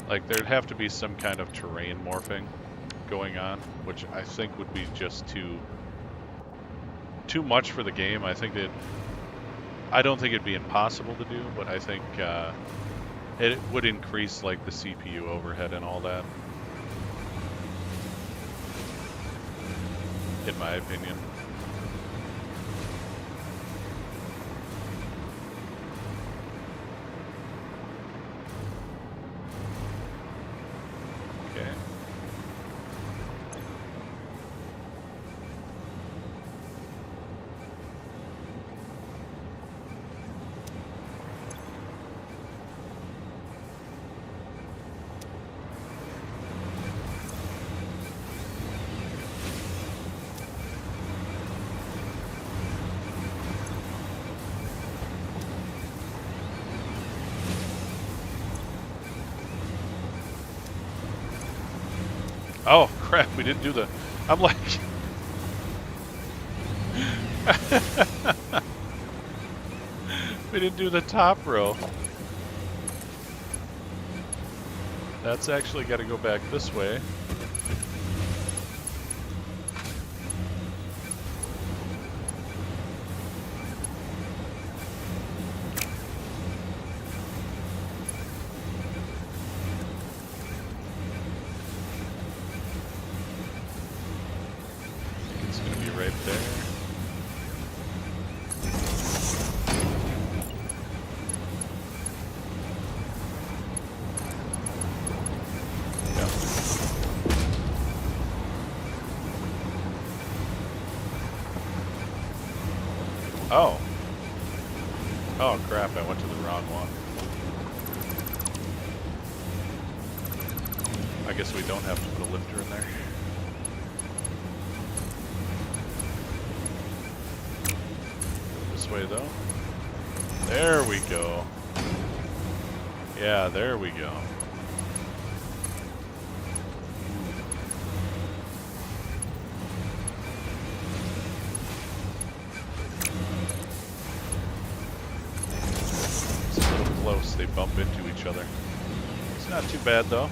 Like, there'd have to be some kind of terrain morphing going on, which I think would be just too much for the game. I don't think it'd be impossible to do, but I think it would increase like the CPU overhead and all that, in my opinion. Okay. Oh, crap, we didn't do the... I'm like... we didn't do the top row. That's actually got to go back this way. Oh. Oh crap, I went to the wrong one. I guess we don't have to put a lifter in there. This way though. There we go. Yeah, there we go. They bump into each other. It's not too bad though.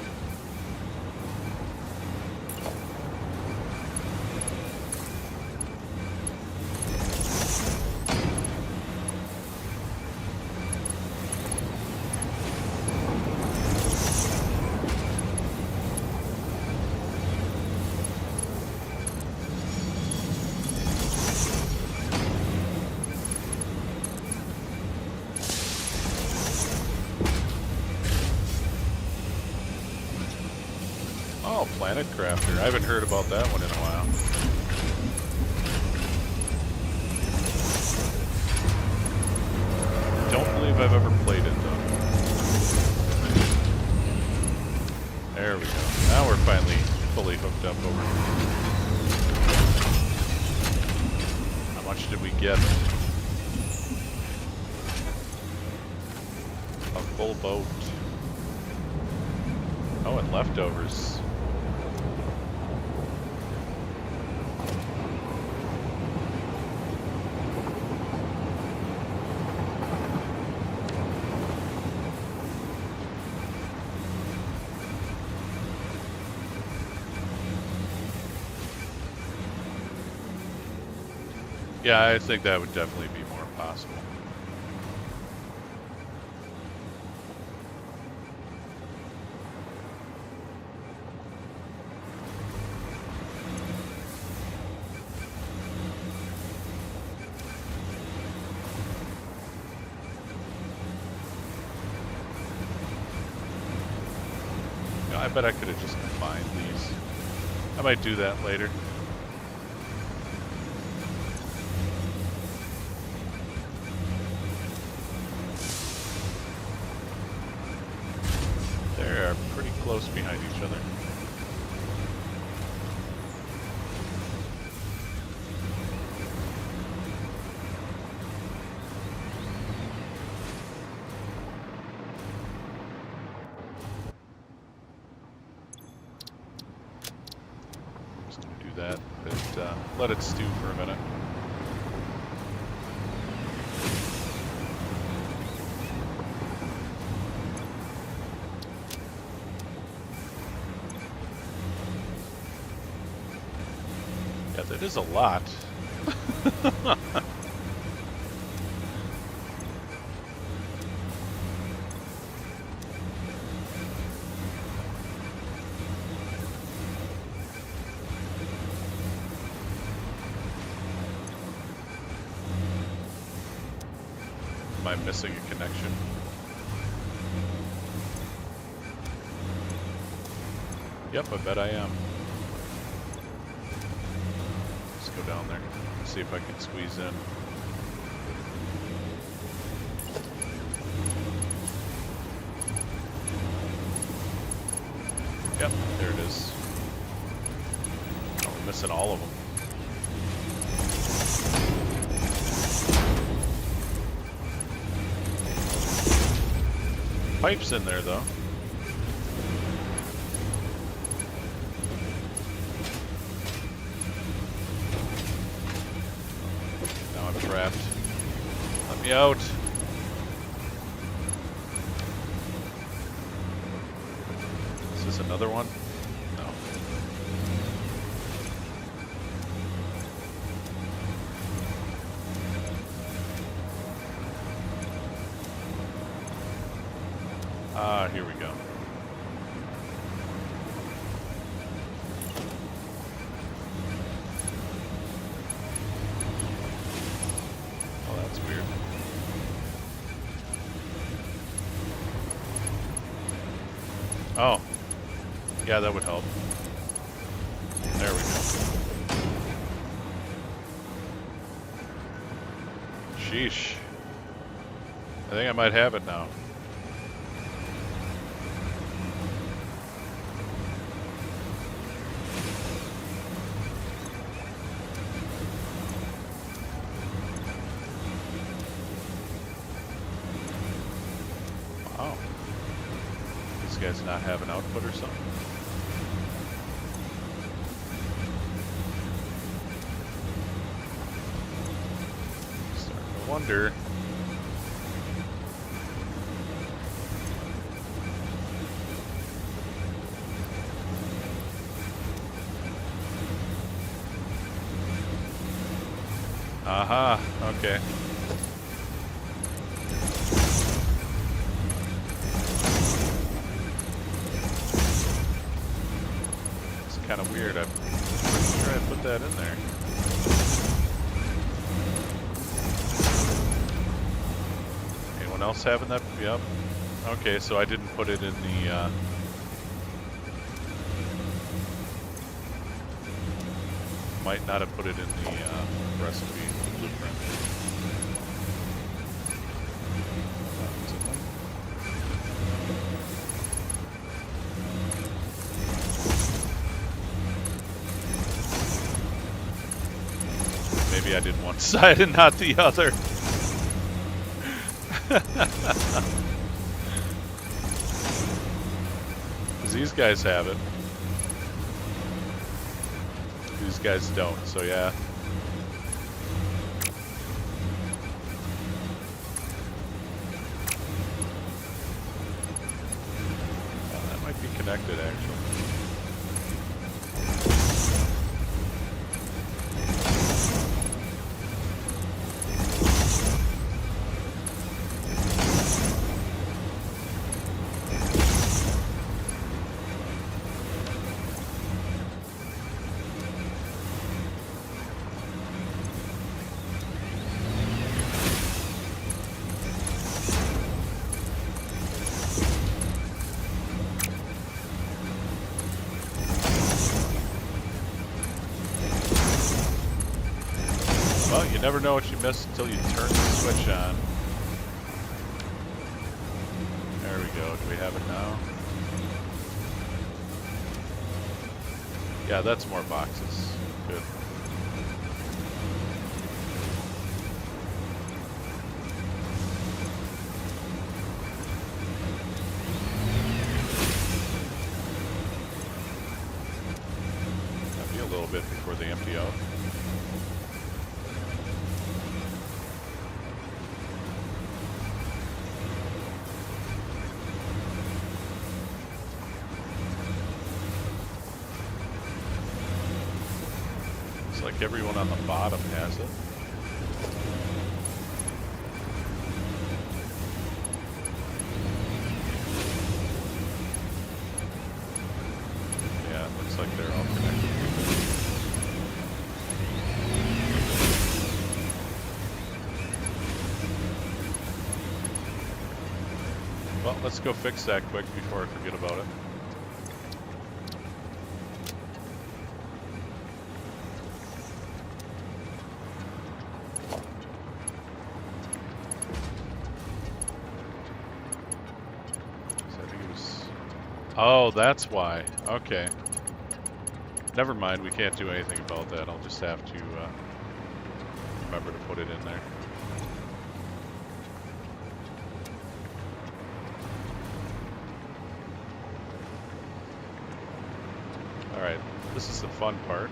Planet Crafter. I haven't heard about that one in a while. Don't believe I've ever played it though. There we go. Now we're finally fully hooked up over here. How much did we get? A full boat. Oh, and leftovers. Yeah, I think that would definitely be more possible. Yeah, I bet I could have just combined these. I might do that later. They're pretty close behind each other. Just gonna do that, but let it stew for a minute. Yeah, that is a lot. Am I missing a connection? Yep, I bet I am. Let's go down there, see if I can squeeze in. Yep, there it is. Oh, we're missing all of them. Pipe's in there though. Now I'm trapped. Let me out. Is this another one? No. Ah, here we go. Oh, that's weird. Oh. Yeah, that would help. There we go. Sheesh. I think I might have it now. Wow. These guys not have an output or something? Starting to wonder. Aha, okay. It's kind of weird. I'm pretty sure I put that in there. Anyone else having that? Yep. Okay, so I didn't put it in the might not have put it in the recipe blueprint. Maybe I did one side and not the other. Because these guys have it. These guys don't, so yeah. That might be connected, actually. Well, you never know what you miss until you turn the switch on. There we go. Do we have it now? Yeah, that's more boxes. Good. That'll be a little bit before they empty out. Like everyone on the bottom has it. Yeah, it looks like they're all connected. Well, let's go fix that quick before I forget about it. Oh, that's why. Okay. Never mind, we can't do anything about that. I'll just have to remember to put it in there. Alright, this is the fun part.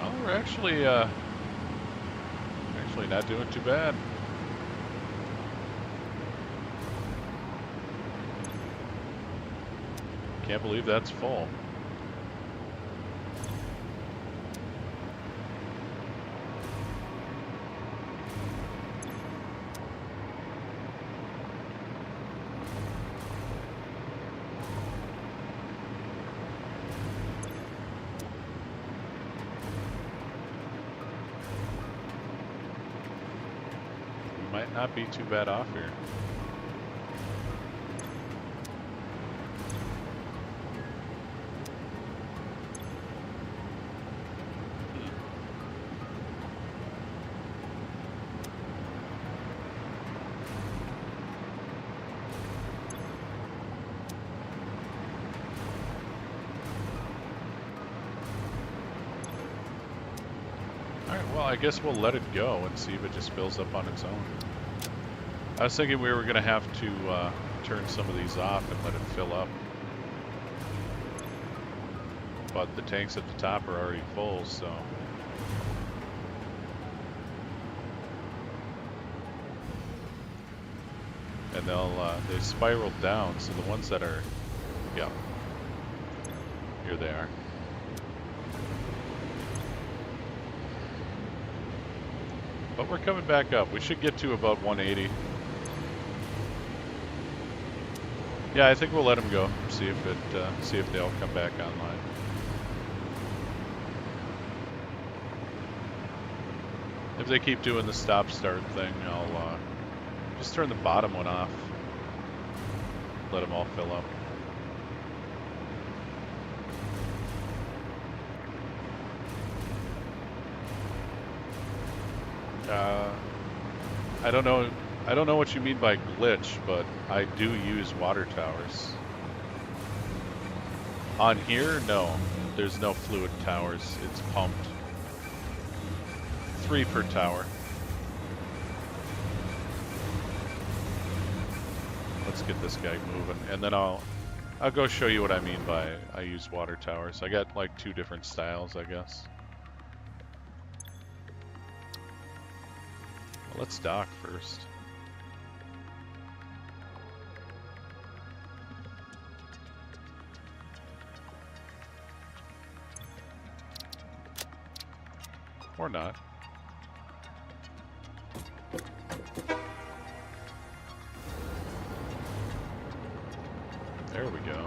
Oh, we're actually not doing too bad. Can't believe that's full. We might not be too bad off here. Well, I guess we'll let it go and see if it just fills up on its own. I was thinking we were going to have to turn some of these off and let it fill up. But the tanks at the top are already full, so... And they spiral down, so the ones that are... Yeah. Here they are. But we're coming back up. We should get to about 180. Yeah, I think we'll let them go. See if they'll come back online. If they keep doing the stop-start thing, I'll just turn the bottom one off. Let them all fill up. I don't know what you mean by glitch, but I do use water towers. On here, no. There's no fluid towers. It's pumped. 3 per tower. Let's get this guy moving, and then I'll go show you what I mean by I use water towers. I got like 2 different styles, I guess. Well, let's dock first. Or not. There we go.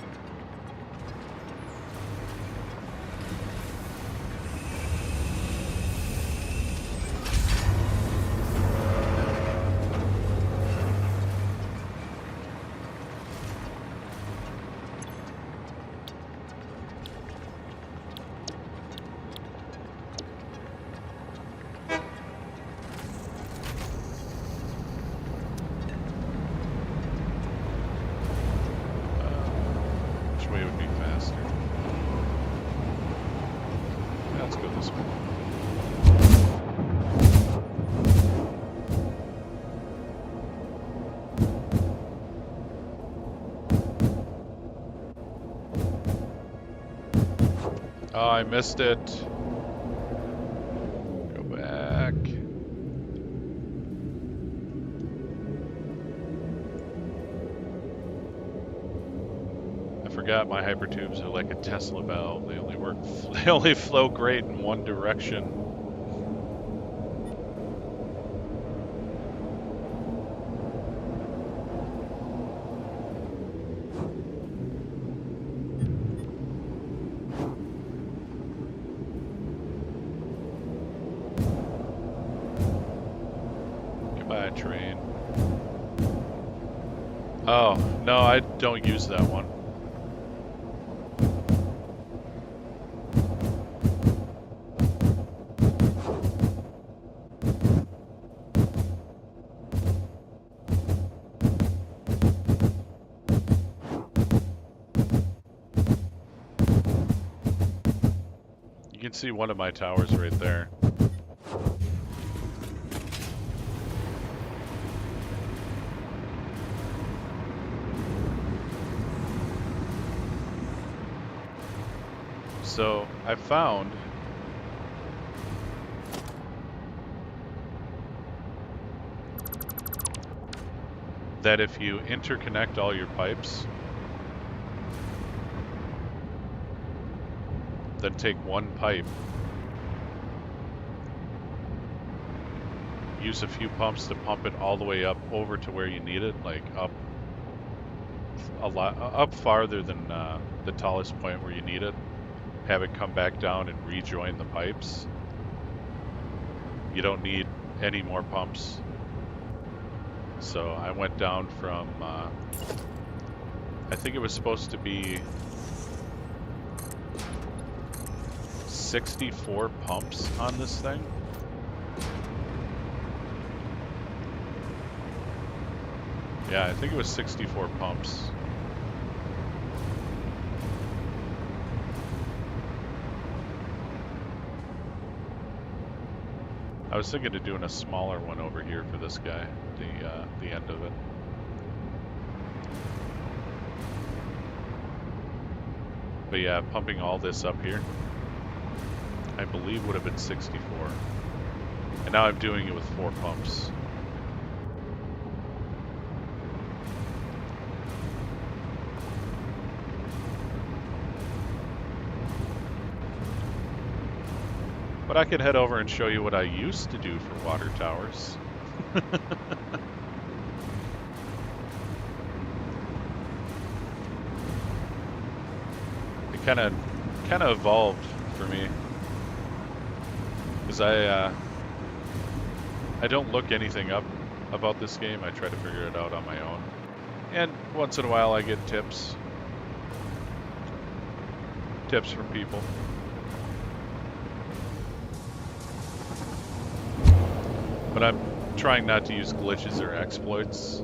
let's go this way. Oh, I missed it. Go back. I forgot my hypertubes are like a Tesla valve. They only work. They only flow great in one direction. Goodbye, train. Oh, no, I don't use that one. You can see one of my towers right there. So I found that if you interconnect all your pipes, then take one pipe, use a few pumps to pump it all the way up over to where you need it, like up a lot, up farther than the tallest point where you need it, have it come back down and rejoin the pipes. You don't need any more pumps. So I went down from, I think it was supposed to be 64 pumps on this thing. Yeah, I think it was 64 pumps. I was thinking of doing a smaller one over here for this guy, the end of it. But yeah, pumping all this up here, I believe would have been 64. And now I'm doing it with 4 pumps. But I could head over and show you what I used to do for water towers. It kind of evolved for me, because I don't look anything up about this game. I try to figure it out on my own, and once in a while I get tips from people. But I'm trying not to use glitches or exploits.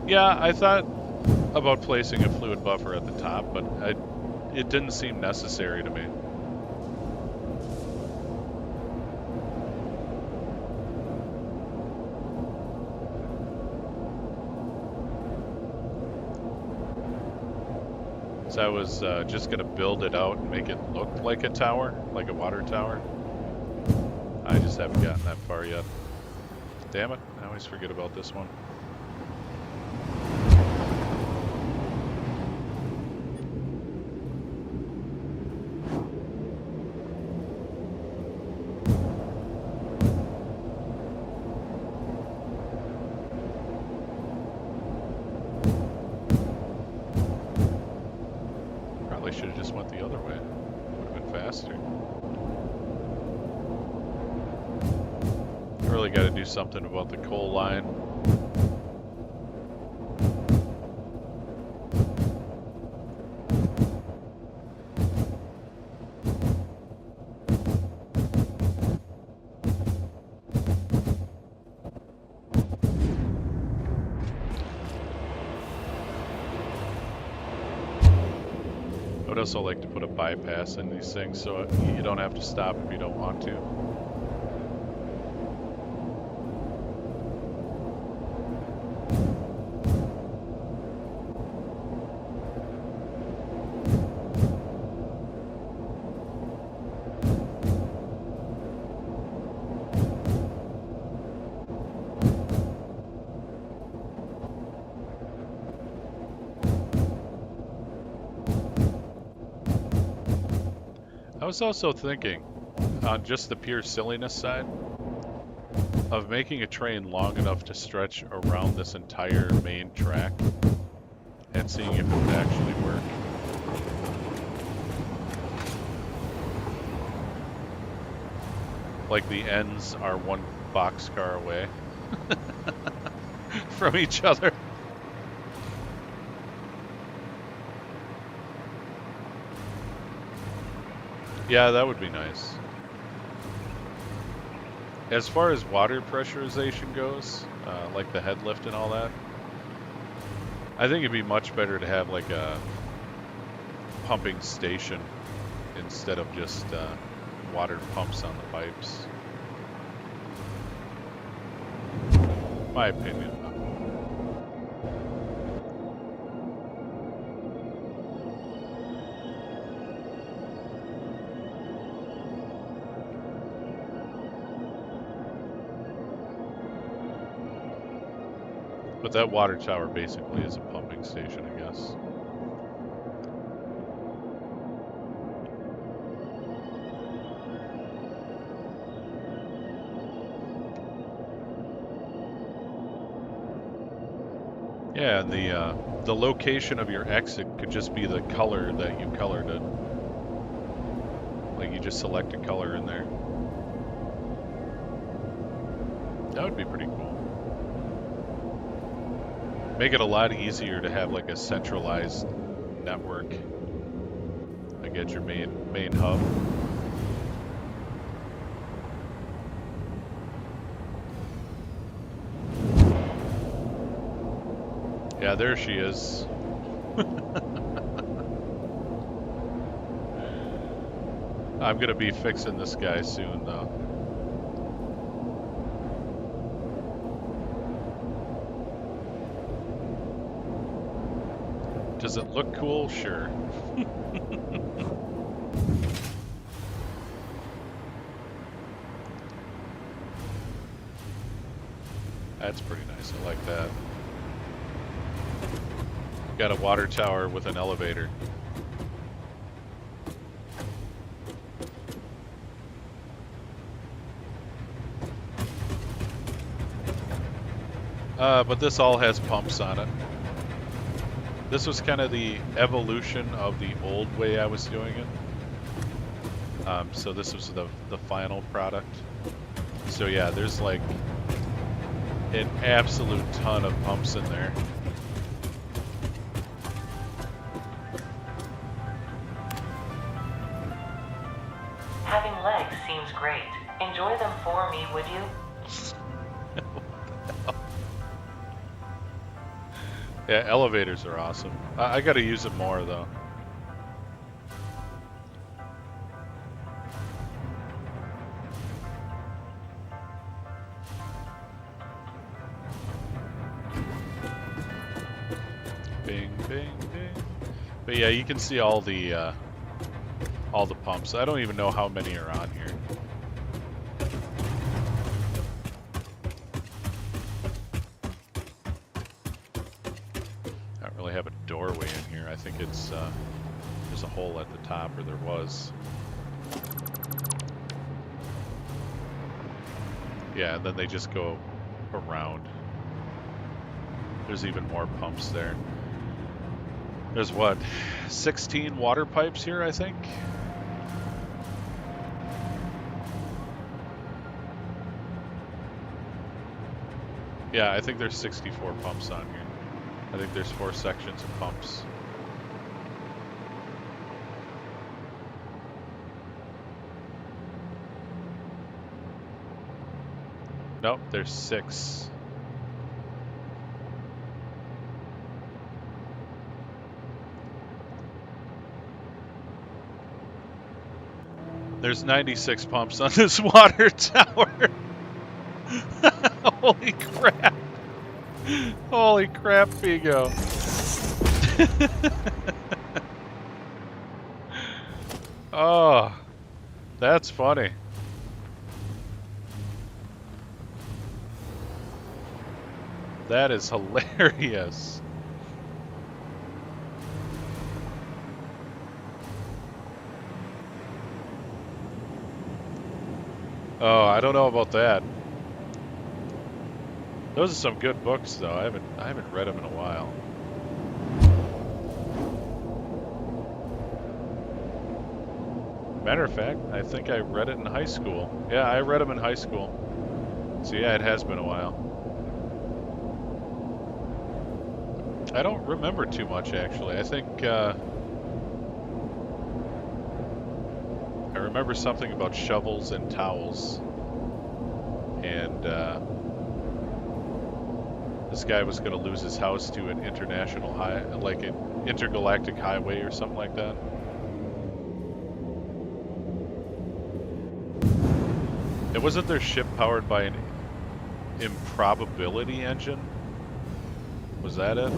Yeah, I thought about placing a fluid buffer at the top, but it didn't seem necessary to me. So I was just going to build it out and make it look like a tower, like a water tower. I just haven't gotten that far yet. Damn it, I always forget about this one. Should have just went the other way. Would have been faster. I really got to do something about the coal line. would also like to put a bypass in these things so you don't have to stop if you don't want to. I was also thinking, on just the pure silliness side, of making a train long enough to stretch around this entire main track and seeing if it would actually work. Like the ends are one boxcar away from each other. Yeah, that would be nice. As far as water pressurization goes, like the head lift and all that, I think it'd be much better to have like a pumping station instead of just water pumps on the pipes. My opinion. But that water tower basically is a pumping station, I guess. Yeah, and the location of your exit could just be the color that you colored it. Like you just select a color in there. That would be pretty cool. Make it a lot easier to have like a centralized network. Like at your main hub. Yeah, there she is. I'm gonna be fixing this guy soon though. Does it look cool? Sure. That's pretty nice. I like that. Got a water tower with an elevator. But this all has pumps on it. This was kind of the evolution of the old way I was doing it. So this was the final product. So yeah, there's like an absolute ton of pumps in there. Having legs seems great. Enjoy them for me, would you? Yeah, elevators are awesome. I gotta use it more though. Bing, bing, bing. But yeah, you can see all the pumps. I don't even know how many are on here. I don't really have a doorway in here. I think it's there's a hole at the top, or there was. Yeah, and then they just go around. There's even more pumps there. There's what, 16 water pipes here, I think? Yeah, I think there's 64 pumps on here. I think there's 4 sections of pumps. Nope, there's 6. There's 96 pumps on this water tower. Holy crap. Holy crap, Vigo. Oh, that's funny. That is hilarious. Oh, I don't know about that. Those are some good books, though. I haven't read them in a while. Matter of fact, I think I read it in high school. Yeah, I read them in high school. So yeah, it has been a while. I don't remember too much, actually. I think I remember something about shovels and towels, and this guy was going to lose his house to an international like an intergalactic highway or something like that. It wasn't their ship powered by an improbability engine? Was that it?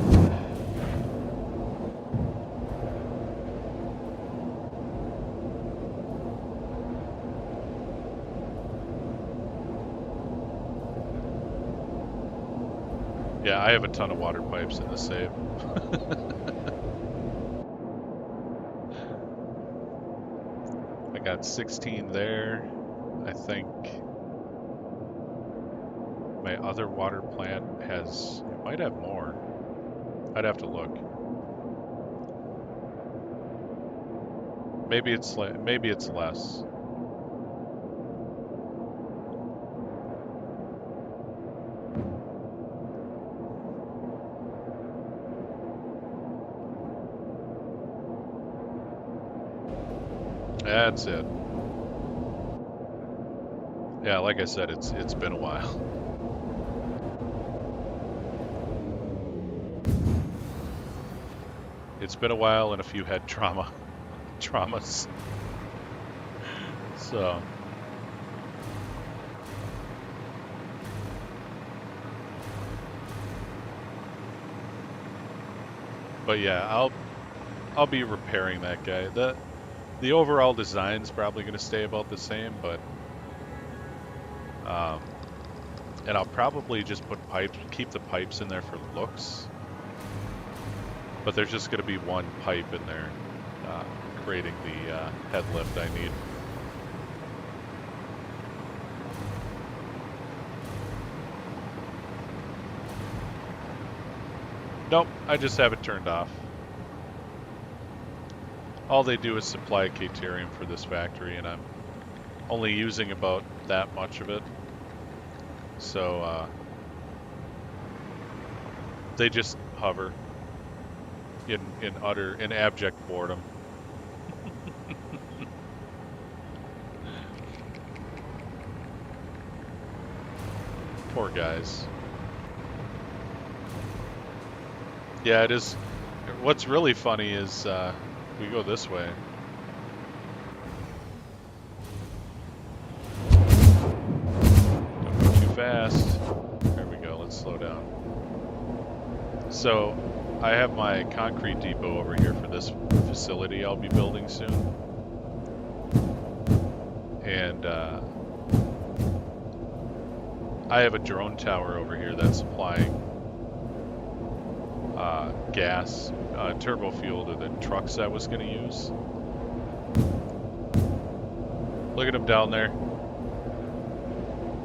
Yeah, I have a ton of water pipes in the save. I got 16 there. I think my other water plant has, it might have more. I'd have to look. Maybe it's less. That's it. Yeah, like I said, it's been a while. It's been a while and a few had traumas. So but yeah, I'll be repairing that guy. The overall design's probably going to stay about the same, but and I'll probably just put keep the pipes in there for looks. But there's just going to be one pipe in there, creating the head lift I need. Nope, I just have it turned off. All they do is supply Caterium for this factory, and I'm only using about that much of it. So they just hover in abject boredom. Poor guys. Yeah, it is. What's really funny is we go this way. Don't go too fast. There we go. Let's slow down. So I have my concrete depot over here for this facility I'll be building soon. And I have a drone tower over here that's supplying gas, turbo fuel to the trucks I was going to use. Look at him down there.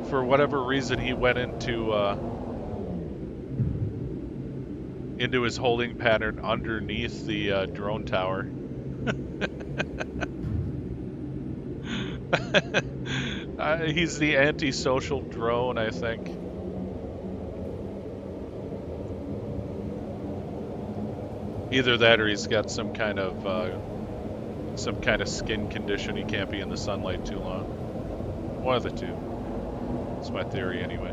For whatever reason, he went into his holding pattern underneath the drone tower. He's the antisocial drone, I think. Either that or he's got some kind of skin condition. He can't be in the sunlight too long. One of the two. That's my theory anyway.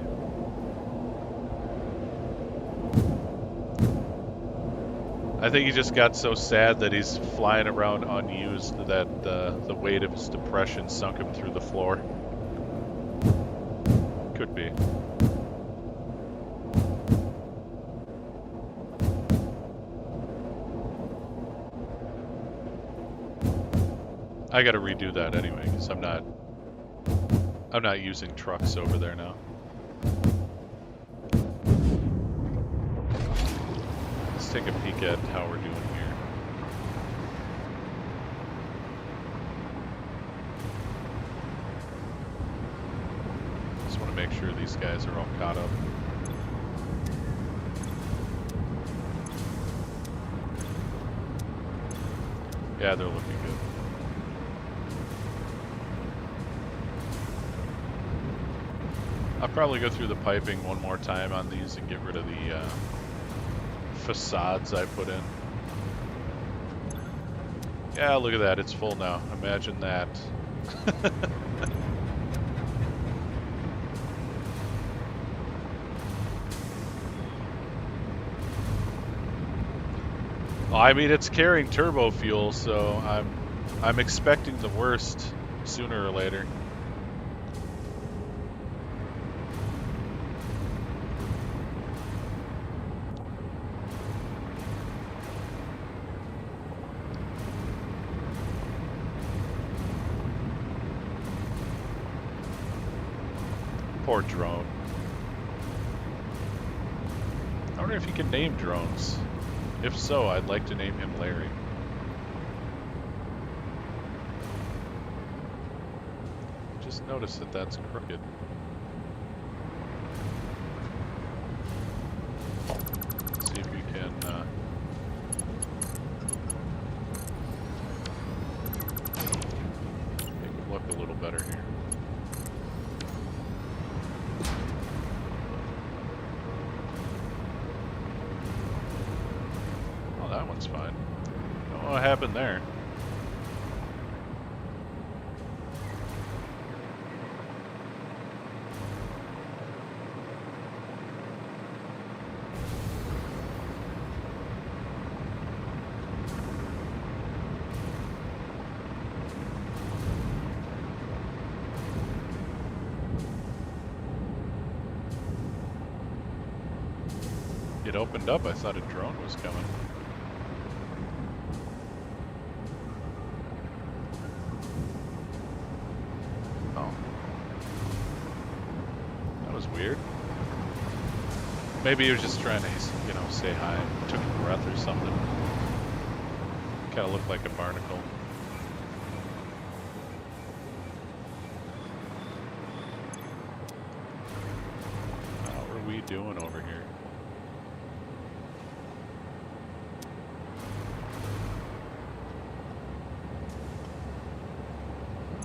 I think he just got so sad that he's flying around unused that the weight of his depression sunk him through the floor. Could be. I gotta redo that anyway, because I'm not using trucks over there now. Let's take a peek at how we're doing here. Just want to make sure these guys are all caught up. Yeah, they're looking good. I'll probably go through the piping one more time on these and get rid of the facades I put in. Yeah, look at that, it's full now. Imagine that. Well, I mean, it's carrying turbo fuel, so I'm expecting the worst sooner or later. Poor drone. I wonder if you can name drones. If so, I'd like to name him Larry. Just noticed that that's crooked. Let's see if we can make it look a little better here. That one's fine. Don't know what happened there. It opened up. I thought a drone was coming. Weird. Maybe he was just trying to, you know, say hi, took a breath or something. Kind of looked like a barnacle. What are we doing over here?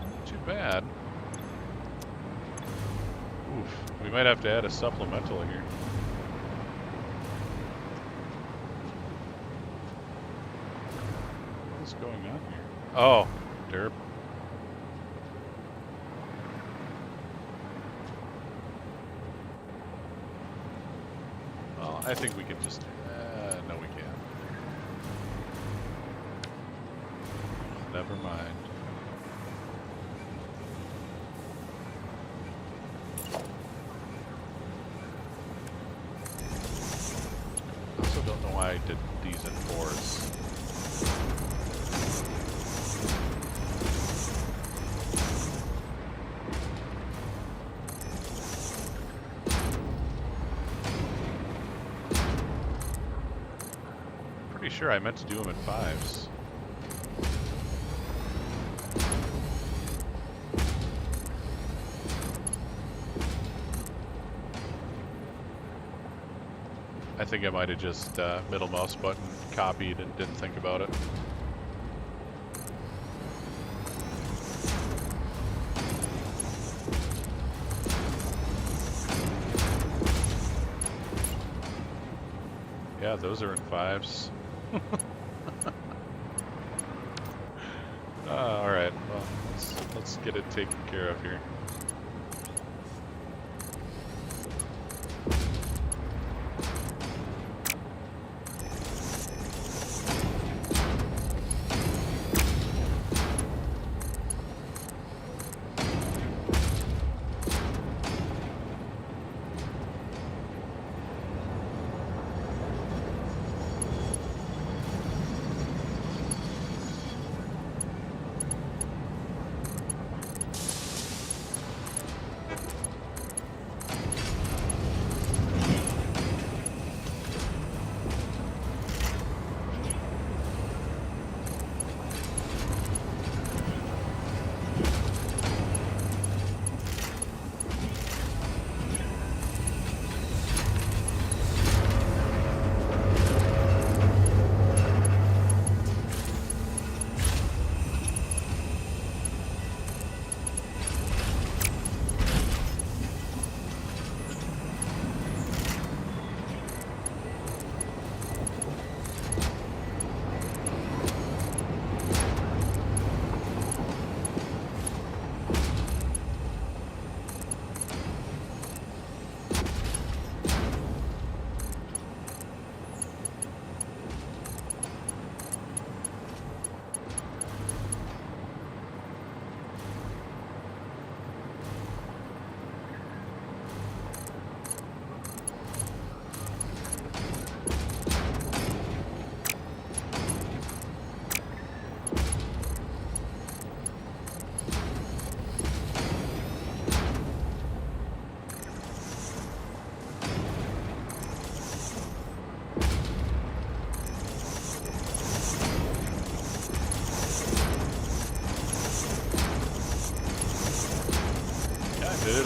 Not too bad. We might have to add a supplemental here. What's going on here? Oh, derp. Well, I think we can just... no, we can't. Never mind. Don't know why I did these in 4s. Pretty sure I meant to do them in 5s. I think I might have just middle mouse button copied and didn't think about it. Yeah, those are in 5s. All right, well, let's get it taken care of here.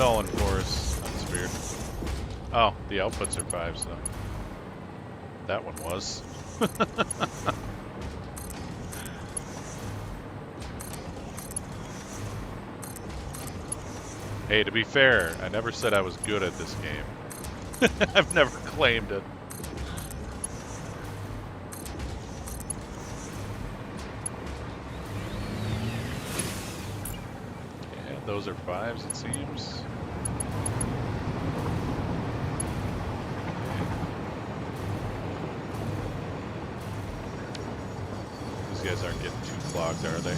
all in 4s. That's weird. Oh, the outputs are 5s though. That one was. Hey, to be fair, I never said I was good at this game. I've never claimed it. Yeah, those are 5s, it seems. These guys aren't getting too clogged, are they?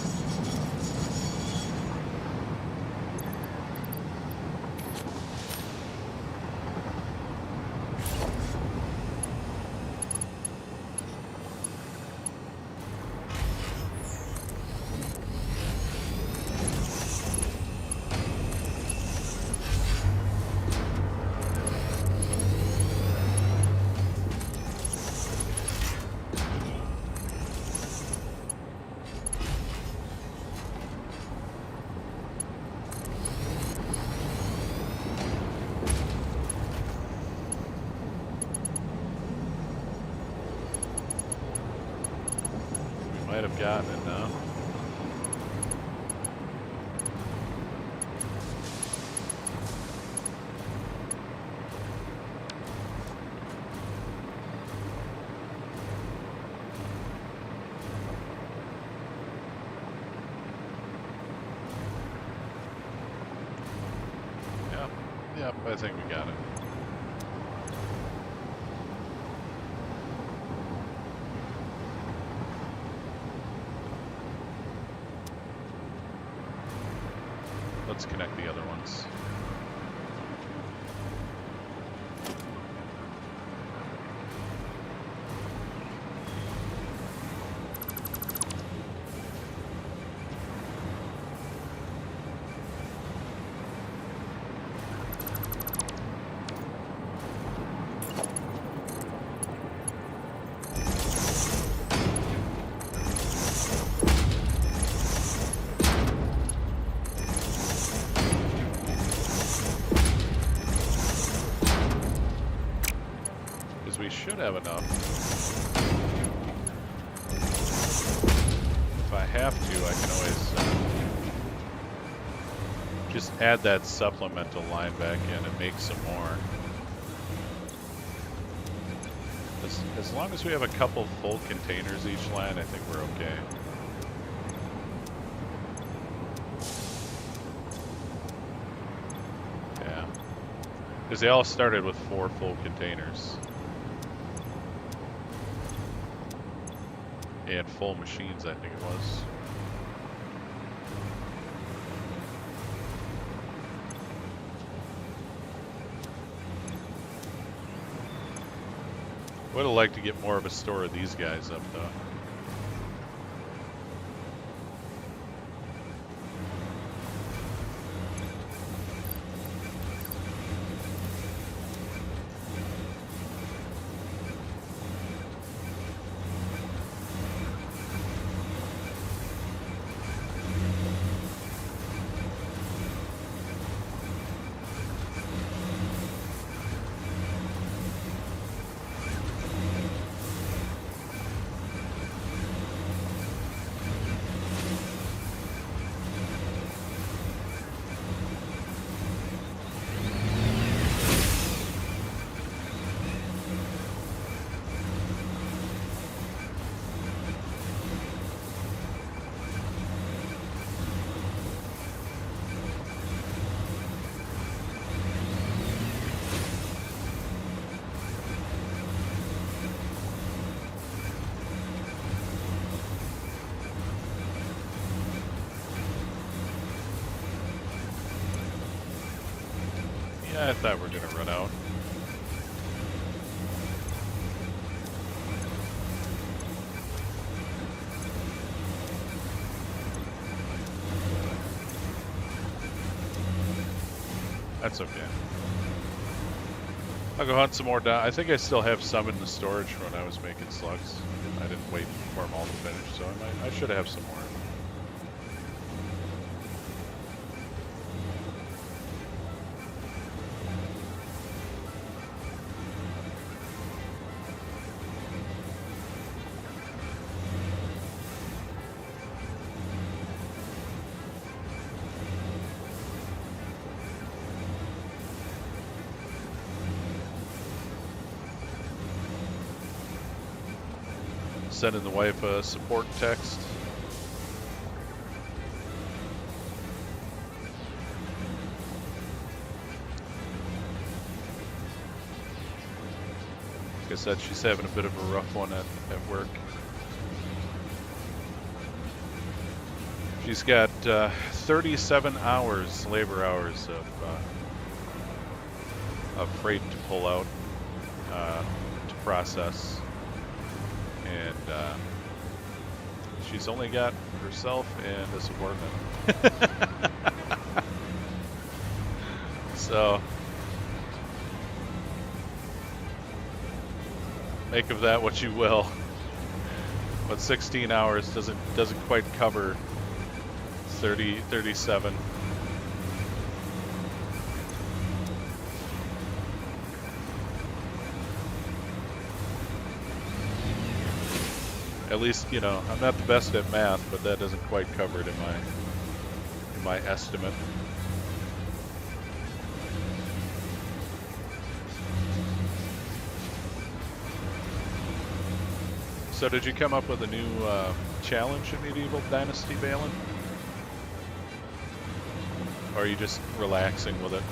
Might have gotten it now. Yep, I think we got it. Let's connect the other ones. We should have enough. If I have to, I can always just add that supplemental line back in and make some more. As long as we have a couple full containers each line, I think we're okay. Yeah. Because they all started with 4 full containers. And full machines, I think it was. Would have liked to get more of a store of these guys up, though. Yeah, I thought we were gonna run out. That's okay. I'll go hunt some more down. I think I still have some in the storage when I was making slugs. I didn't wait for them all to finish, so I should have some more. Sending the wife a support text. Like I said, she's having a bit of a rough one at work. She's got 37 hours, labor hours of freight to pull out, to process. And she's only got herself and a subordinate. So make of that what you will. But 16 hours doesn't quite cover 37. At least, you know, I'm not the best at math, but that doesn't quite cover it in my estimate. So did you come up with a new challenge in Medieval Dynasty, Balin? Or are you just relaxing with it?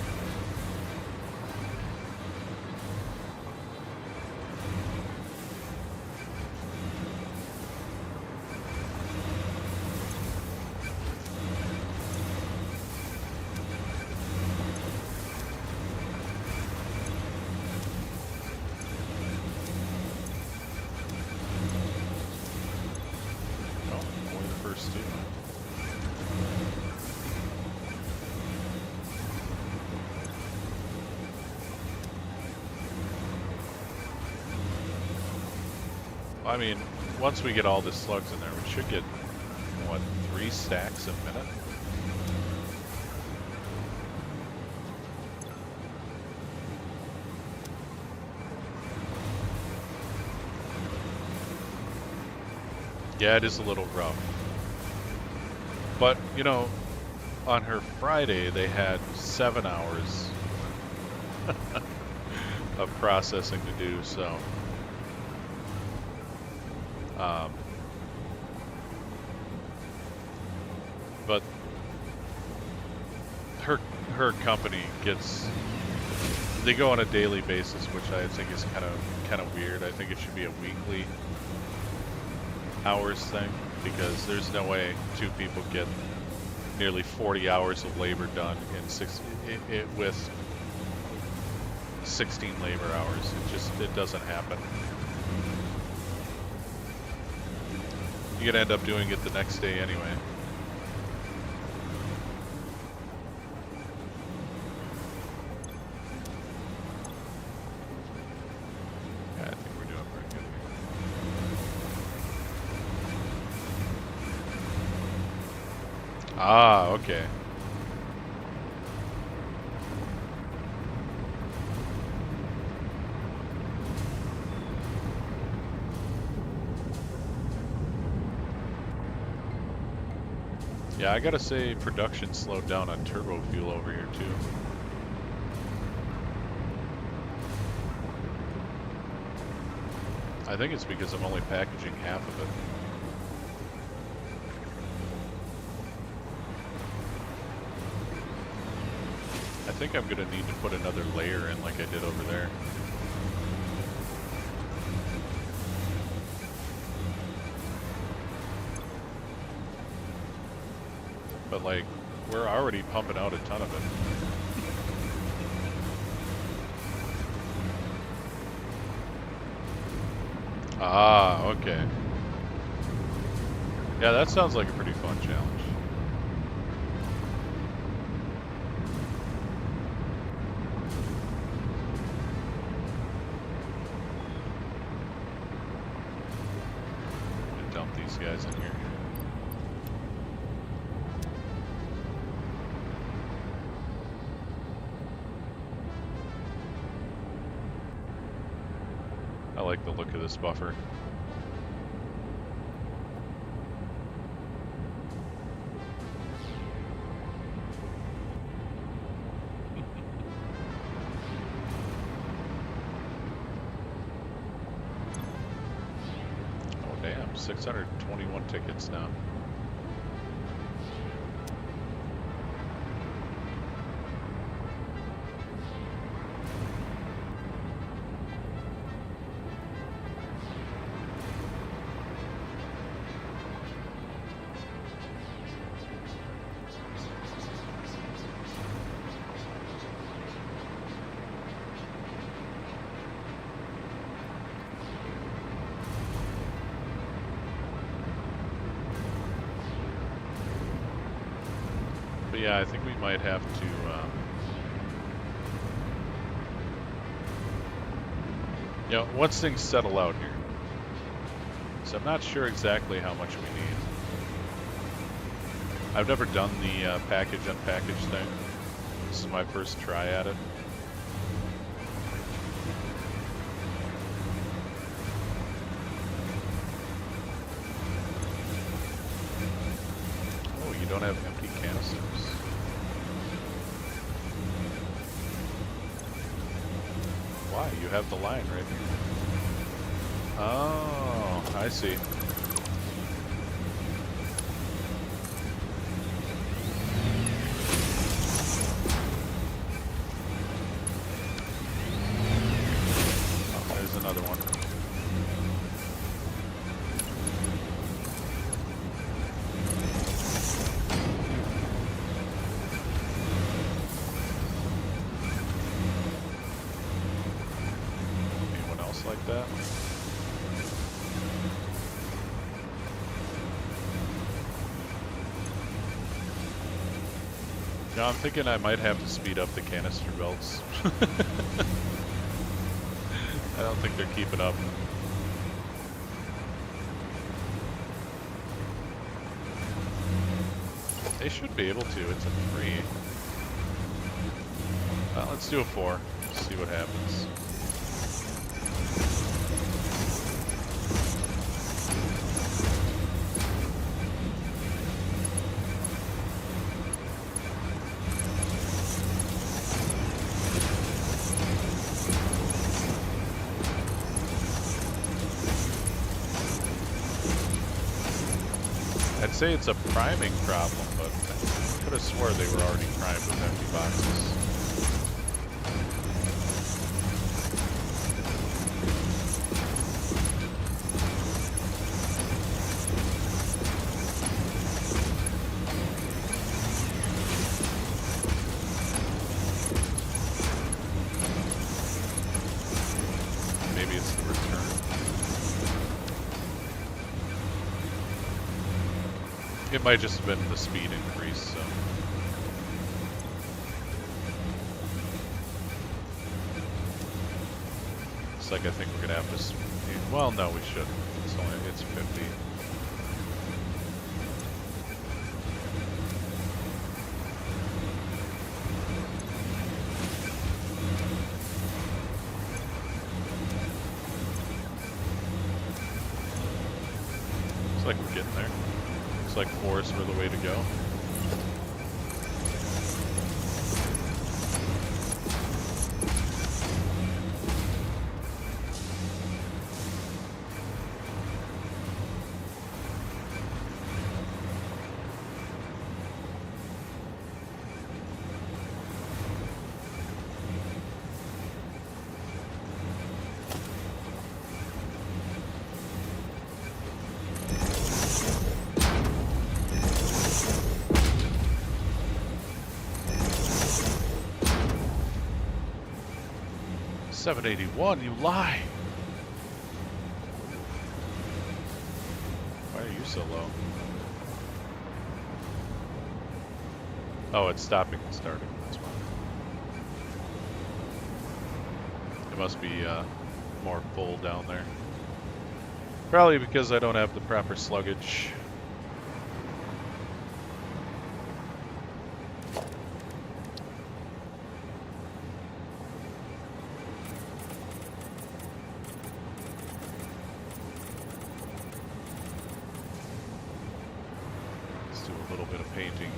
I mean, once we get all the slugs in there, we should get, what, 3 stacks a minute? Yeah, it is a little rough. But, you know, on her Friday, they had 7 hours of processing to do, so... but her company gets, they go on a daily basis, which I think is kind of weird. I think it should be a weekly hours thing, because there's no way 2 people get nearly 40 hours of labor done in with 16 labor hours. It doesn't happen. You're gonna end up doing it the next day anyway. Yeah, I think we're doing pretty good here. Ah, okay. Yeah, I gotta say production slowed down on turbo fuel over here too. I think it's because I'm only packaging half of it. I think I'm gonna need to put another layer in like I did over there. But like, we're already pumping out a ton of it. Ah, okay. Yeah, that sounds like a pretty fun challenge. Dump these guys in here. I like the look of this buffer. Oh, damn. 621 tickets now. But yeah, I think we might have to you know, once things settle out here. So I'm not sure exactly how much we need. I've never done the package unpackage thing. This is my first try at it. Oh, you don't have empty canisters. Why? You have the line right here. Oh, I see. Oh, there's another one. Anyone else like that? No, I'm thinking I might have to speed up the canister belts. I don't think they're keeping up. They should be able to, it's a 3. Well, let's do a 4, see what happens. I'd say it's a priming problem, but I could have swore they were already primed with empty boxes. Maybe it's the return. It might just have been the speed increase, so. Looks like I think we're gonna have to speed. Well, no, we shouldn't. It's 50. Looks like we're getting there. Looks like 4s were the way to go. $781, you lie! Why are you so low? Oh, it's stopping and starting, that's why. It must be more full down there. Probably because I don't have the proper sluggage. Let's do a little bit of painting here.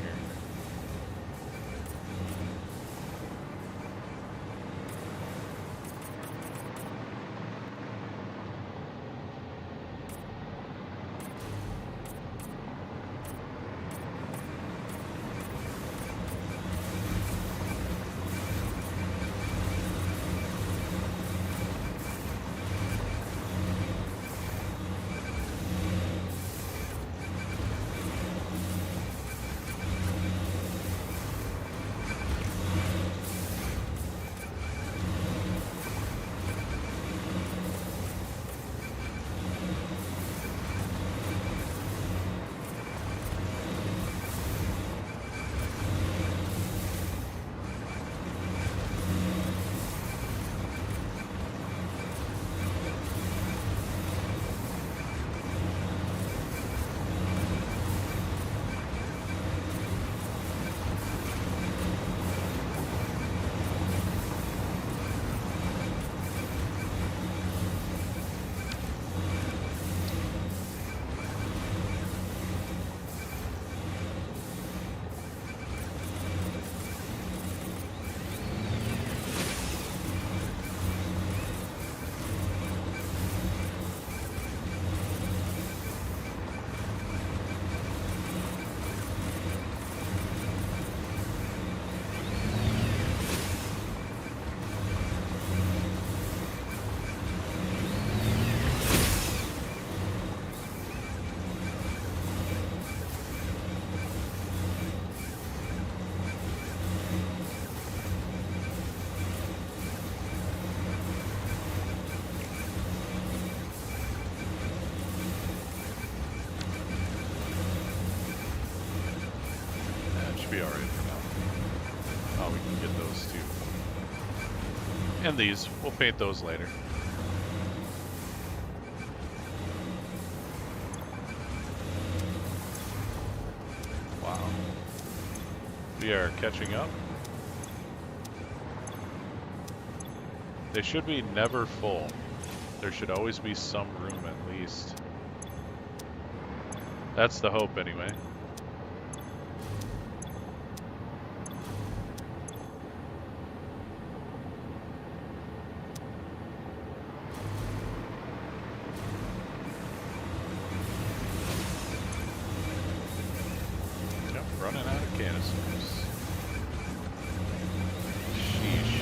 And these, we'll paint those later. Wow. We are catching up. They should be never full. There should always be some room at least. That's the hope anyway. Yep, running out of canisters. Sheesh.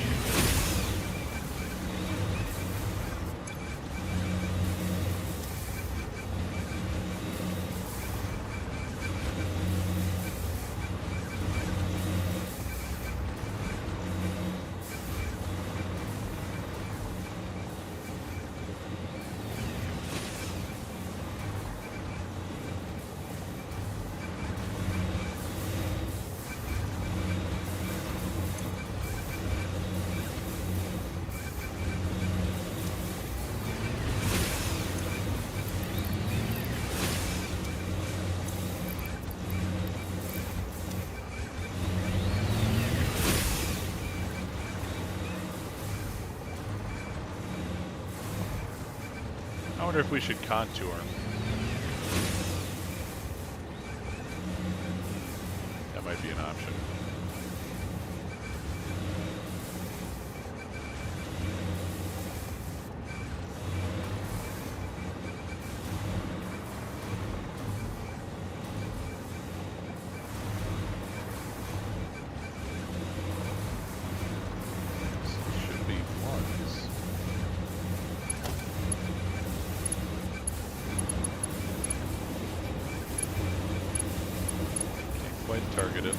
I wonder if we should contour. That might be an option. Should be ones. Quite targeted.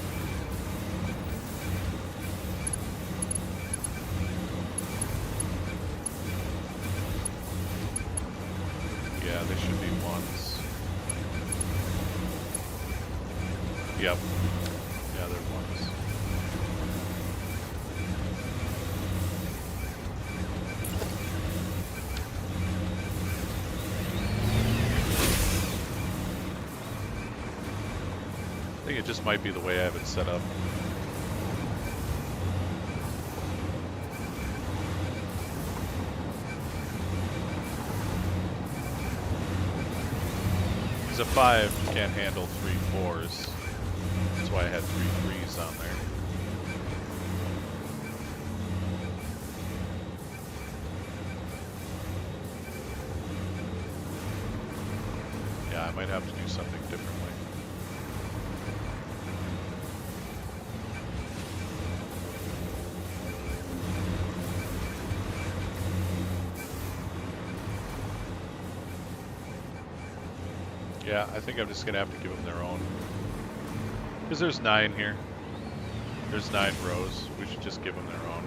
Yeah, they should be ones. Yep. Yeah, they're ones. I think it just might be the way I have it set up. Because a 5 can't handle 3 4s. That's why I had 3 3s on there. Yeah, I might have to do something differently. Yeah, I think I'm just gonna have to give them their own. Because there's 9 here. There's 9 rows. We should just give them their own.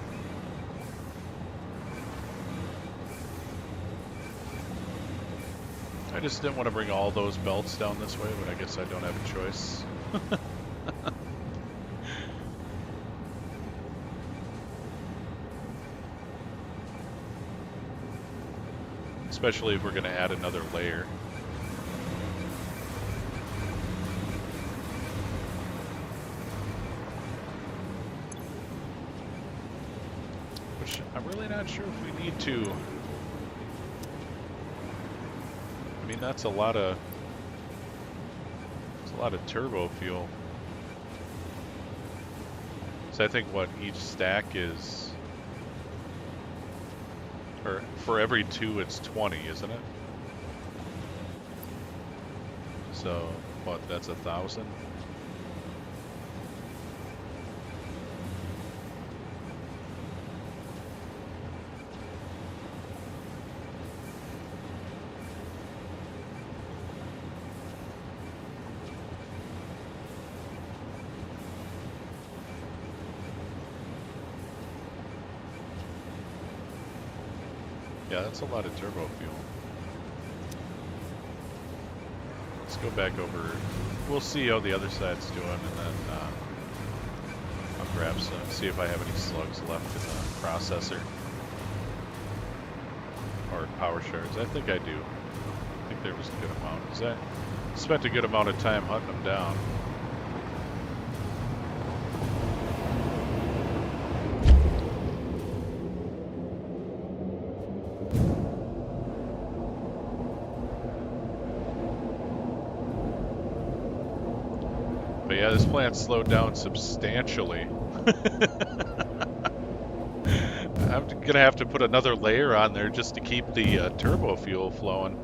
I just didn't want to bring all those belts down this way, but I guess I don't have a choice. Especially if we're going to add another layer. Which I'm really not sure if we need to. I mean, that's a lot of turbo fuel. So I think what each stack is, or for every 2 it's 20, isn't it? So what? That's 1,000. Yeah, that's a lot of turbo fuel. Let's go back over. We'll see how the other side's doing, and then I'll grab some, see if I have any slugs left in the processor. or power shards. I think I do. I think there was a good amount. Cause I spent a good amount of time hunting them down. But yeah, this plant slowed down substantially. I'm gonna have to put another layer on there just to keep the turbo fuel flowing.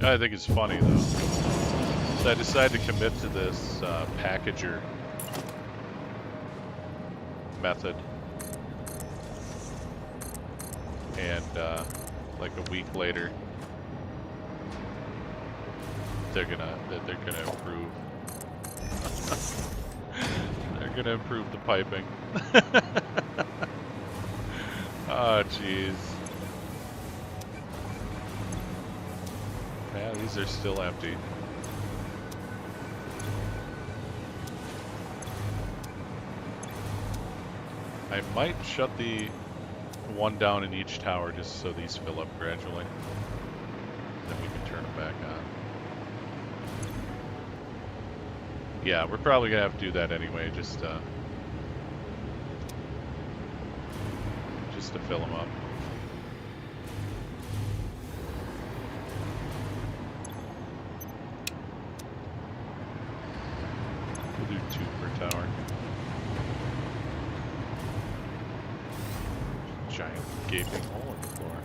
I think it's funny though. So I decided to commit to this packager method, and like a week later, they're gonna improve. They're gonna improve the piping. Oh, jeez. Yeah, these are still empty. I might shut the one down in each tower just so these fill up gradually. Then we can turn them back on. Yeah, we're probably gonna have to do that anyway, just to fill them up. We'll do 2 per tower. Giant gaping hole in the floor.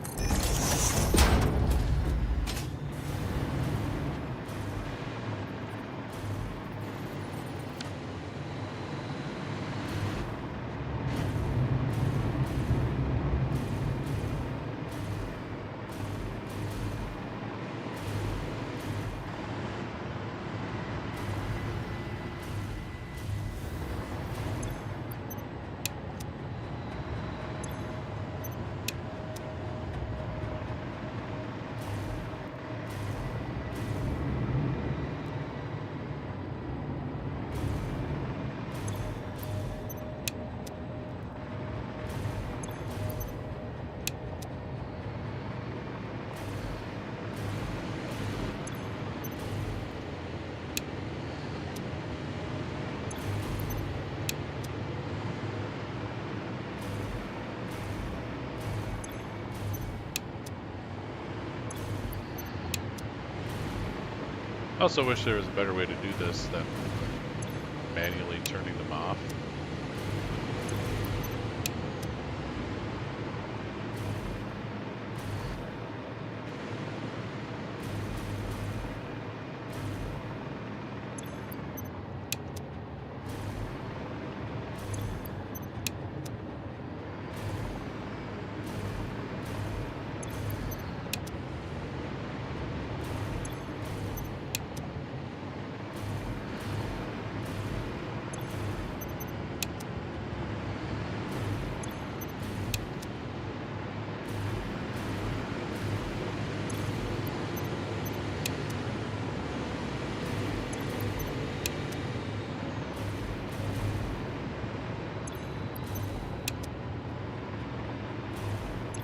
I also wish there was a better way to do this than manually turning them off.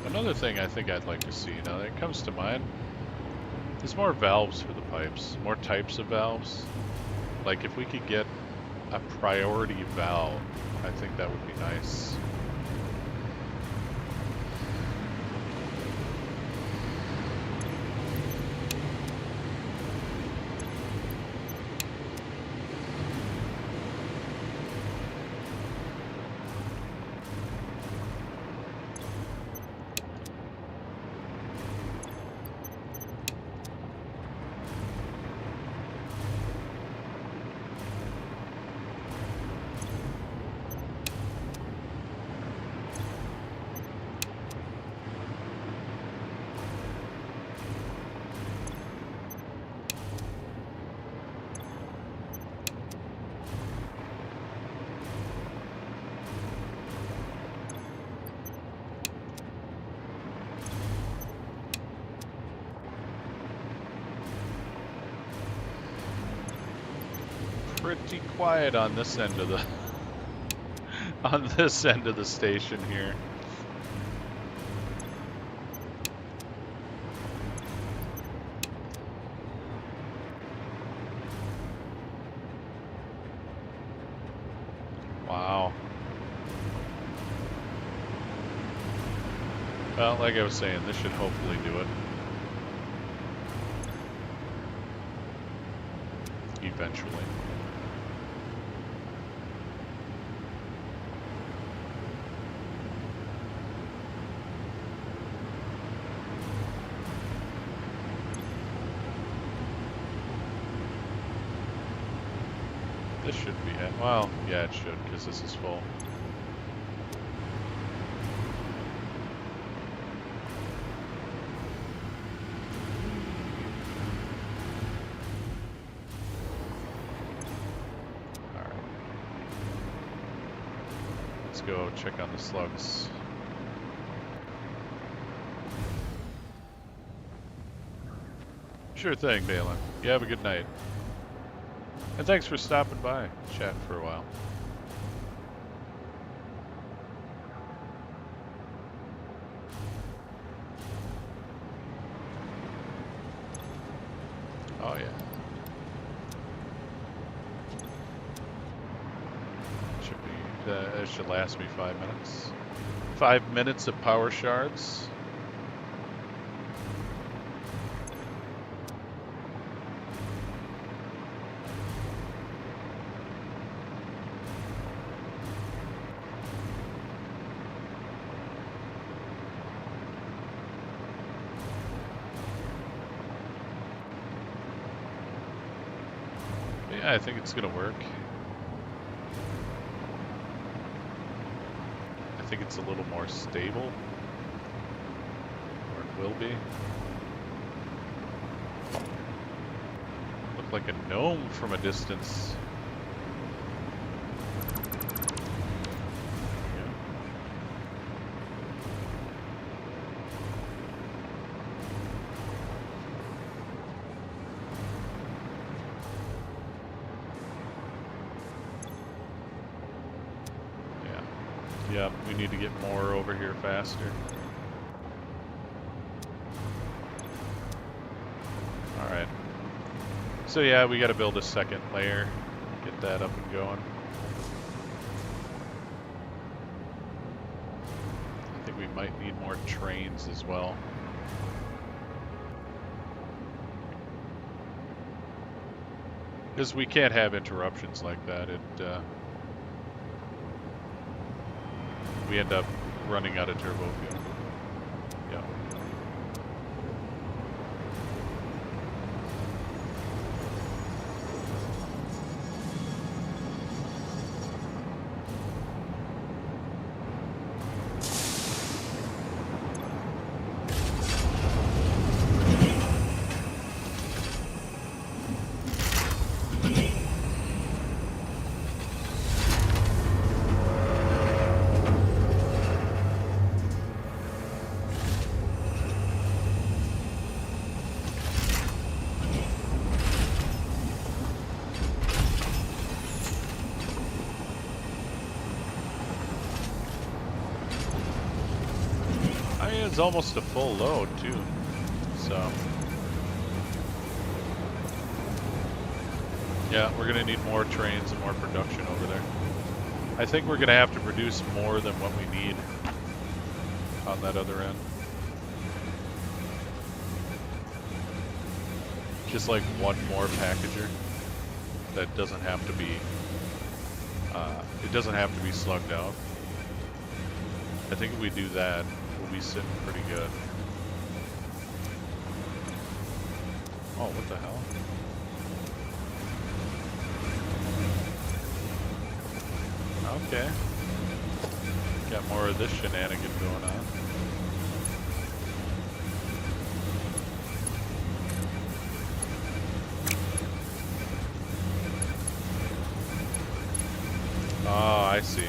Another thing I think I'd like to see, now that comes to mind, is more valves for the pipes, more types of valves. Like if we could get a priority valve, I think that would be nice. pretty quiet on this end of the on this end of the station here. Wow. Well, like I was saying, this should hopefully do it. Eventually. This should be it. Well, yeah, it should, because this is full. Alright. Let's go check on the slugs. Sure thing, Dalen. You have a good night. And thanks for stopping by, chatting for a while. Oh yeah. It should last me 5 minutes. 5 minutes of power shards. Yeah, I think it's gonna work. I think it's a little more stable, or it will be. Look like a gnome from a distance. Yeah, we need to get more over here faster. Alright. So yeah, we gotta build a second layer. Get that up and going. I think we might need more trains as well. Because we can't have interruptions like that. We end up running out of turbo fuel. Yeah. It's almost a full load too, so yeah, we're gonna need more trains and more production over there. I think we're gonna have to produce more than what we need on that other end. Just like one more packager that doesn't have to be it doesn't have to be slugged out. I think if we do that, we'll be sitting pretty good. Oh, what the hell? Okay. Got more of this shenanigan going on. Oh, I see.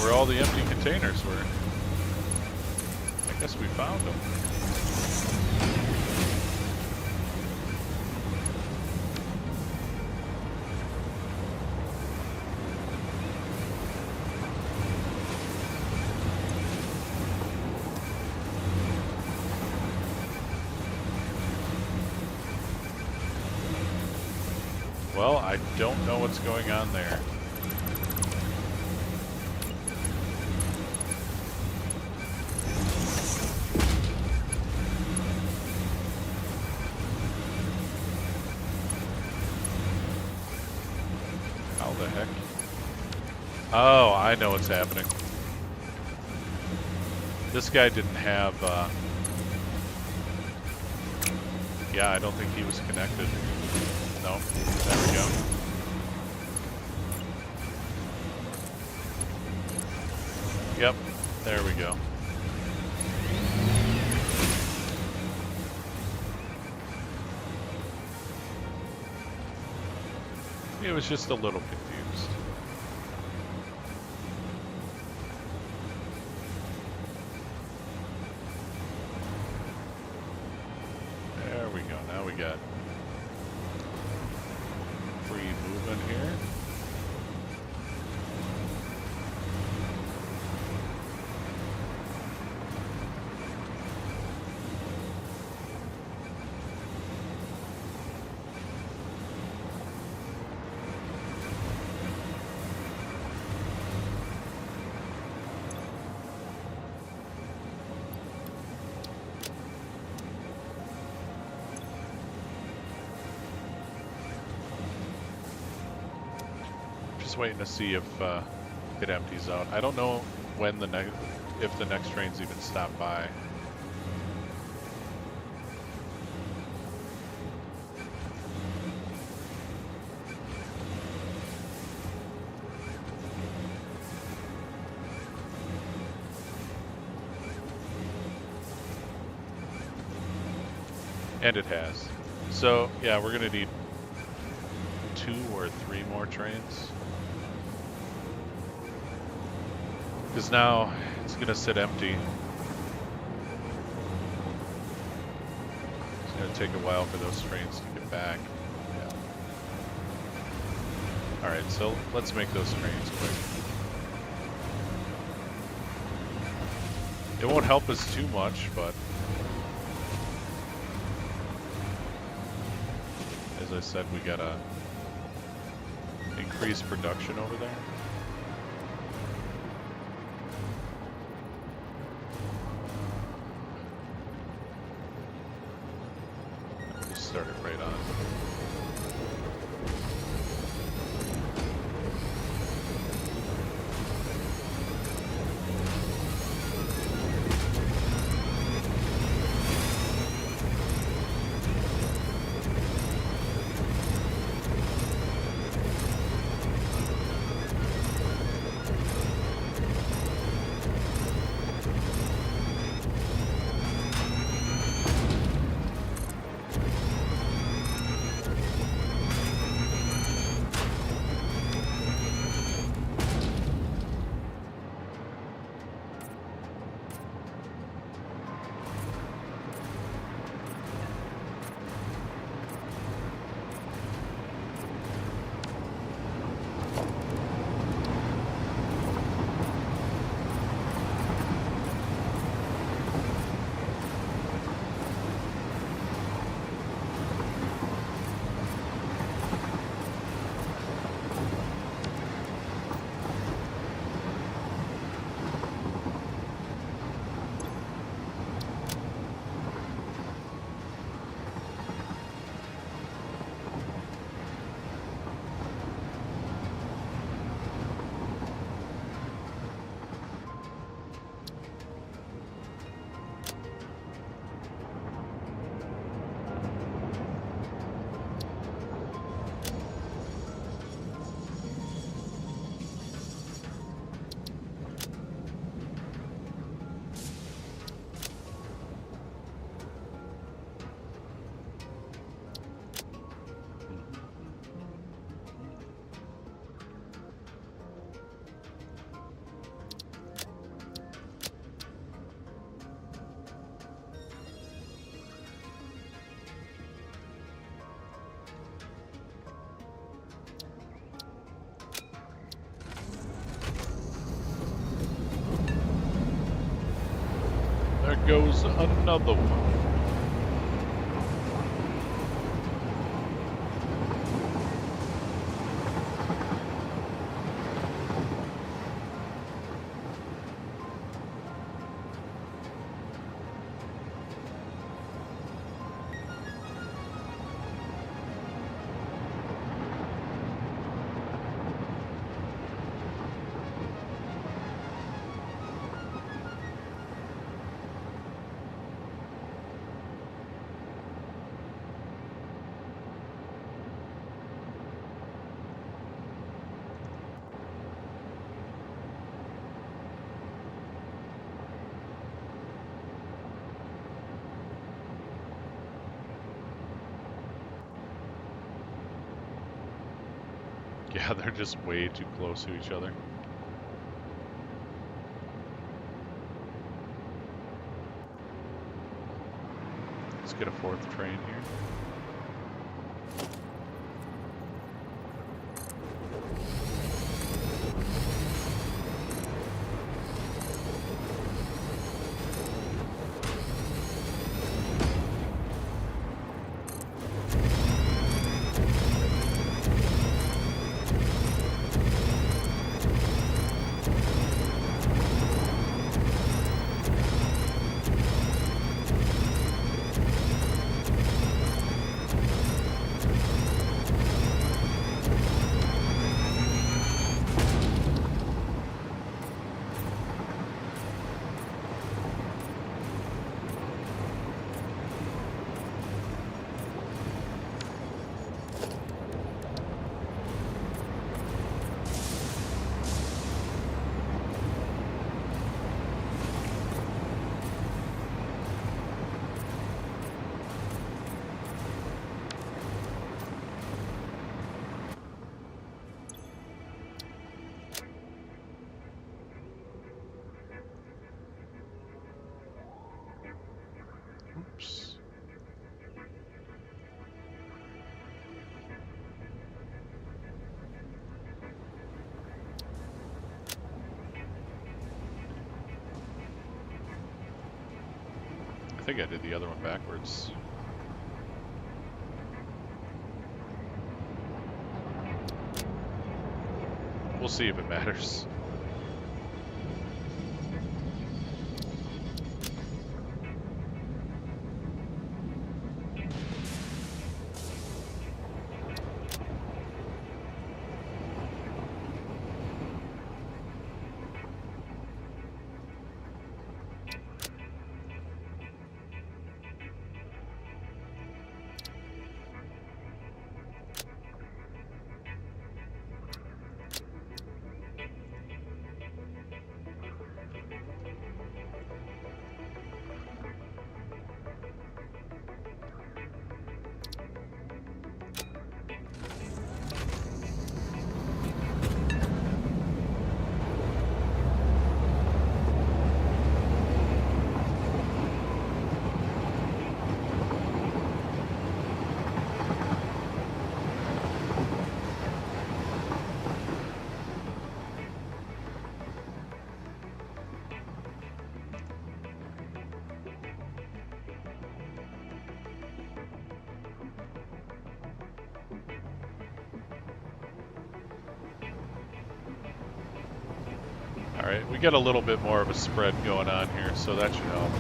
where all the empty containers were. I guess we found them. Well, I don't know what's going on there. How the heck? Oh, I know what's happening. This guy didn't have, yeah, I don't think he was connected. No, there we go. Yep, there we go. He was just a little confused. There we go, now we got free movement here. Just waiting to see if it empties out. I don't know when if the next trains even stop by. And it has. So yeah, we're gonna need 2 or 3 more trains. Because now it's going to sit empty. It's going to take a while for those trains to get back. Yeah. Alright, so let's make those trains quick. It won't help us too much, but as I said, we gotta increase production over there. Start it right on. goes another one. Yeah, they're just way too close to each other. Let's get a fourth train here. Oops. I think I did the other one backwards. We'll see if it matters. Alright, we get a little bit more of a spread going on here, so that should help.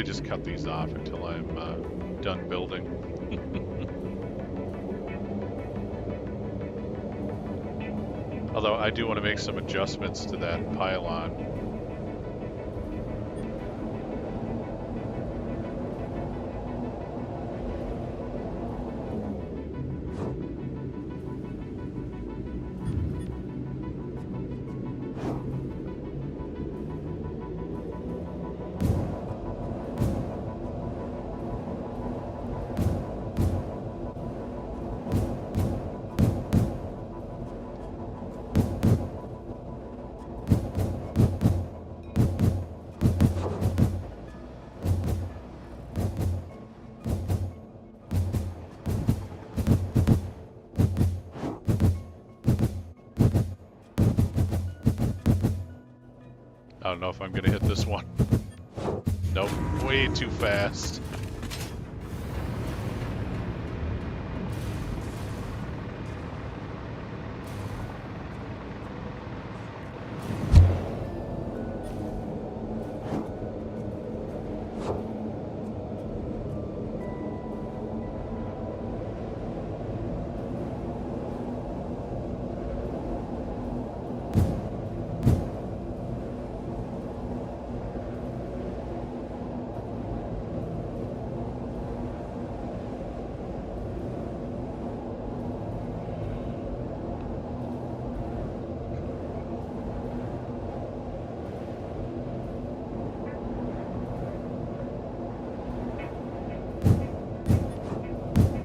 Just cut these off until I'm done building. Although I do want to make some adjustments to that pylon. I don't know if I'm gonna hit this one. Nope, way too fast.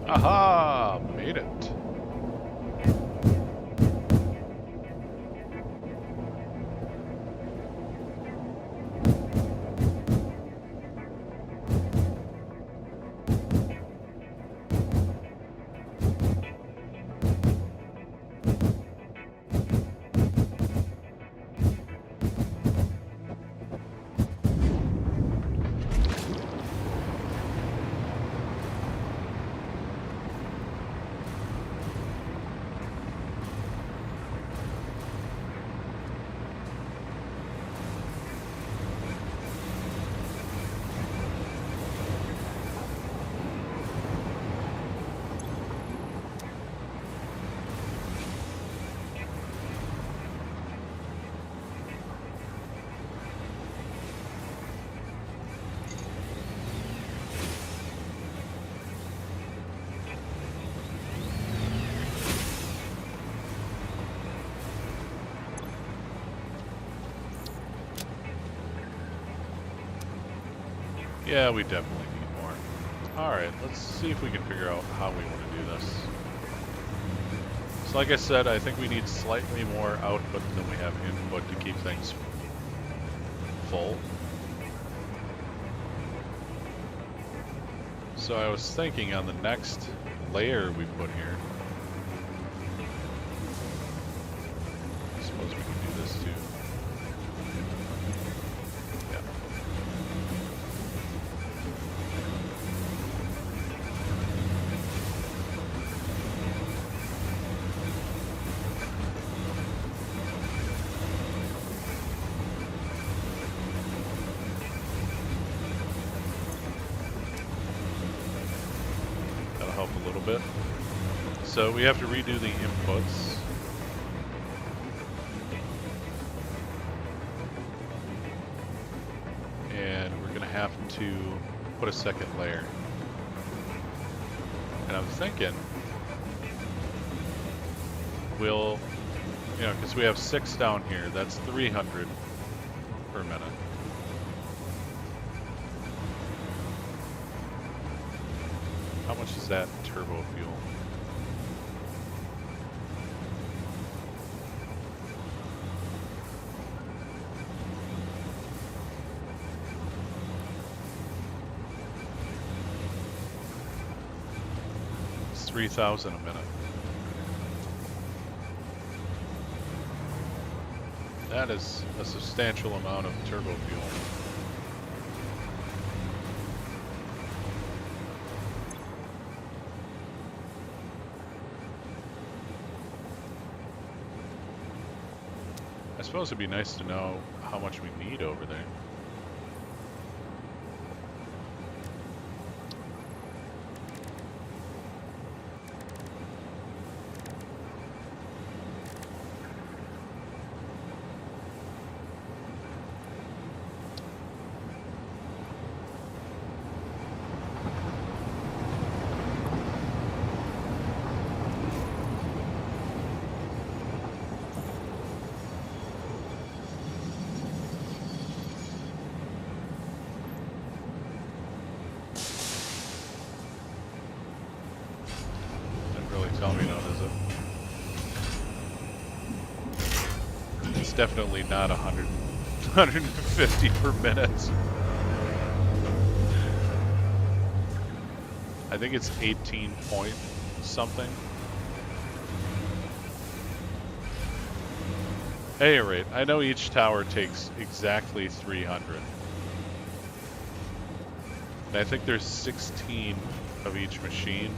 Aha! Made it. Yeah, we definitely need more. Alright, let's see if we can figure out how we want to do this. So like I said, I think we need slightly more output than we have input to keep things full. So I was thinking on the next layer we put here, I suppose we can do this too. Yeah. That'll help a little bit. So we have to redo the inputs. And we're going to have to put a second layer. And I'm thinking we'll, you know, because we have 6 down here, that's 300 per minute. How much is that turbo fuel? It's 3,000 a minute. That is a substantial amount of turbo fuel. I suppose it'd be nice to know how much we need over there. Tell me no, does it? It's definitely not 150 per minute. I think it's 18 point something. At any rate, I know each tower takes exactly 300. And I think there's 16 of each machine.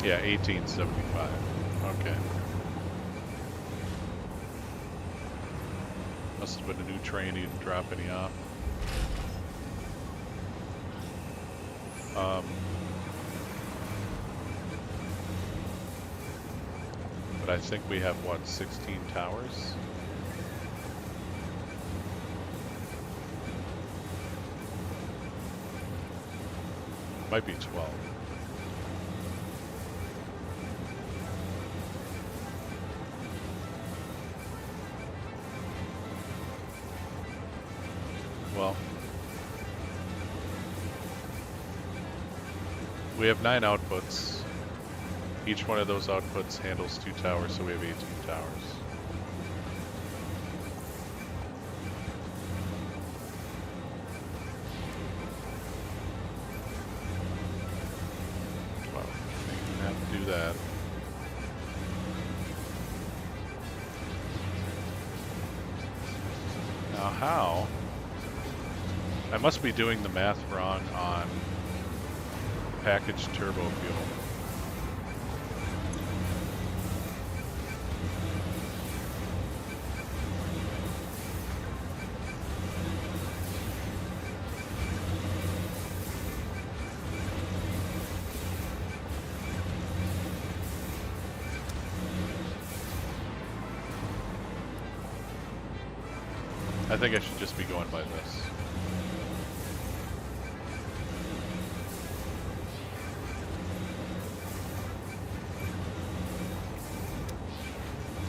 Yeah, 1875. Okay. Must have been a new train, he didn't drop any off. But I think we have, what, 16 towers? Might be 12. Well, we have 9 outputs. Each one of those outputs handles 2 towers, so we have 18 towers. Well, we don't have to do that. Now how? I must be doing the math wrong on packaged turbo fuel. I think I should just be going by this.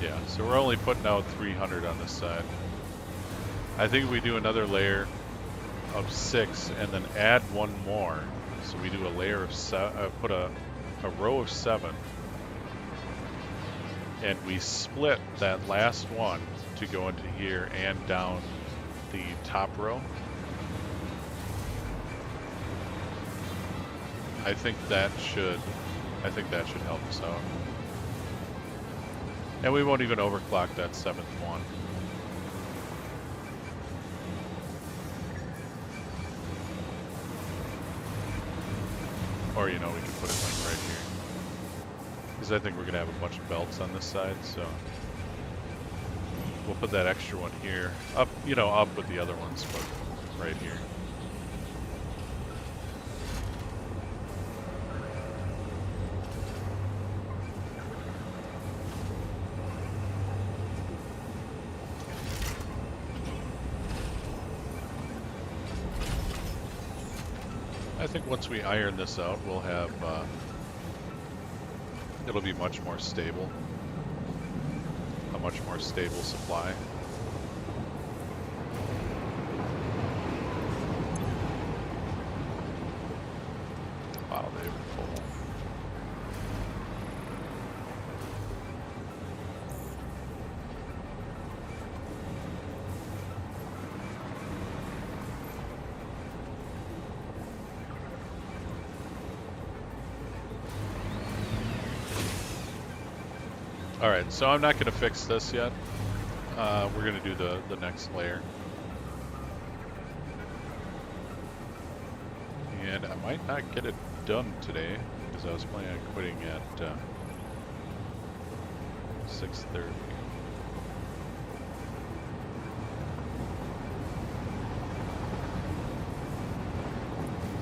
Yeah, so we're only putting out 300 on this side. I think we do another layer of 6 and then add one more. So we do a layer of put a row of 7, and we split that last one to go into here and down the top row. I think that should help us out. And we won't even overclock that 7th one. Or, you know, we can put it like right here. Because I think we're gonna have a bunch of belts on this side, so we'll put that extra one here. Up, you know, up with the other ones, but right here. I think once we iron this out, we'll have, it'll be much more stable. A much more stable supply. Wow, they were full. Alright, so I'm not going to fix this yet. We're going to do the next layer. And I might not get it done today, because I was planning on quitting at 6:30.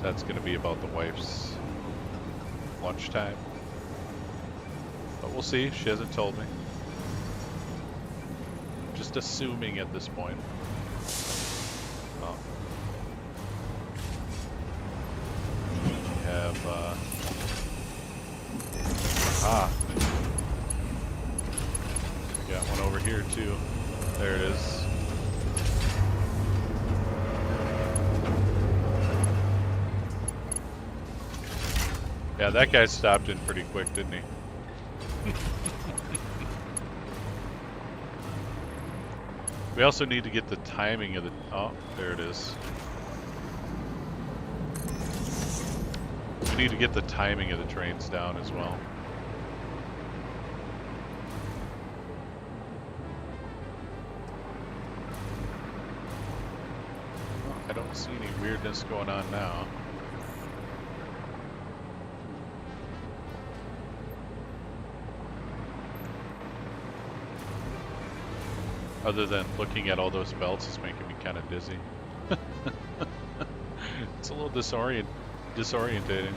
That's going to be about the wife's lunchtime. But we'll see. She hasn't told me. Just assuming at this point. Oh. We have, we got one over here too. There it is. Yeah, that guy stopped in pretty quick, didn't he? We also need to get the timing of the... Oh, there it is. We need to get the timing of the trains down as well. Well, I don't see any weirdness going on now. Other than looking at all those belts is making me kind of dizzy. It's a little disorientating.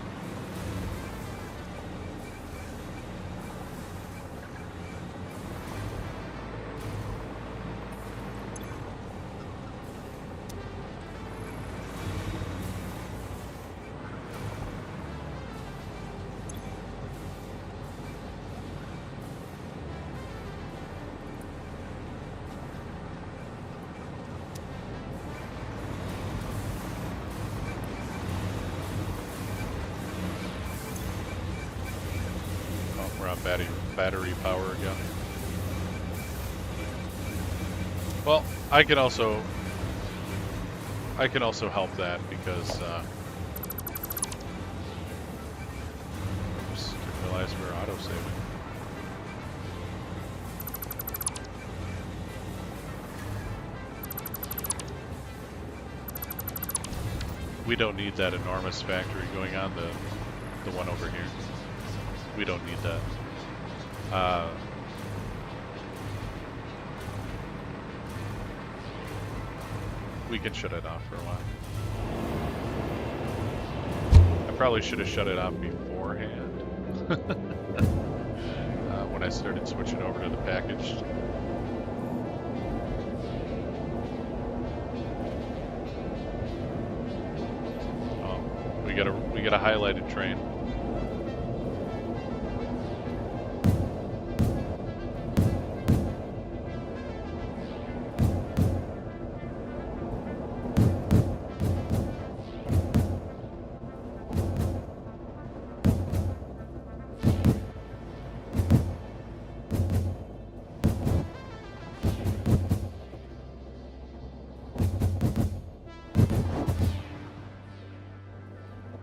We're on battery power again. Well, I can also help that because oops, didn't realize we were auto-saving. We don't need that enormous factory going on the one over here. We don't need that. We can shut it off for a while. I probably should have shut it off beforehand. When I started switching over to the packaged. Oh, we got a highlighted train.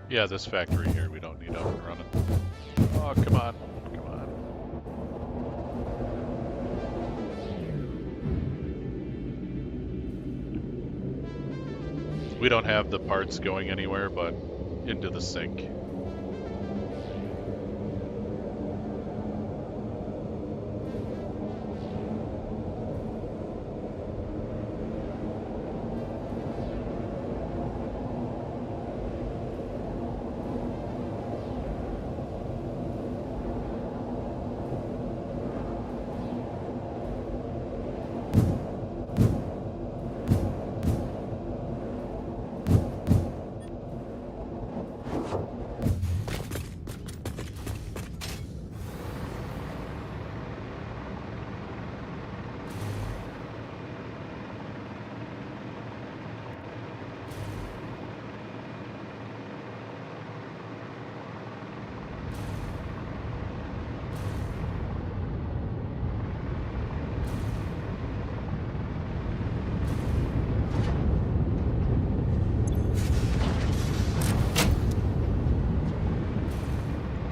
Yeah, this factory here we don't need up and running. Oh, come on. Come on. We don't have the parts going anywhere but into the sink.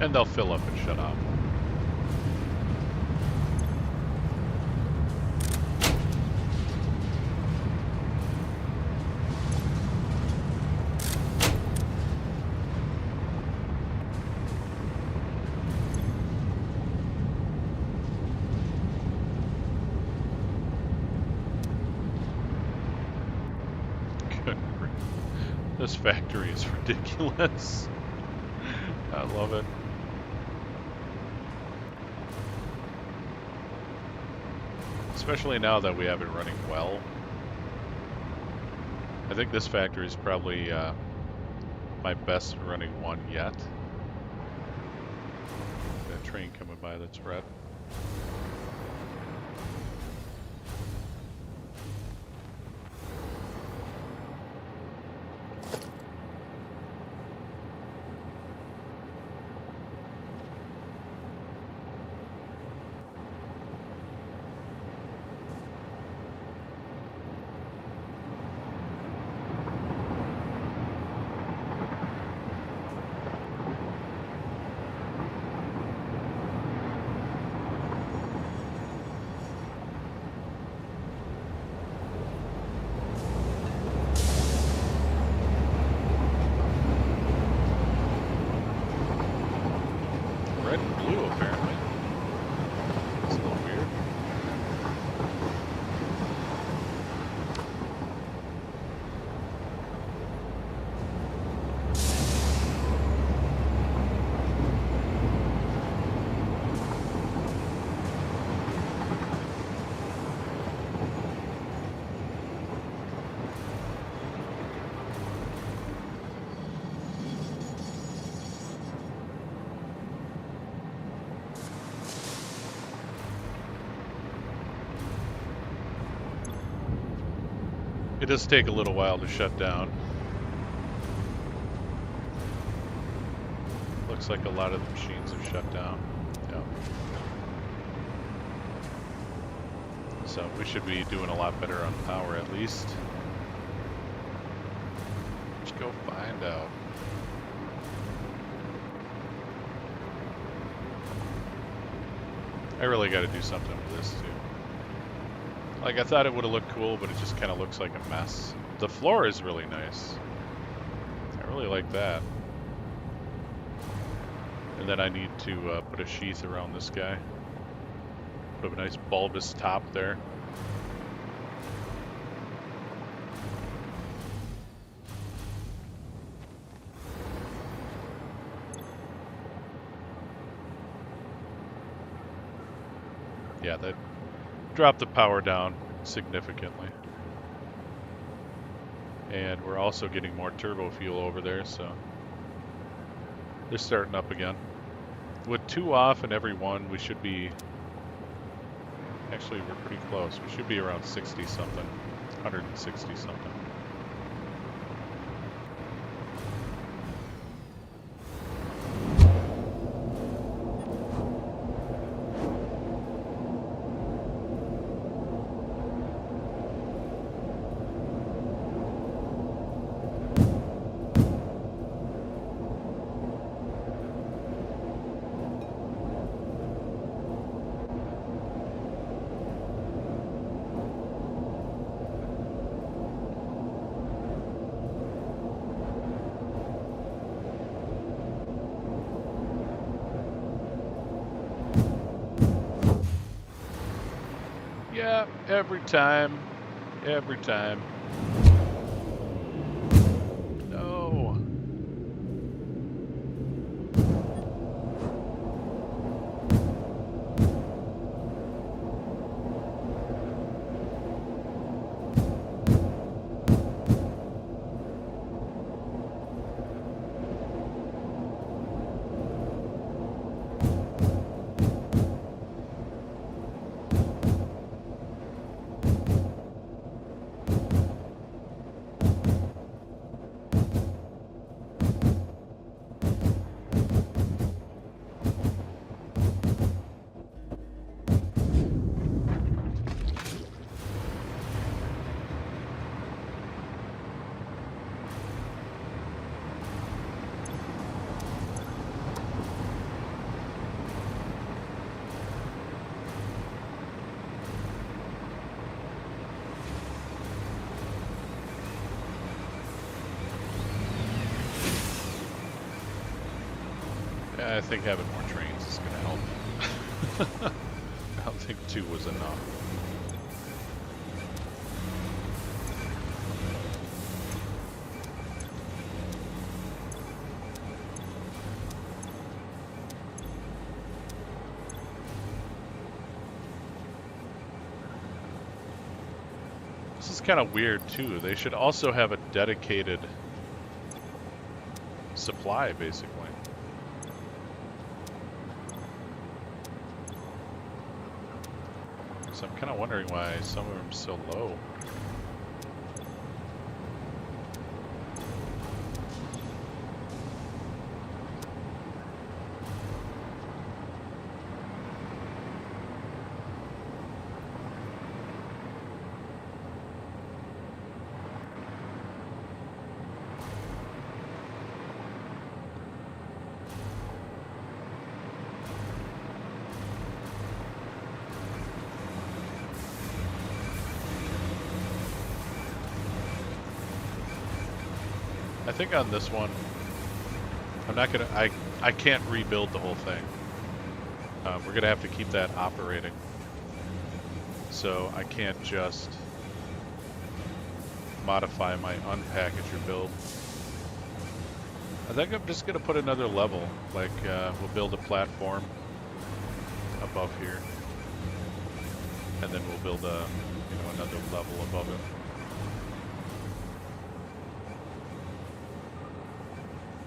And they'll fill up and shut off. Good grief. This factory is ridiculous. I love it. Especially now that we have it running well. I think this factory is probably my best running one yet. That train coming by that's red. red and blue, apparently. It's a little weird. It does take a little while to shut down. Looks like a lot of the machines have shut down. Yeah. So we should be doing a lot better on power at least. Let's go find out. I really got to do something with this too. Like, I thought it would have looked cool, but it just kind of looks like a mess. The floor is really nice. I really like that. And then I need to put a sheath around this guy. Put a nice bulbous top there. Yeah, that dropped the power down significantly. And we're also getting more turbo fuel over there, so they're starting up again. With 2 off and every 1, we should be, actually we're pretty close. We should be around 60 something, 160 something. Yeah, every time. Every time. No. I think having more trains is going to help. I don't think 2 was enough. This is kind of weird too. They should also have a dedicated supply, basically. So I'm kind of wondering why some of them are so low. I think on this one, I'm not gonna, I can't rebuild the whole thing. we're going to have to keep that operating. So I can't just modify my unpackager build. I think I'm just going to put another level, like we'll build a platform above here. And then we'll build a, another level above it.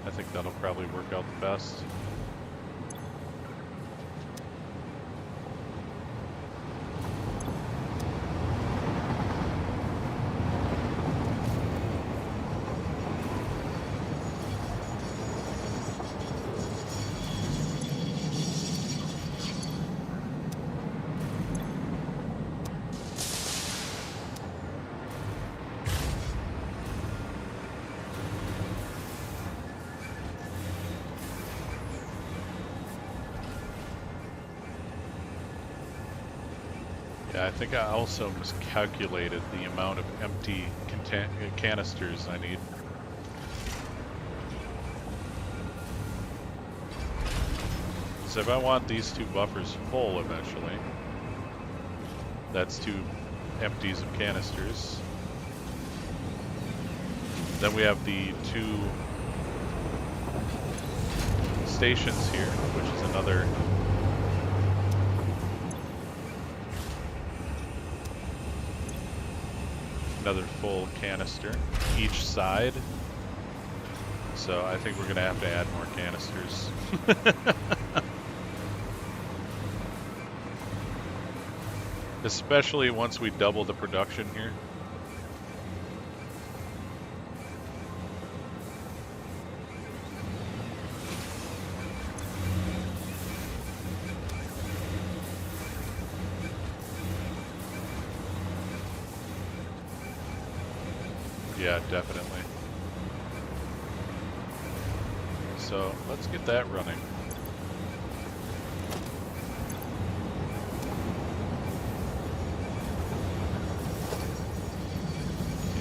I think that'll probably work out the best. Yeah, I think I also miscalculated the amount of empty canisters I need. So if I want these two buffers full eventually, that's 2 empties of canisters. Then we have the 2 stations here, which is another full canister each side. So I think we're going to have to add more canisters. Especially once we double the production here. Yeah, definitely. So let's get that running.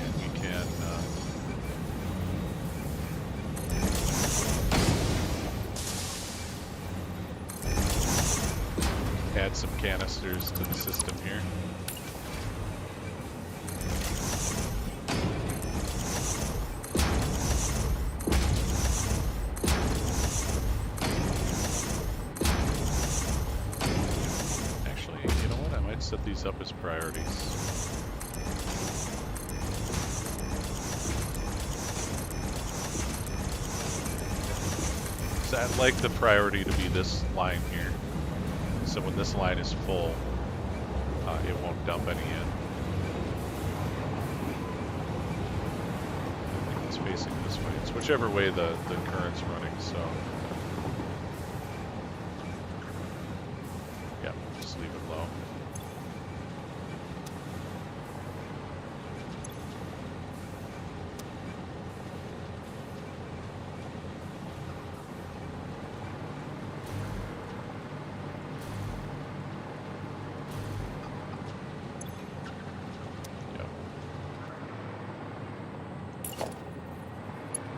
And we can add some canisters to the system here. Set these up as priorities. So I'd like the priority to be this line here. So when this line is full, it won't dump any in. I think it's facing this way. It's whichever way the current's running, so. Yeah, just leave it low.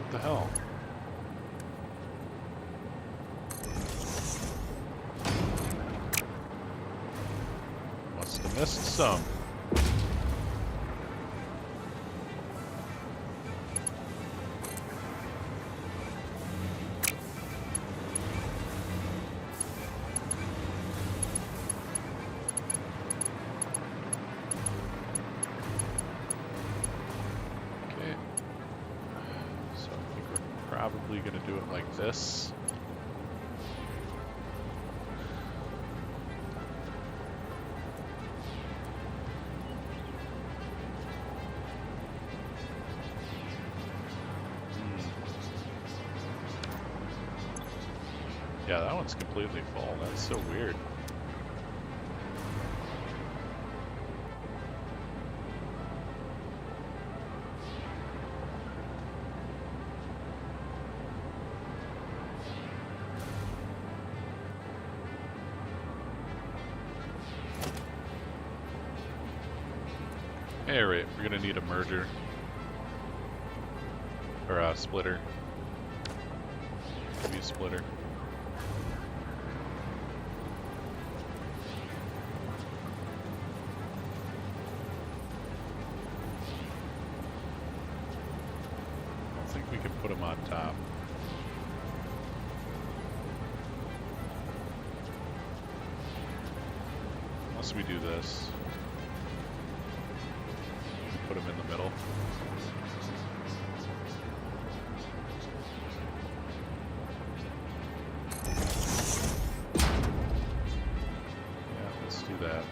What the hell? Must have missed some. Probably going to do it like this. Yeah, that one's completely full. That's so weird. Hey, right, we're gonna need a merger. Or a splitter. Maybe a splitter. Unless we do this. Put them in the middle. Yeah, let's do that.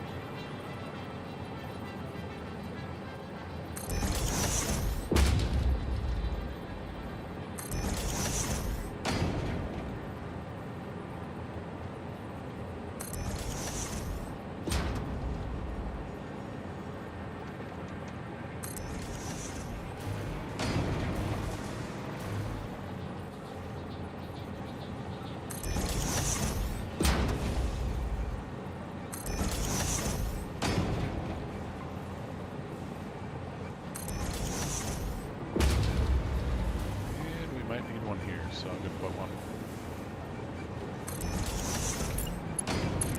So I'm gonna put one.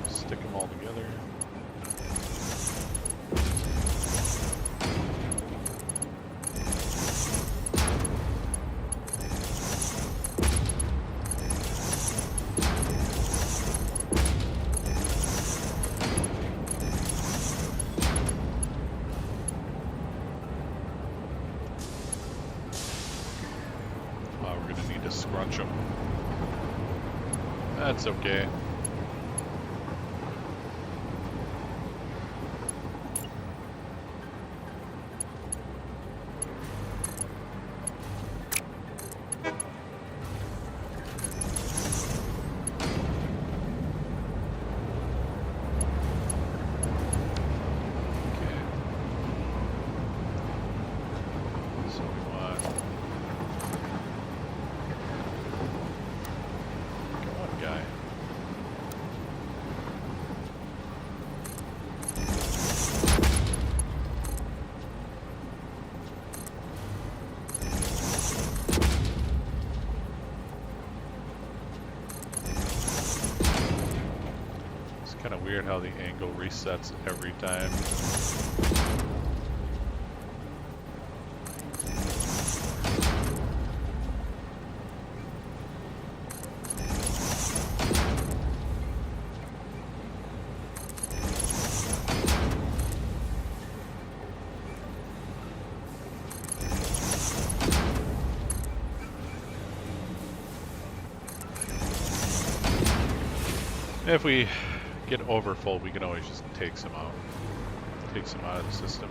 Stick them all together. We're gonna need to scrunch them. That's okay. Kind of weird how the angle resets every time. If we get overfull, we can always just take some out. Take some out of the system.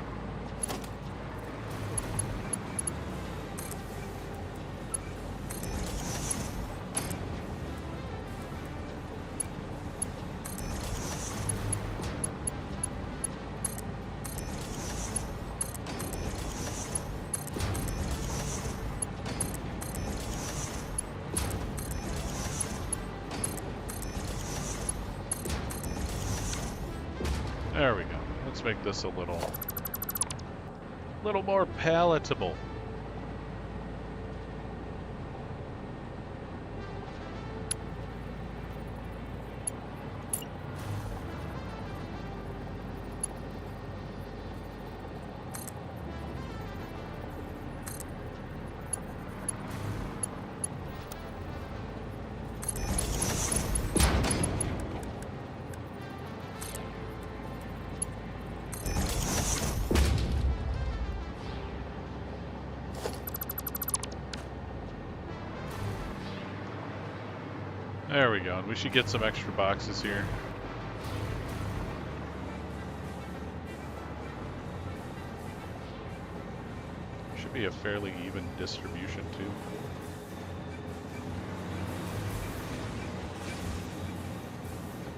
There we go. Let's make this a little more palatable. There we go, and we should get some extra boxes here. Should be a fairly even distribution too.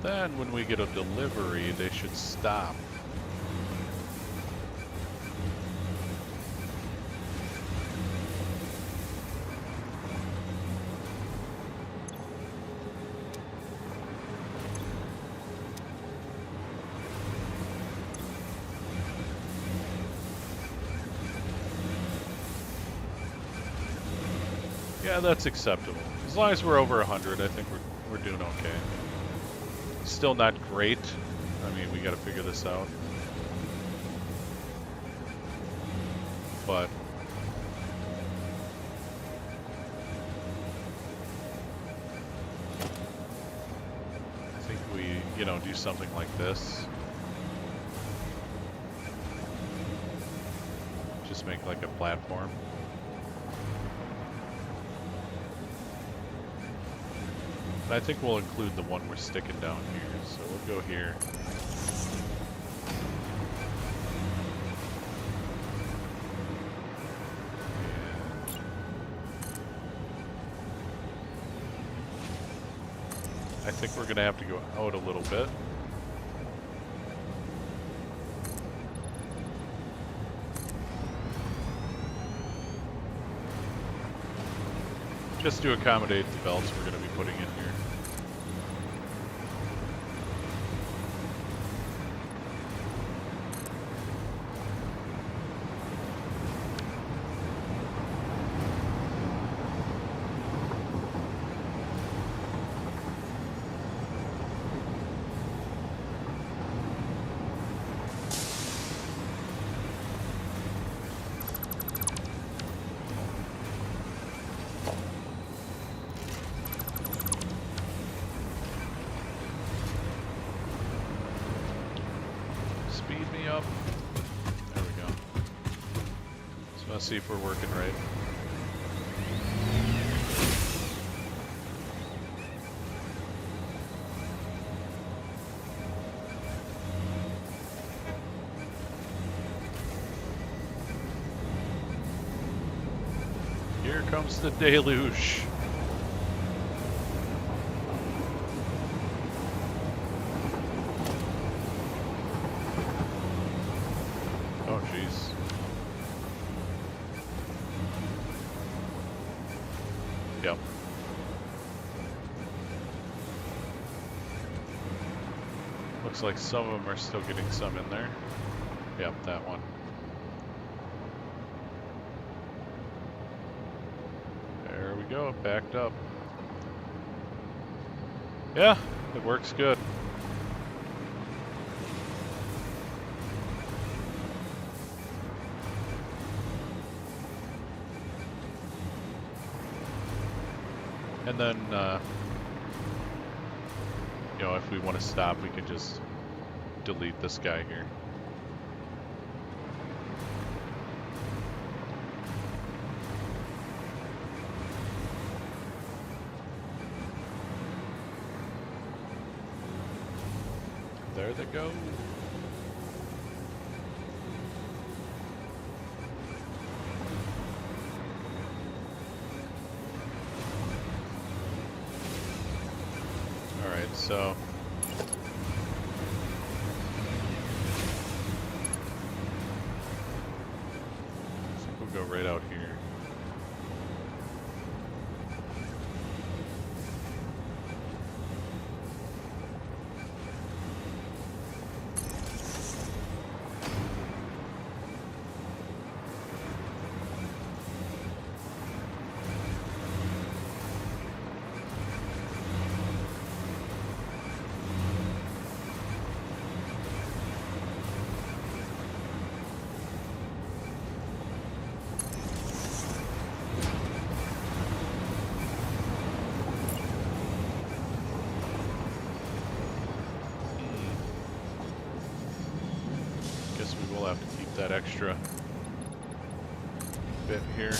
Then when we get a delivery, they should stop. Yeah, that's acceptable. As long as we're over 100, I think we're doing okay. Still not great. I mean, we got to figure this out. But I think we, do something like this. Just make like a platform. And I think we'll include the one we're sticking down here, so we'll go here. And I think we're gonna have to go out a little bit. Just to accommodate the belts we're going to be putting in here. Speed me up. There we go. So let's see if we're working right. Here comes the deluge. Oh, jeez. Yep. Looks like some of them are still getting some in there. Yep, that one. There we go, backed up. Yeah, it works good. And then, you know, if we want to stop, we can just delete this guy here. There they go. Alright, so I think we'll go right out here. Guess we will have to keep that extra bit here.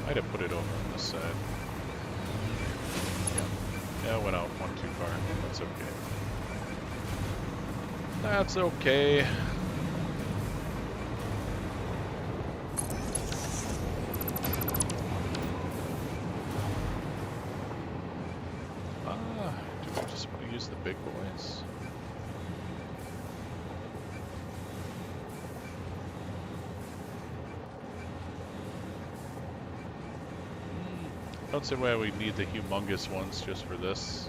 Might have put it over on this side. Yeah, it went out one too far. That's okay. That's okay. Do we just want to use the big boys? Don't see why we need the humongous ones just for this.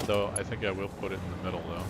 Though, I think I will put it in the middle though.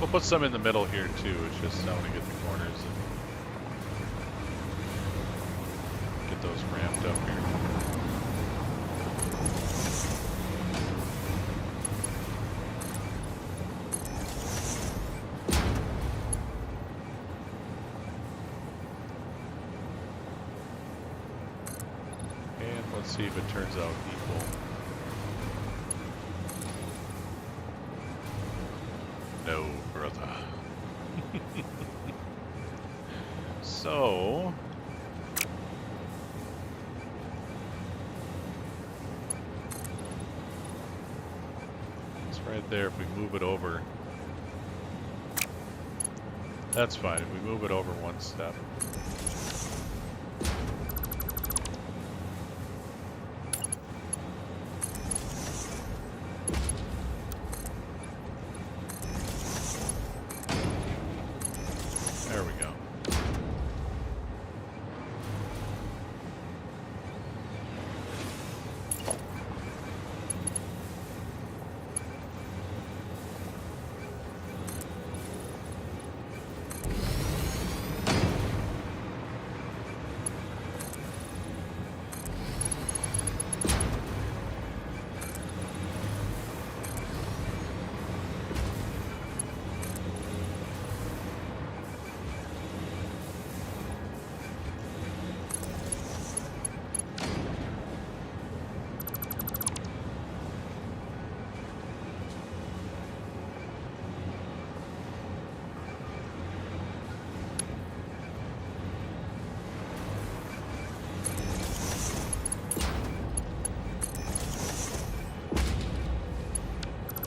We'll put some in the middle here too. It's just I want to get the corners and get those ramped up here. And let's see if it turns out equal. No, brother. So it's right there. If we move it over, that's fine. If we move it over one step. There we go.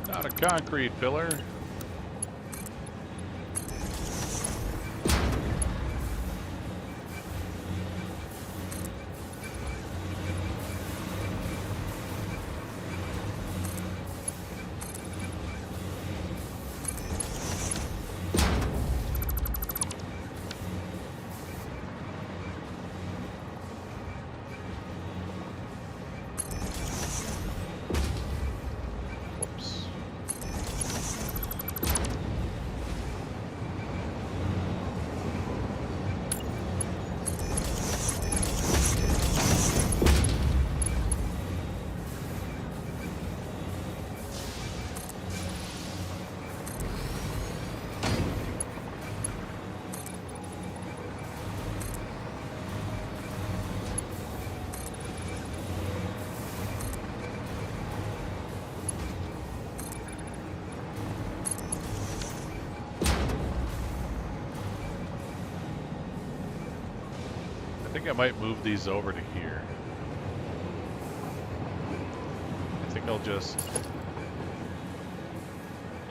Not a concrete pillar. Whoops. I think I might move these over to here. I think I'll just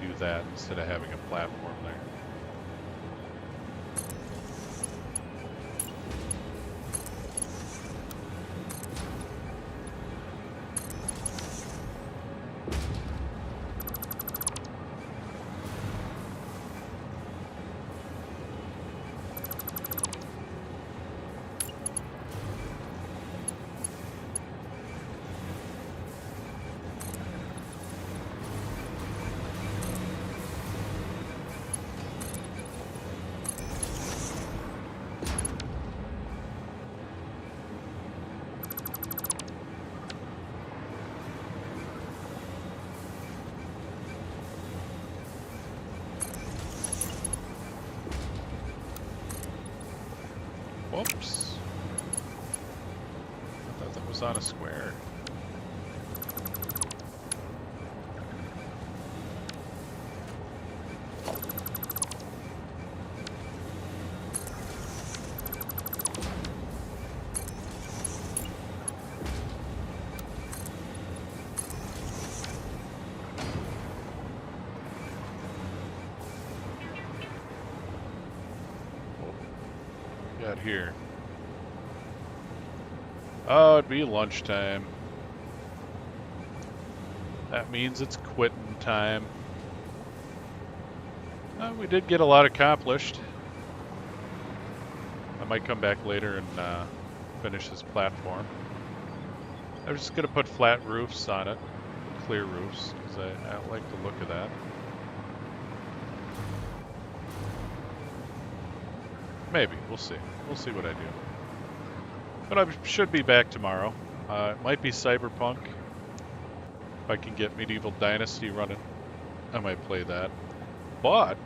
do that instead of having a platform there. Whoops. I thought that was on a square. Got here. Oh, it'd be lunchtime. That means it's quitting time. We did get a lot accomplished. I might come back later and finish this platform. I'm just going to put flat roofs on it, clear roofs, because I like the look of that. Maybe. We'll see. We'll see what I do. But I should be back tomorrow. It might be Cyberpunk. If I can get Medieval Dynasty running, I might play that. But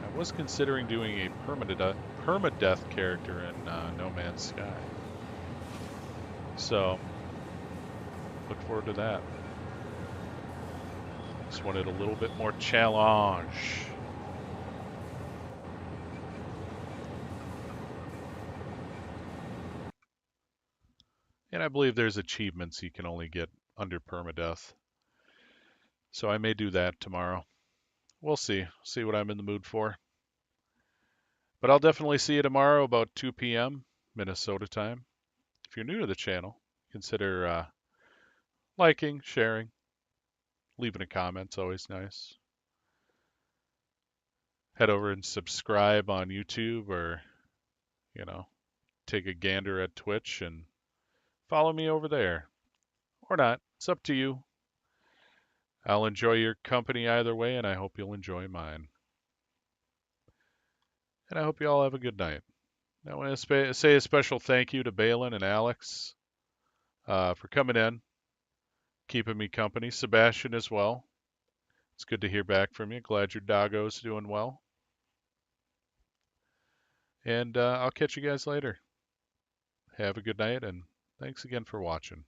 I was considering doing a permadeath character in No Man's Sky. So, look forward to that. Just wanted a little bit more challenge. And I believe there's achievements you can only get under permadeath. So I may do that tomorrow. We'll see. See what I'm in the mood for. But I'll definitely see you tomorrow about 2 p.m. Minnesota time. If you're new to the channel, consider liking, sharing, leaving a comment's always nice. Head over and subscribe on YouTube or, take a gander at Twitch and follow me over there. Or not. It's up to you. I'll enjoy your company either way, and I hope you'll enjoy mine. And I hope you all have a good night. I want to say a special thank you to Balin and Alex for coming in, keeping me company. Sebastian as well. It's good to hear back from you. Glad your doggo's doing well. And I'll catch you guys later. Have a good night, and thanks again for watching.